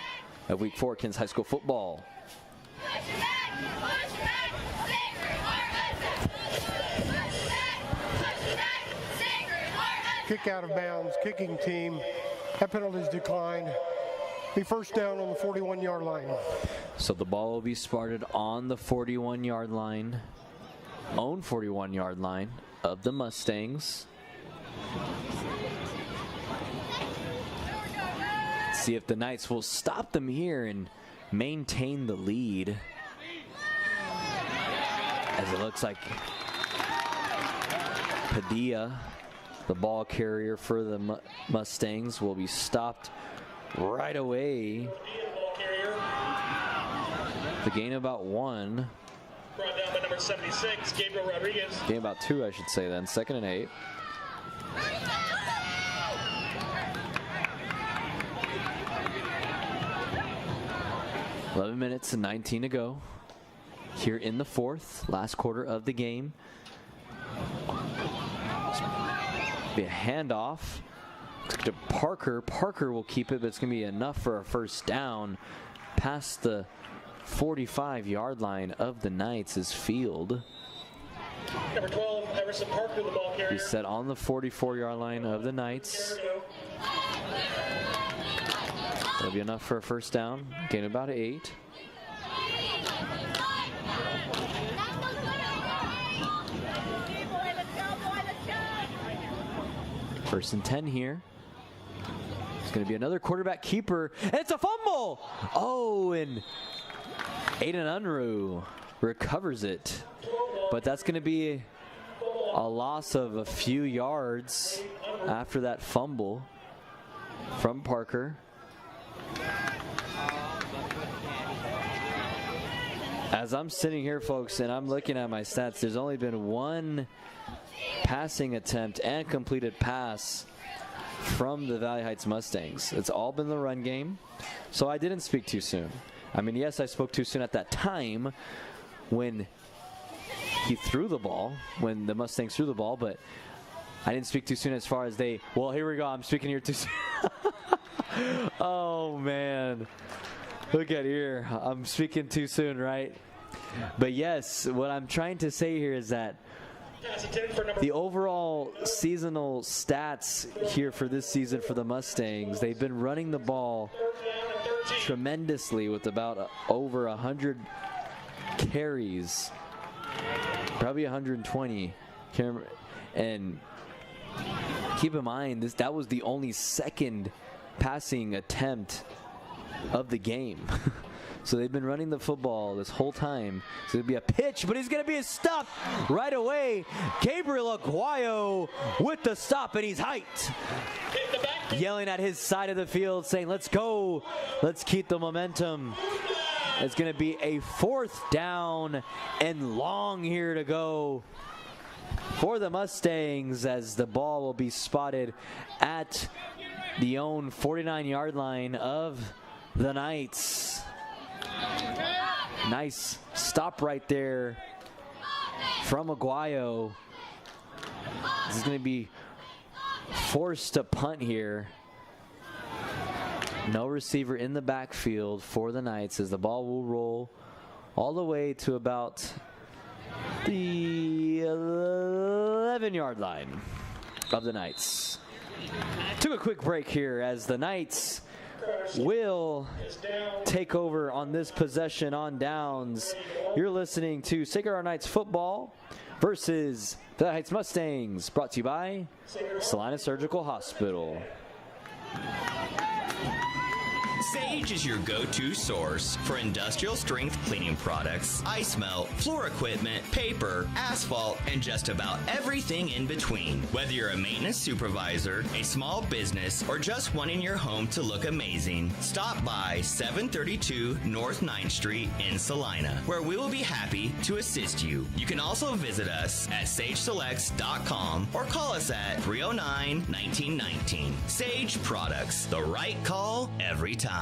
of Week 4 Kansas High School football. Kick out of bounds, kicking team. That penalty's declined. Be first down on the 41-yard line. So the ball will be spotted on the 41-yard line, own 41-yard line of the Mustangs. See if the Knights will stop them here and maintain the lead, as it looks like Padilla, the ball carrier for the Mustangs, will be stopped right away. The gain of about 1. Brought down by number 76, Gabriel Rodriguez. Gain about 2, I should say then. 2nd and 8. .11 and 19 to go here in the 4th, last quarter of the game. Be a handoff to Parker. Parker will keep it, but it's going to be enough for a first down past the 45-yard line of the Knights' field. Number 12, Everson Parker, the ball carrier. He's set on the 44-yard line of the Knights. That'll be enough for a first down. Gain about 8. First and 10 here. It's going to be another quarterback keeper, and it's a fumble! Oh, and Aiden Unruh recovers it. But that's going to be a loss of a few yards after that fumble from Parker. As I'm sitting here, folks, and I'm looking at my stats, there's only been one passing attempt and completed pass from the Valley Heights Mustangs. It's all been the run game, so I didn't speak too soon. I mean, yes, I spoke too soon at that time when he threw the ball, when the Mustangs threw the ball, but I didn't speak too soon as far as well, here we go, I'm speaking here too soon. Oh, man. Look at here. I'm speaking too soon, right? But yes, what I'm trying to say here is that the overall seasonal stats here for this season for the Mustangs, they've been running the ball tremendously with about over 100 carries, probably 120. And keep in mind, that was the only second passing attempt of the game. So they've been running the football this whole time. So it'll be a pitch, but he's going to be stopped right away. Gabriel Aguayo with the stop, and he's hyped. Yelling at his side of the field, saying, let's go. Let's keep the momentum. It's going to be a 4th down and long here to go for the Mustangs, as the ball will be spotted at the own 49-yard line of the Knights. Nice stop right there from Aguayo. This is going to be forced to punt here. No receiver in the backfield for the Knights, as the ball will roll all the way to about the 11-yard line of the Knights. Took a quick break here as the Knights will take over on this possession on downs. You're listening to Sacred Heart Knights football versus the Heights Mustangs, brought to you by Salina Surgical Hospital. Sage is your go-to source for industrial strength cleaning products, ice melt, floor equipment, paper, asphalt, and just about everything in between. Whether you're a maintenance supervisor, a small business, or just wanting your home to look amazing, stop by 732 North 9th Street in Salina, where we will be happy to assist you. You can also visit us at sageselects.com or call us at 309-1919. Sage Products, the right call every time.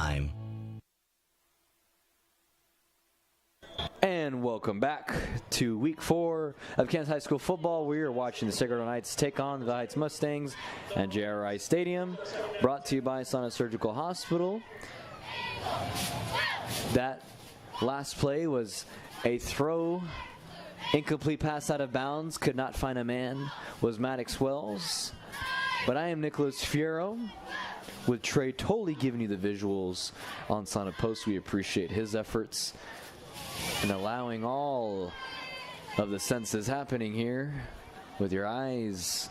And welcome back to week 4 of Kansas High School football. We are watching the Sacred Heart Knights take on the Heights Mustangs at JRI Stadium, brought to you by Salina Surgical Hospital. That last play was a throw, incomplete pass out of bounds, could not find a man, was Maddox Wells. But I am Nicholas Fierro, with Trey Tolley giving you the visuals on Salina Post. We appreciate his efforts and allowing all of the senses happening here with your eyes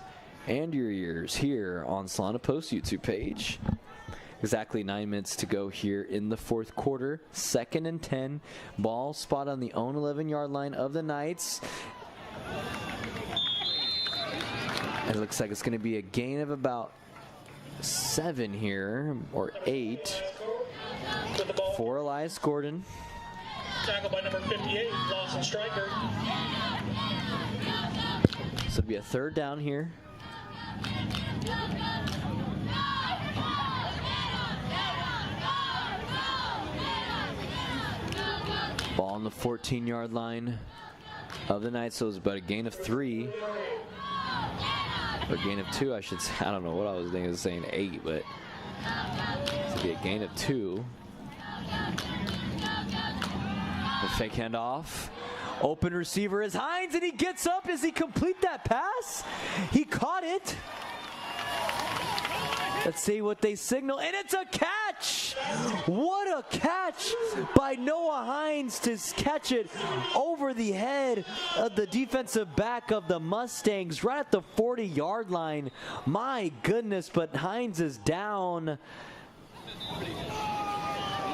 and your ears here on Salina Post YouTube page. Exactly 9 minutes to go here in the 4th quarter. 2nd and 10. Ball spot on the own 11-yard line of the Knights. It looks like it's going to be a gain of about 7 here, or 8 for Elias Gordon. tackle by number 58, Lawson Stryker. So it'll be a third down here. Ball on the 14-yard line of the Knights, so it's about a gain of 3. Or gain of 2, I should say. I don't know what I was thinking of saying 8, but it's be a gain of 2. The fake handoff. Open receiver is Hines, and he gets up. Does he complete that pass? He caught it. Let's see what they signal, and it's a catch! What a catch by Noah Hines to catch it over the head of the defensive back of the Mustangs right at the 40-yard line. My goodness, but Hines is down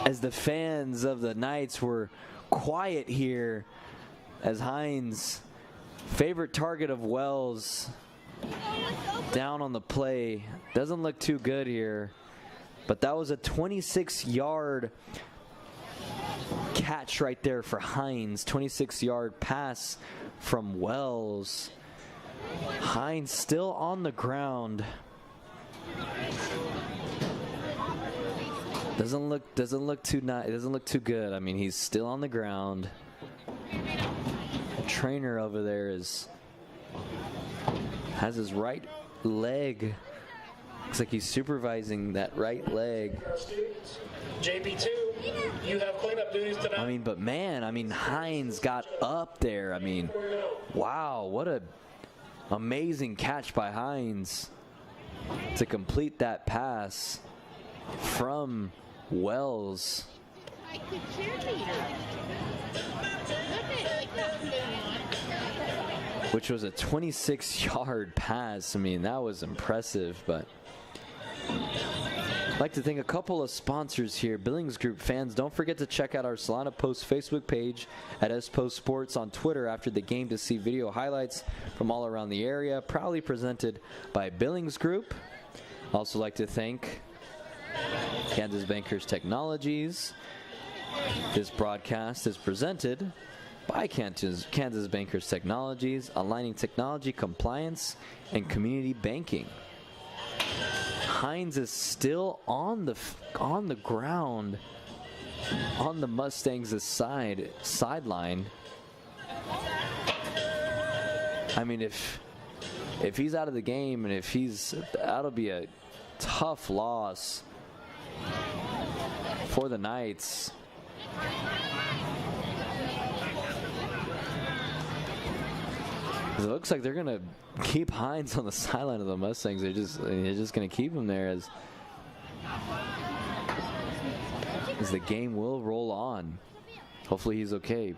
as the fans of the Knights were quiet here as Hines, favorite target of Wells, down on the play. Doesn't look too good here, but that was a 26-yard catch right there for Hines. 26-yard pass from Wells. Hines still on the ground. Doesn't look too good. I mean, he's still on the ground. The trainer over there has his right leg. Looks like he's supervising that right leg. JP2, you have cleanup duties tonight. I mean, but man, I mean, Hines got up there. I mean, wow, what a amazing catch by Hines to complete that pass from Wells. Which was a 26-yard pass. I mean, that was impressive, but I'd like to thank a couple of sponsors here. Billings Group fans, don't forget to check out our Salina Post Facebook page at SPost Sports on Twitter after the game to see video highlights from all around the area. Proudly presented by Billings Group. Also like to thank Kansas Bankers Technologies. This broadcast is presented by Kansas Bankers Technologies, aligning technology, compliance, and community banking. Hines is still on the ground on the Mustangs' sideline. I mean, if he's out of the game, and that'll be a tough loss for the Knights. It looks like they're going to keep Hines on the sideline of the Mustangs. They're just going to keep him there as the game will roll on. Hopefully he's okay.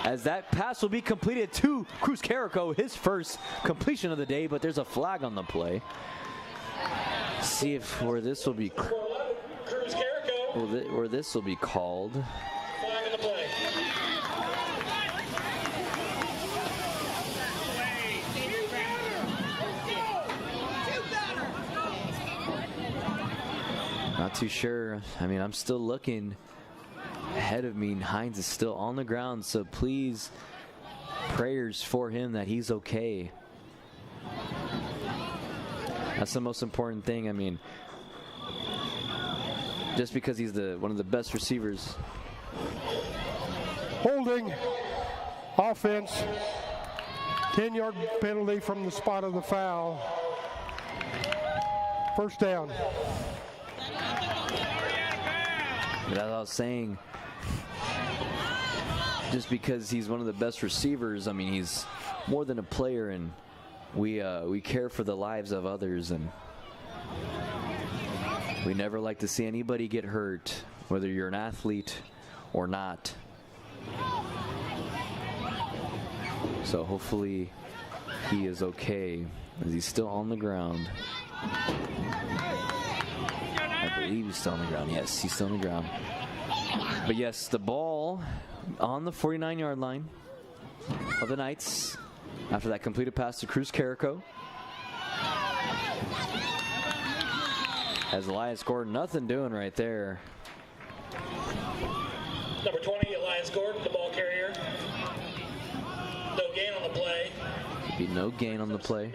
As that pass will be completed to Cruz Carrico, his first completion of the day, but there's a flag on the play. See if where this will be called. Flag on the play. Not too sure. I mean, I'm still looking ahead of me. Hines is still on the ground, so please, prayers for him that he's okay. That's the most important thing. I mean, just because he's one of the best receivers. Holding, offense, 10-yard penalty from the spot of the foul. First down. But as I was saying, just because he's one of the best receivers, I mean, he's more than a player, and we care for the lives of others, and we never like to see anybody get hurt, whether you're an athlete or not. So hopefully he is okay, as he's still on the ground. I believe he's still on the ground. Yes, he's still on the ground. But yes, the ball on the 49-yard line of the Knights after that completed pass to Cruz Carrico. As Elias Gordon, nothing doing right there. Number 20, Elias Gordon, the ball carrier. No gain on the play. Be no gain on the play.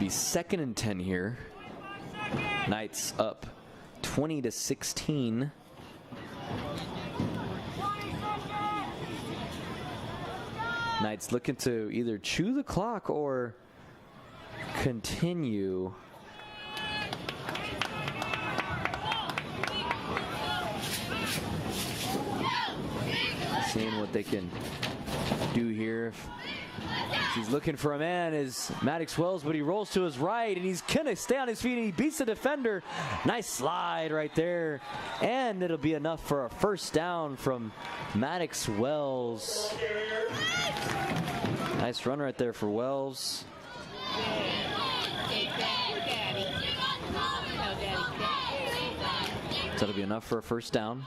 Be 2nd and 10 here. Knights up 20-16. Knights looking to either chew the clock or continue. Seeing what they can do here. He's looking for a man is Maddox Wells, but he rolls to his right, and he's going to stay on his feet, and he beats the defender. Nice slide right there, and it'll be enough for a first down from Maddox Wells. Nice run right there for Wells. So that'll be enough for a first down.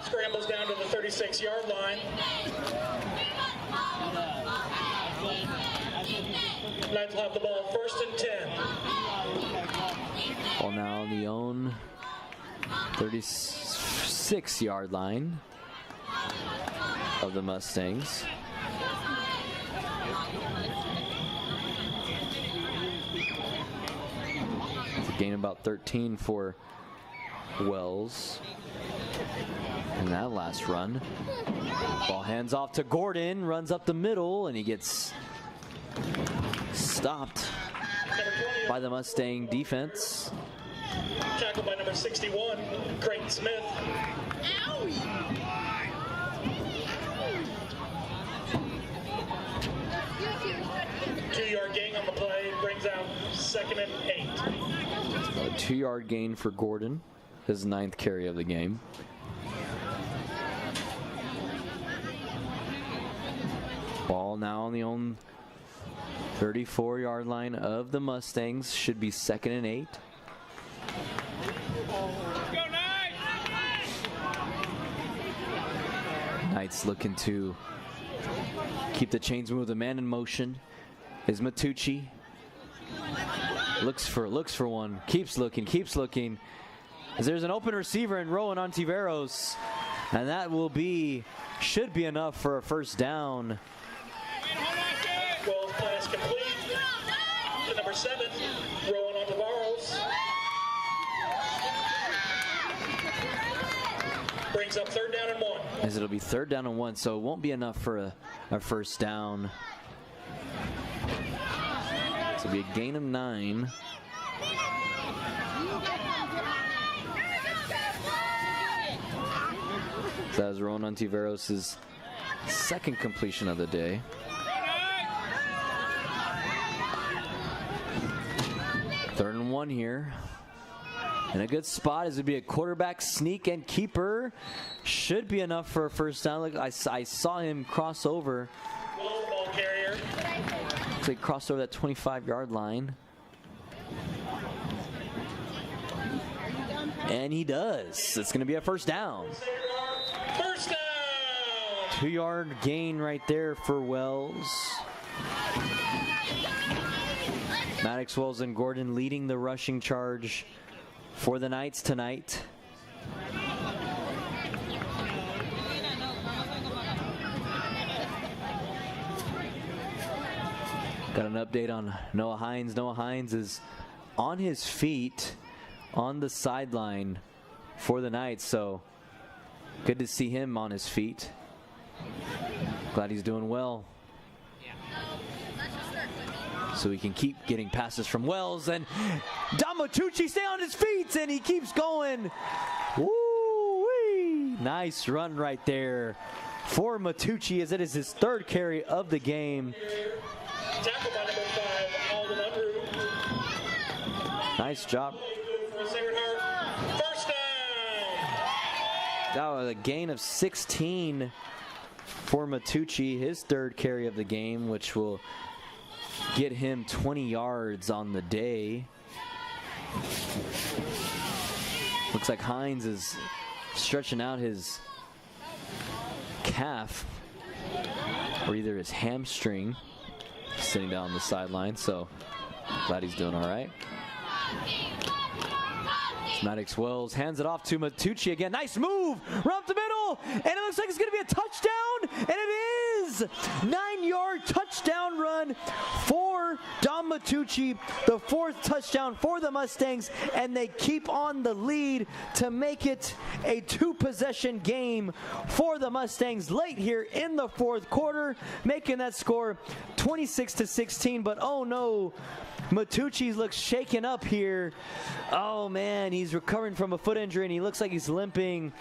Scrambles down to the 36-yard line. Knights will have the ball 1st and 10. Ball now on the own 36-yard line of the Mustangs. It's a gain about 13 for Wells. And that last run. Ball hands off to Gordon, runs up the middle, and he gets stopped by the Mustang defense. Tackled by number 61, Creighton Smith. 2-yard gain on the play, brings out 2nd and 8. A 2-yard gain for Gordon, his 9th carry of the game. Ball now on the own 34-yard line of the Mustangs. Should be 2nd and 8. Knights looking to keep the chains moving. The man in motion is Matucci. Looks for one. Keeps looking. As there's an open receiver in Rowan Ontiveros, and that should be enough for a first down. Wells pass complete to number 7, Rowan Ontiveros. Brings up 3rd down and 1. As it'll be 3rd down and 1, so it won't be enough for a first down. So it'll be a gain of 9. So that was Rowan Ontiveros' 2nd completion of the day. Third and 1 here. And a good spot as it'd be a quarterback sneak and keeper. Should be enough for a first down. Look, I saw him cross over. Ball carrier. So he crossed over that 25-yard line. And he does. It's going to be a first down. First down! 2-yard gain right there for Wells. Maddox Wells and Gordon leading the rushing charge for the Knights tonight. Got an update on Noah Hines. Noah Hines is on his feet on the sideline for the Knights, so good to see him on his feet. Glad he's doing well. So we can keep getting passes from Wells, and Don Matucci stay on his feet, and he keeps going. Woo-wee! Nice run right there for Matucci, as it is his 3rd carry of the game. Tackle by number 5, Alden Unruh. Nice job. First down! That was a gain of 16 for Matucci, his 3rd carry of the game, which will get him 20 yards on the day. Looks like Hines is stretching out his calf, or either his hamstring, sitting down on the sideline. So Glad he's doing all right. Maddox Wells hands it off to Matucci again. Nice move, run up the middle, and it looks like it's going to be a touchdown, and it is 9-yard touchdown run for Dom Matucci, the 4th touchdown for the Mustangs, and they keep on the lead to make it a 2-possession game for the Mustangs late here in the 4th quarter, making that score 26-16. But oh no, Matucci looks shaken up here. Oh man, he's recovering from a foot injury and he looks like he's limping,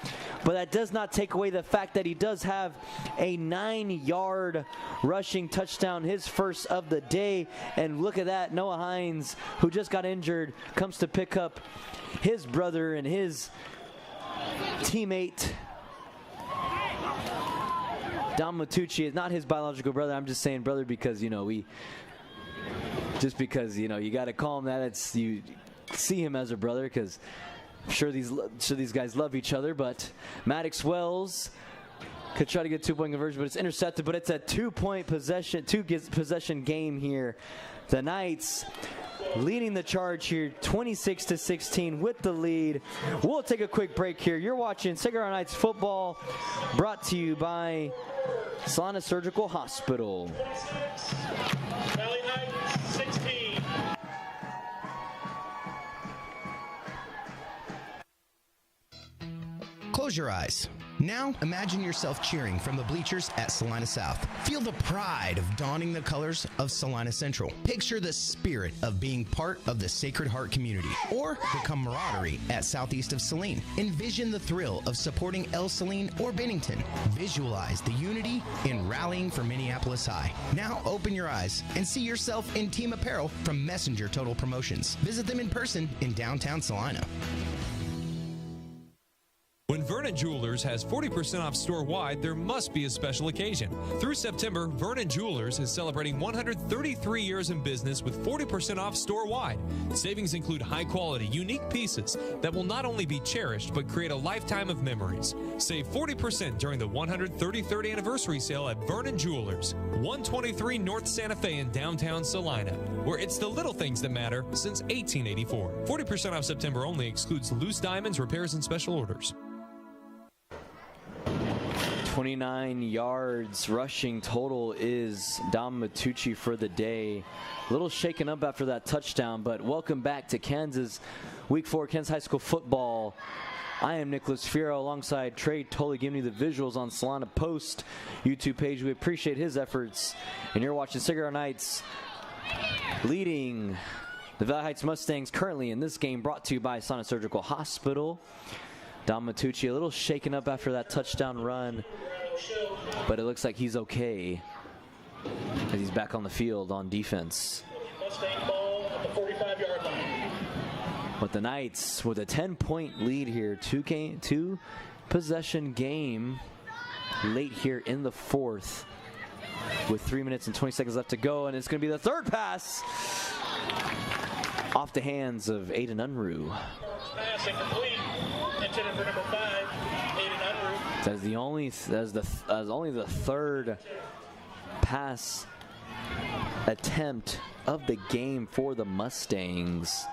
but that does not take away the fact that he does have a 9-yard rushing touchdown, his first of the day. And look at that, Noah Hines, who just got injured, comes to pick up his brother and his teammate. Dom Matucci is not his biological brother. I'm just saying brother because, you know, just because, you know, you got to call him that. It's, you see him as a brother because I'm sure these guys love each other. But Maddox Wells could try to get 2-point conversion, but it's intercepted. But it's a 2-point possession game here. The Knights leading the charge here, 26-16 with the lead. We'll take a quick break here. You're watching Sacred Heart Knights football, brought to you by Salina Surgical Hospital. Valley Heights 16. Close your eyes. Now, imagine yourself cheering from the bleachers at Salina South. Feel the pride of donning the colors of Salina Central. Picture the spirit of being part of the Sacred Heart community, or the camaraderie at southeast of Saline. Envision the thrill of supporting El Saline or Bennington. Visualize the unity in rallying for Minneapolis High. Now, open your eyes and see yourself in team apparel from Messenger Total Promotions. Visit them in person in downtown Salina. When Vernon Jewelers has 40% off store-wide, there must be a special occasion. Through September, Vernon Jewelers is celebrating 133 years in business with 40% off store-wide. Savings include high-quality, unique pieces that will not only be cherished, but create a lifetime of memories. Save 40% during the 133rd anniversary sale at Vernon Jewelers, 123 North Santa Fe in downtown Salina, where it's the little things that matter since 1884. 40% off September only excludes loose diamonds, repairs, and special orders. 29 yards rushing total is Dom Matucci for the day. A little shaken up after that touchdown, but welcome back to Kansas Week 4 Kansas High School football. I am Nicholas Fierro alongside Trey Tully, giving you the visuals on Salina Post YouTube page. We appreciate his efforts. And you're watching Sacred Heart Knights leading the Valley Heights Mustangs currently in this game, brought to you by Salina Surgical Hospital. Dom Matucci a little shaken up after that touchdown run, but it looks like he's okay as he's back on the field on defense. Mustang ball at the 45-yard line. But the Knights with a 10-point lead here, two possession game late here in the 4th with 3 minutes and 20 seconds left to go, and it's going to be the 3rd pass off the hands of Aiden Unruh. Pass incomplete. Intended for number 5, Aiden Unruh. That is only the 3rd pass attempt of the game for the Mustangs.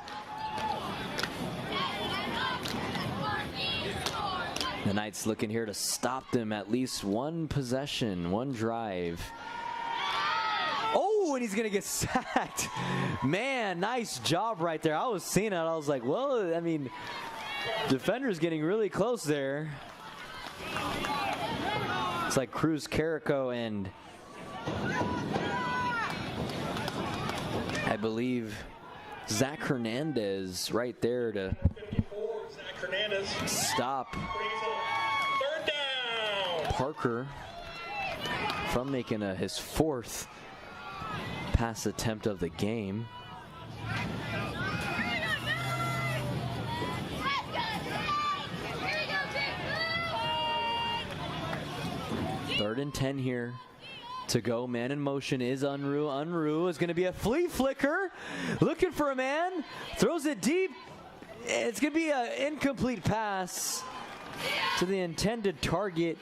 The Knights looking here to stop them at least one possession, one drive. Oh, and he's going to get sacked. Man, nice job right there. I was seeing it. I was like, well, I mean, defender's getting really close there. It's like Cruz Carrico and I believe Zach Hernandez right there to stop Parker from making his 4th pass attempt of the game. Third and 10 here to go. Man in motion is Unruh. Unruh is going to be a flea flicker. Looking for a man. Throws it deep. It's going to be an incomplete pass to the intended target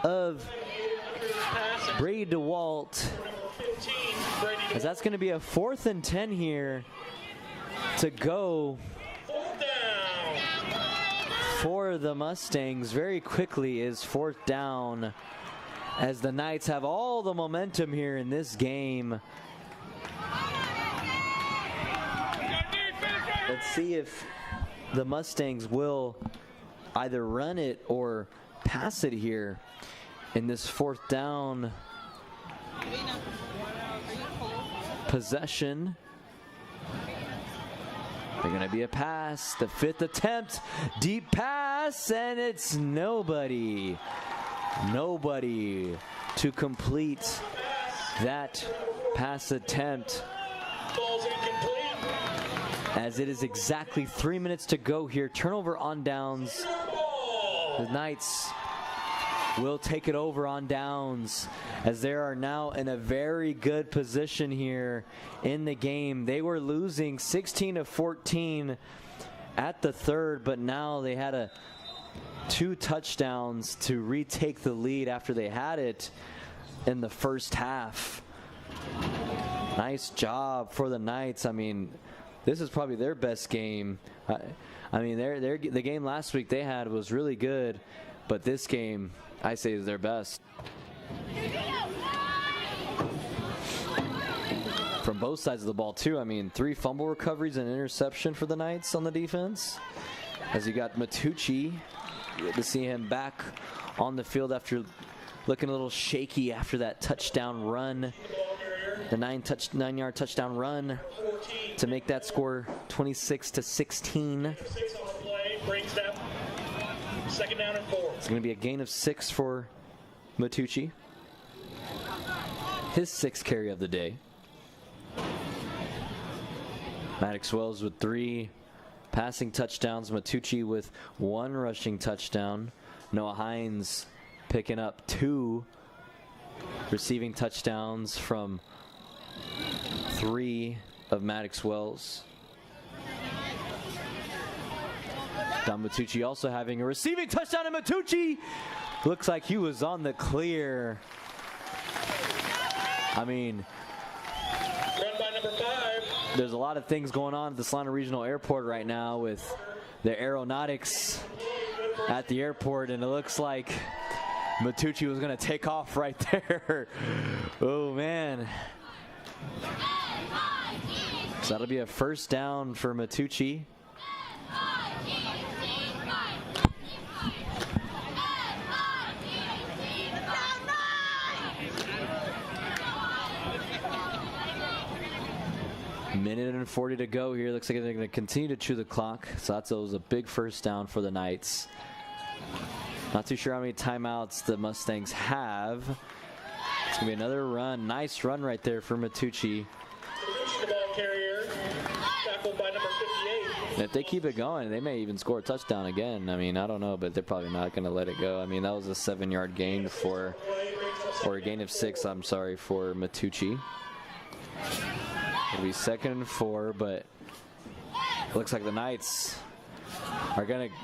of Brady DeWalt, as that's going to be a 4th and 10 here to go for the Mustangs. Very quickly is 4th down, as the Knights have all the momentum here in this game. Let's see if the Mustangs will either run it or pass it here in this 4th down possession. They're going to be a pass. The 5th attempt, deep pass, and it's nobody to complete that pass attempt, as it is exactly 3 minutes to go here. Turnover on downs. The Knights will take it over on downs, as they are now in a very good position here in the game. They were losing 16-14 at the 3rd, but now they had 2 touchdowns to retake the lead after they had it in the first half. Nice job for the Knights. I mean, this is probably their best game. I mean, the game last week they had was really good, but this game, I say, is their best. From both sides of the ball, too. I mean, 3 fumble recoveries and interception for the Knights on the defense. As you got Matucci, good to see him back on the field after looking a little shaky after that touchdown run. The 9-yard touchdown run to make that score 26-16. Second down and 4. It's going to be a gain of 6 for Matucci. His 6th carry of the day. Maddox Wells with 3 passing touchdowns. Matucci with 1 rushing touchdown. Noah Hines picking up 2 receiving touchdowns from 3 of Maddox Wells. Don Matucci also having a receiving touchdown, and Matucci looks like he was on the clear. I mean, run by number 5. There's a lot of things going on at the Salina Regional Airport right now with the aeronautics at the airport, and it looks like Matucci was going to take off right there. Oh, man. So that'll be a 1st down for Matucci. Minute and 40 to go here. Looks like they're going to continue to chew the clock. So that was a big 1st down for the Knights. Not too sure how many timeouts the Mustangs have. It's going to be another run. Nice run right there for Matucci. The ball carrier, tackled by number 58. If they keep it going, they may even score a touchdown again. I mean, I don't know, but they're probably not going to let it go. I mean, that was a 7-yard gain or a gain of 6, I'm sorry, for Matucci. It'll be 2nd and 4, but it looks like the Knights are going to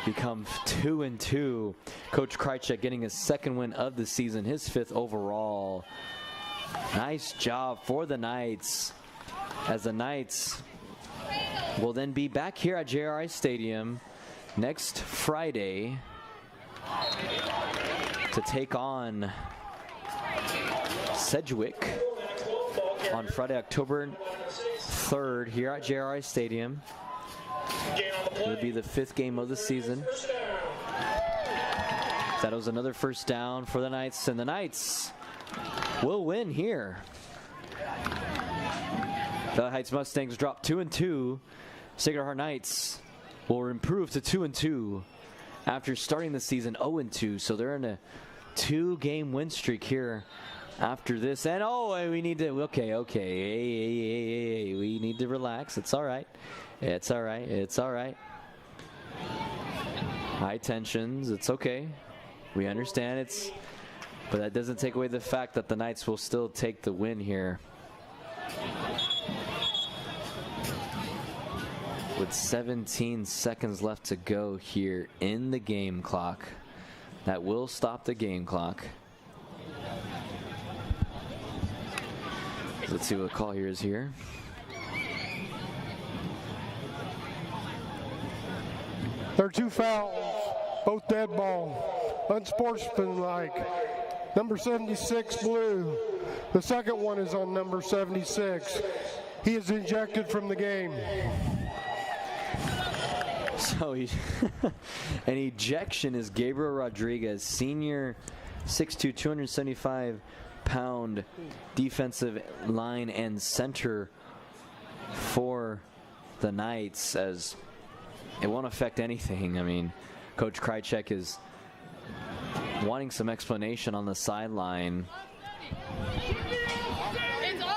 become 2-2. Coach Krychek getting his 2nd win of the season, his 5th overall. Nice job for the Knights, as the Knights will then be back here at JRI Stadium next Friday to take on Sedgwick on Friday, October 3rd here at JRI Stadium. It'll be the 5th game of the season. That was another 1st down for the Knights, and the Knights will win here. The Heights Mustangs drop 2-2. Sacred Heart Knights will improve to 2-2 after starting the season 0-2. So they're in a 2-game win streak here after this. And we need to, okay. Hey, we need to relax. It's all right. It's all right. High tensions. It's okay. We understand but that doesn't take away the fact that the Knights will still take the win here. With 17 seconds left to go here in the game clock. That will stop the game clock. Let's see what the call here is here. There are 2 fouls, both dead ball, unsportsmanlike. Number 76, blue. The second one is on number 76. He is ejected from the game. So an ejection is Gabriel Rodriguez, senior, 6'2", 275-pound defensive line and center for the Knights, as it won't affect anything. I mean, Coach Krychek is wanting some explanation on the sideline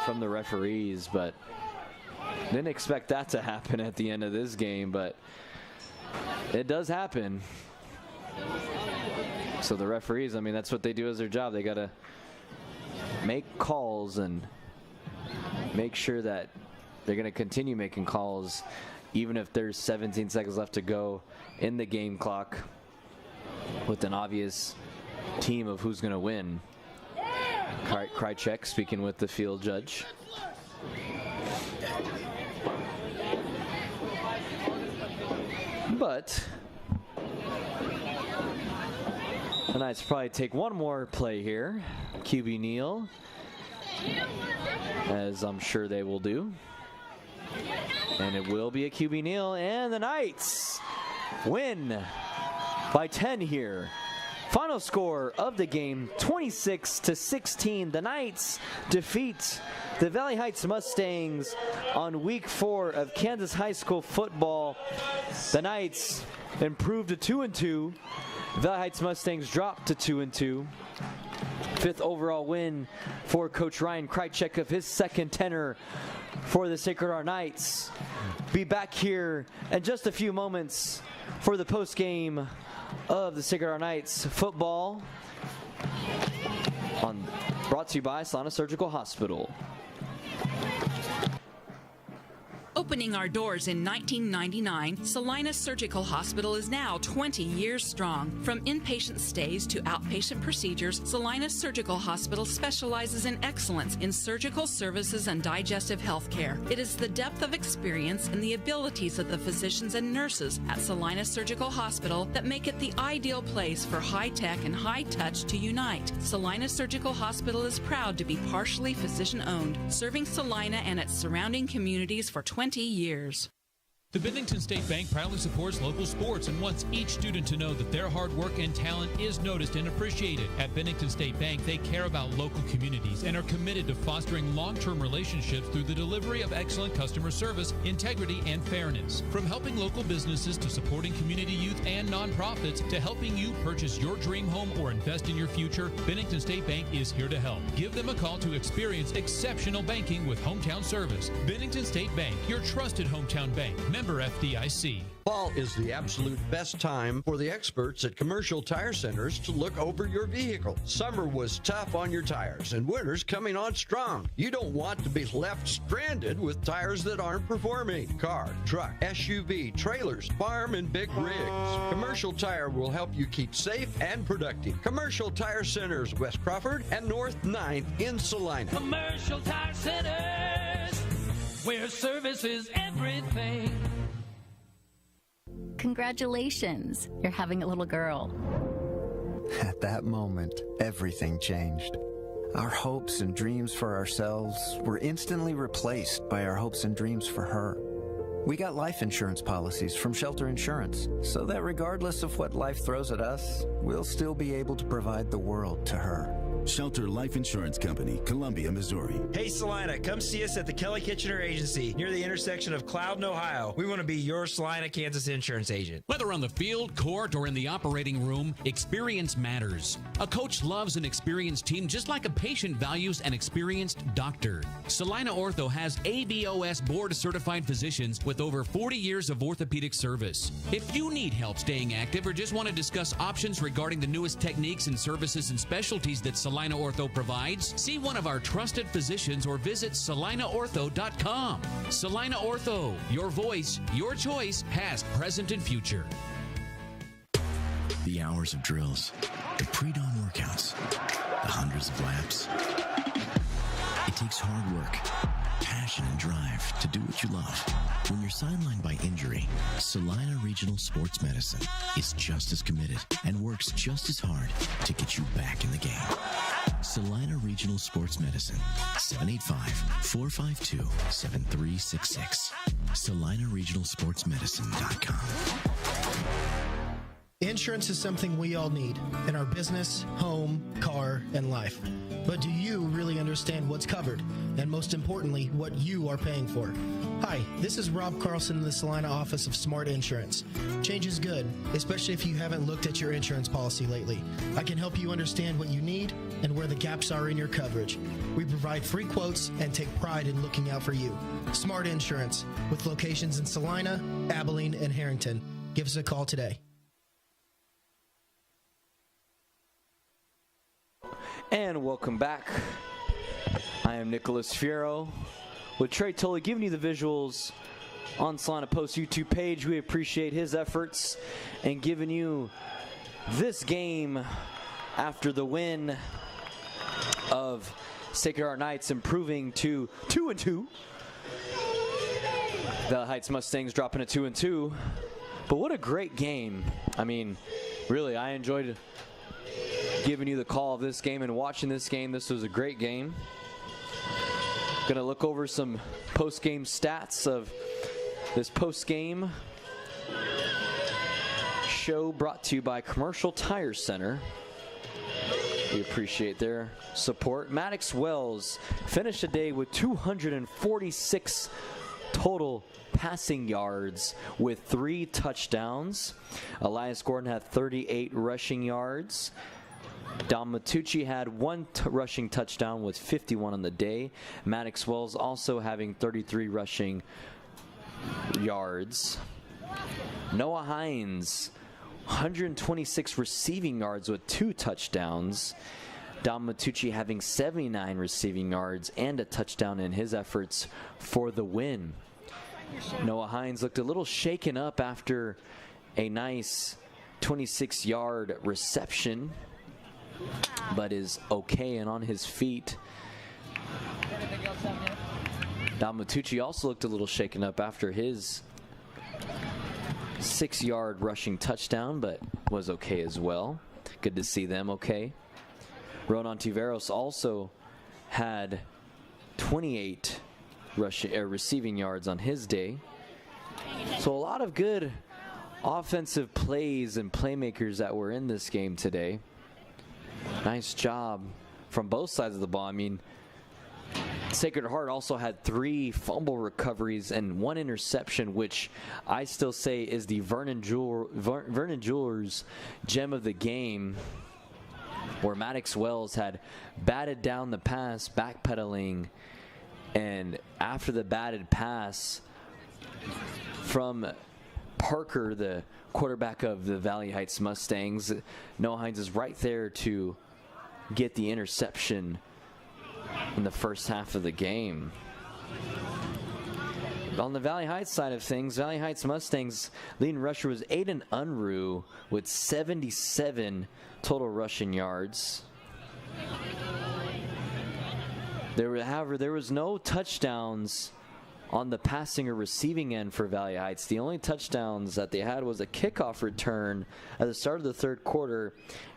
from the referees, but didn't expect that to happen at the end of this game, but it does happen. So the referees, I mean, that's what they do as their job. They got to make calls and make sure that they're going to continue making calls even if there's 17 seconds left to go in the game clock with an obvious team of who's going to win. Krychek speaking with the field judge. But the Knights probably take one more play here. QB kneel, as I'm sure they will do. And it will be a QB kneel, and the Knights win by 10 here. Final score of the game, 26-16. The Knights defeat the Valley Heights Mustangs on week 4 of Kansas high school football. The Knights improved to 2-2. Valley Heights Mustangs dropped to 2-2. 5th overall win for Coach Ryan Krychek of his second tenure for the Sacred Heart Knights. Be back here in just a few moments for the post game of the Sacred Heart Knights football, brought to you by Salina Surgical Hospital. Opening our doors in 1999, Salina Surgical Hospital is now 20 years strong. From inpatient stays to outpatient procedures, Salina Surgical Hospital specializes in excellence in surgical services and digestive health care. It is the depth of experience and the abilities of the physicians and nurses at Salina Surgical Hospital that make it the ideal place for high-tech and high-touch to unite. Salina Surgical Hospital is proud to be partially physician-owned, serving Salina and its surrounding communities for 20 years. The Bennington State Bank proudly supports local sports and wants each student to know that their hard work and talent is noticed and appreciated. At Bennington State Bank, they care about local communities and are committed to fostering long-term relationships through the delivery of excellent customer service, integrity, and fairness. From helping local businesses to supporting community youth and nonprofits to helping you purchase your dream home or invest in your future, Bennington State Bank is here to help. Give them a call to experience exceptional banking with hometown service. Bennington State Bank, your trusted hometown bank. Member FDIC. Fall is the absolute best time for the experts at Commercial Tire Centers to look over your vehicle. Summer was tough on your tires and winter's coming on strong. You don't want to be left stranded with tires that aren't performing. Car, truck, SUV, trailers, farm, and big rigs. Commercial Tire will help you keep safe and productive. Commercial Tire Centers, West Crawford and North 9th in Salina. Commercial Tire Centers, where service is everything. Congratulations, you're having a little girl. At that moment, everything changed. Our hopes and dreams for ourselves were instantly replaced by our hopes and dreams for her. We got life insurance policies from Shelter Insurance, so that regardless of what life throws at us, we'll still be able to provide the world to her. Shelter Life Insurance Company, Columbia, Missouri. Hey Salina, come see us at the Kelly Kitchener Agency near the intersection of Cloud and Ohio. We want to be your Salina, Kansas insurance agent. Whether on the field, court, or in the operating room, experience matters. A coach loves an experienced team just like a patient values an experienced doctor. Salina Ortho has ABOS board-certified physicians with over 40 years of orthopedic service. If you need help staying active or just want to discuss options regarding the newest techniques and services and specialties that Salina Ortho provides, see one of our trusted physicians or visit salinaortho.com. Salina Ortho, your voice, your choice, past, present, and future. The hours of drills, the pre-dawn workouts, the hundreds of laps. It takes hard work, passion and drive to do what you love. When you're sidelined by injury, Salina Regional Sports Medicine is just as committed and works just as hard to get you back in the game. Salina Regional Sports Medicine, 785-452-7366. SalinaRegionalSportsMedicine.com. Insurance is something we all need in our business, home, car, and life. But do you really understand what's covered? And most importantly, what you are paying for? Hi, this is Rob Carlson in the Salina office of Smart Insurance. Change is good, especially if you haven't looked at your insurance policy lately. I can help you understand what you need and where the gaps are in your coverage. We provide free quotes and take pride in looking out for you. Smart Insurance, with locations in Salina, Abilene, and Harrington. Give us a call today. And welcome back. I am Nicholas Fierro with Trey Tully giving you the visuals on Salina Post YouTube page. We appreciate his efforts and giving you this game after the win of Sacred Heart Knights, improving to 2-2. The Heights Mustangs dropping to 2-2. But what a great game. I mean, really, I enjoyed giving you the call of this game and watching this game. This was a great game. Gonna look over some post-game stats of this post-game show brought to you by Commercial Tire Center. We appreciate their support. Maddox Wells finished the day with 246 total passing yards with 3 touchdowns. Elias Gordon had 38 rushing yards. Dom Matucci had 1 rushing touchdown with 51 on the day. Maddox Wells also having 33 rushing yards. Noah Hines, 126 receiving yards with 2 touchdowns. Dom Matucci having 79 receiving yards and a touchdown in his efforts for the win. Noah Hines looked a little shaken up after a nice 26-yard reception, but is okay and on his feet. Dom Matucci also looked a little shaken up after his 6-yard rushing touchdown, but was okay as well. Good to see them okay. Ronan Tiveros also had 28 receiving yards on his day. So a lot of good offensive plays and playmakers that were in this game today. Nice job from both sides of the ball. I mean, Sacred Heart also had 3 fumble recoveries and 1 interception, which I still say is the Vernon Jewelers gem of the game, where Maddox Wells had batted down the pass, backpedaling, and after the batted pass from Parker, the quarterback of the Valley Heights Mustangs, Noah Hines is right there to get the interception in the first half of the game. On the Valley Heights side of things, Valley Heights Mustangs leading rusher was Aiden Unruh with 77 total rushing yards. However, there was no touchdowns on the passing or receiving end for Valley Heights. The only touchdowns that they had was a kickoff return at the start of the third quarter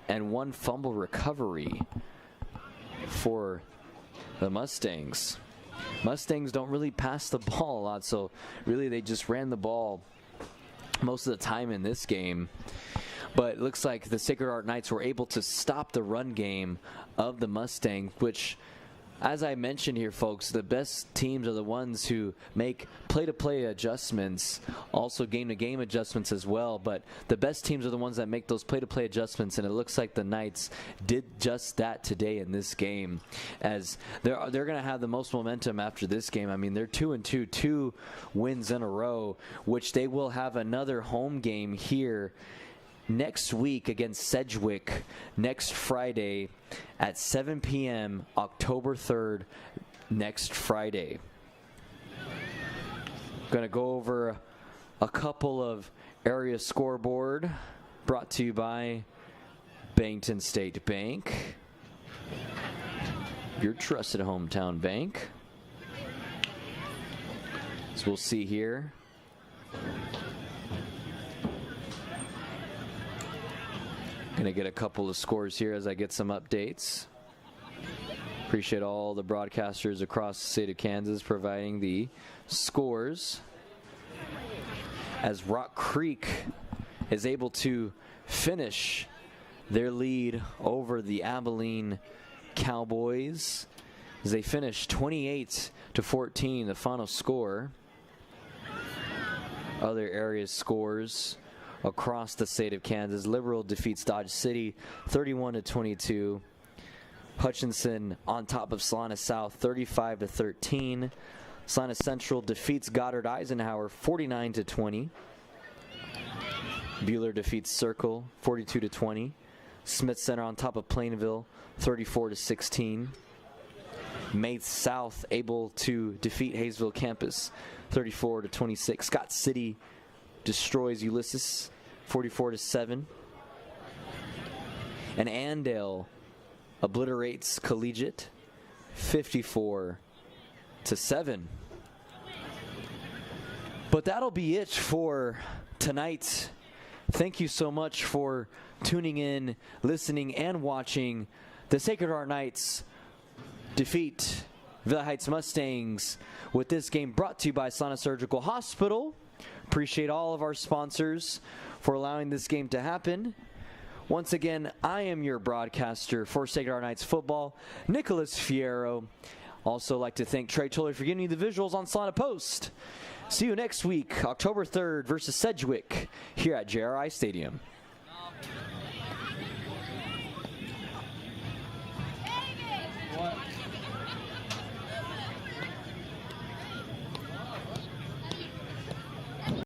and 1 fumble recovery for the Mustangs. Mustangs don't really pass the ball a lot, so really they just ran the ball most of the time in this game. But it looks like the Sacred Heart Knights were able to stop the run game of the Mustangs, which, as I mentioned here, folks, the best teams are the ones who make play-to-play adjustments, also game-to-game adjustments as well. But the best teams are the ones that make those play-to-play adjustments, and it looks like the Knights did just that today in this game, as they're going to have the most momentum after this game. I mean, they're 2-2, 2 wins in a row, which they will have another home game here next week against Sedgwick next Friday at 7 p.m. October 3rd, next Friday. Going to go over a couple of area scoreboard brought to you by Bankton State Bank, your trusted hometown bank. So we'll see here. Gonna get a couple of scores here as I get some updates. Appreciate all the broadcasters across the state of Kansas providing the scores. As Rock Creek is able to finish their lead over the Abilene Cowboys as they finish 28-14, the final score. Other areas scores across the state of Kansas. Liberal defeats Dodge City 31-22. Hutchinson on top of Salina South 35-13. Salina Central defeats Goddard Eisenhower 49-20. Bueller defeats Circle 42-20. Smith Center on top of Plainville 34-16. Maids South able to defeat Hayesville Campus 34-26. Scott City destroys Ulysses 44-7. And Andale obliterates Collegiate 54-7. But that'll be it for tonight. Thank you so much for tuning in, listening, and watching the Sacred Heart Knights defeat Valley Heights Mustangs with this game brought to you by Salina Surgical Hospital. Appreciate all of our sponsors for allowing this game to happen. Once again, I am your broadcaster for Sacred Heart Knights football, Nicholas Fierro. Also like to thank Trey Toller for giving me the visuals on Salina Post. See you next week, October 3rd versus Sedgwick here at JRI Stadium.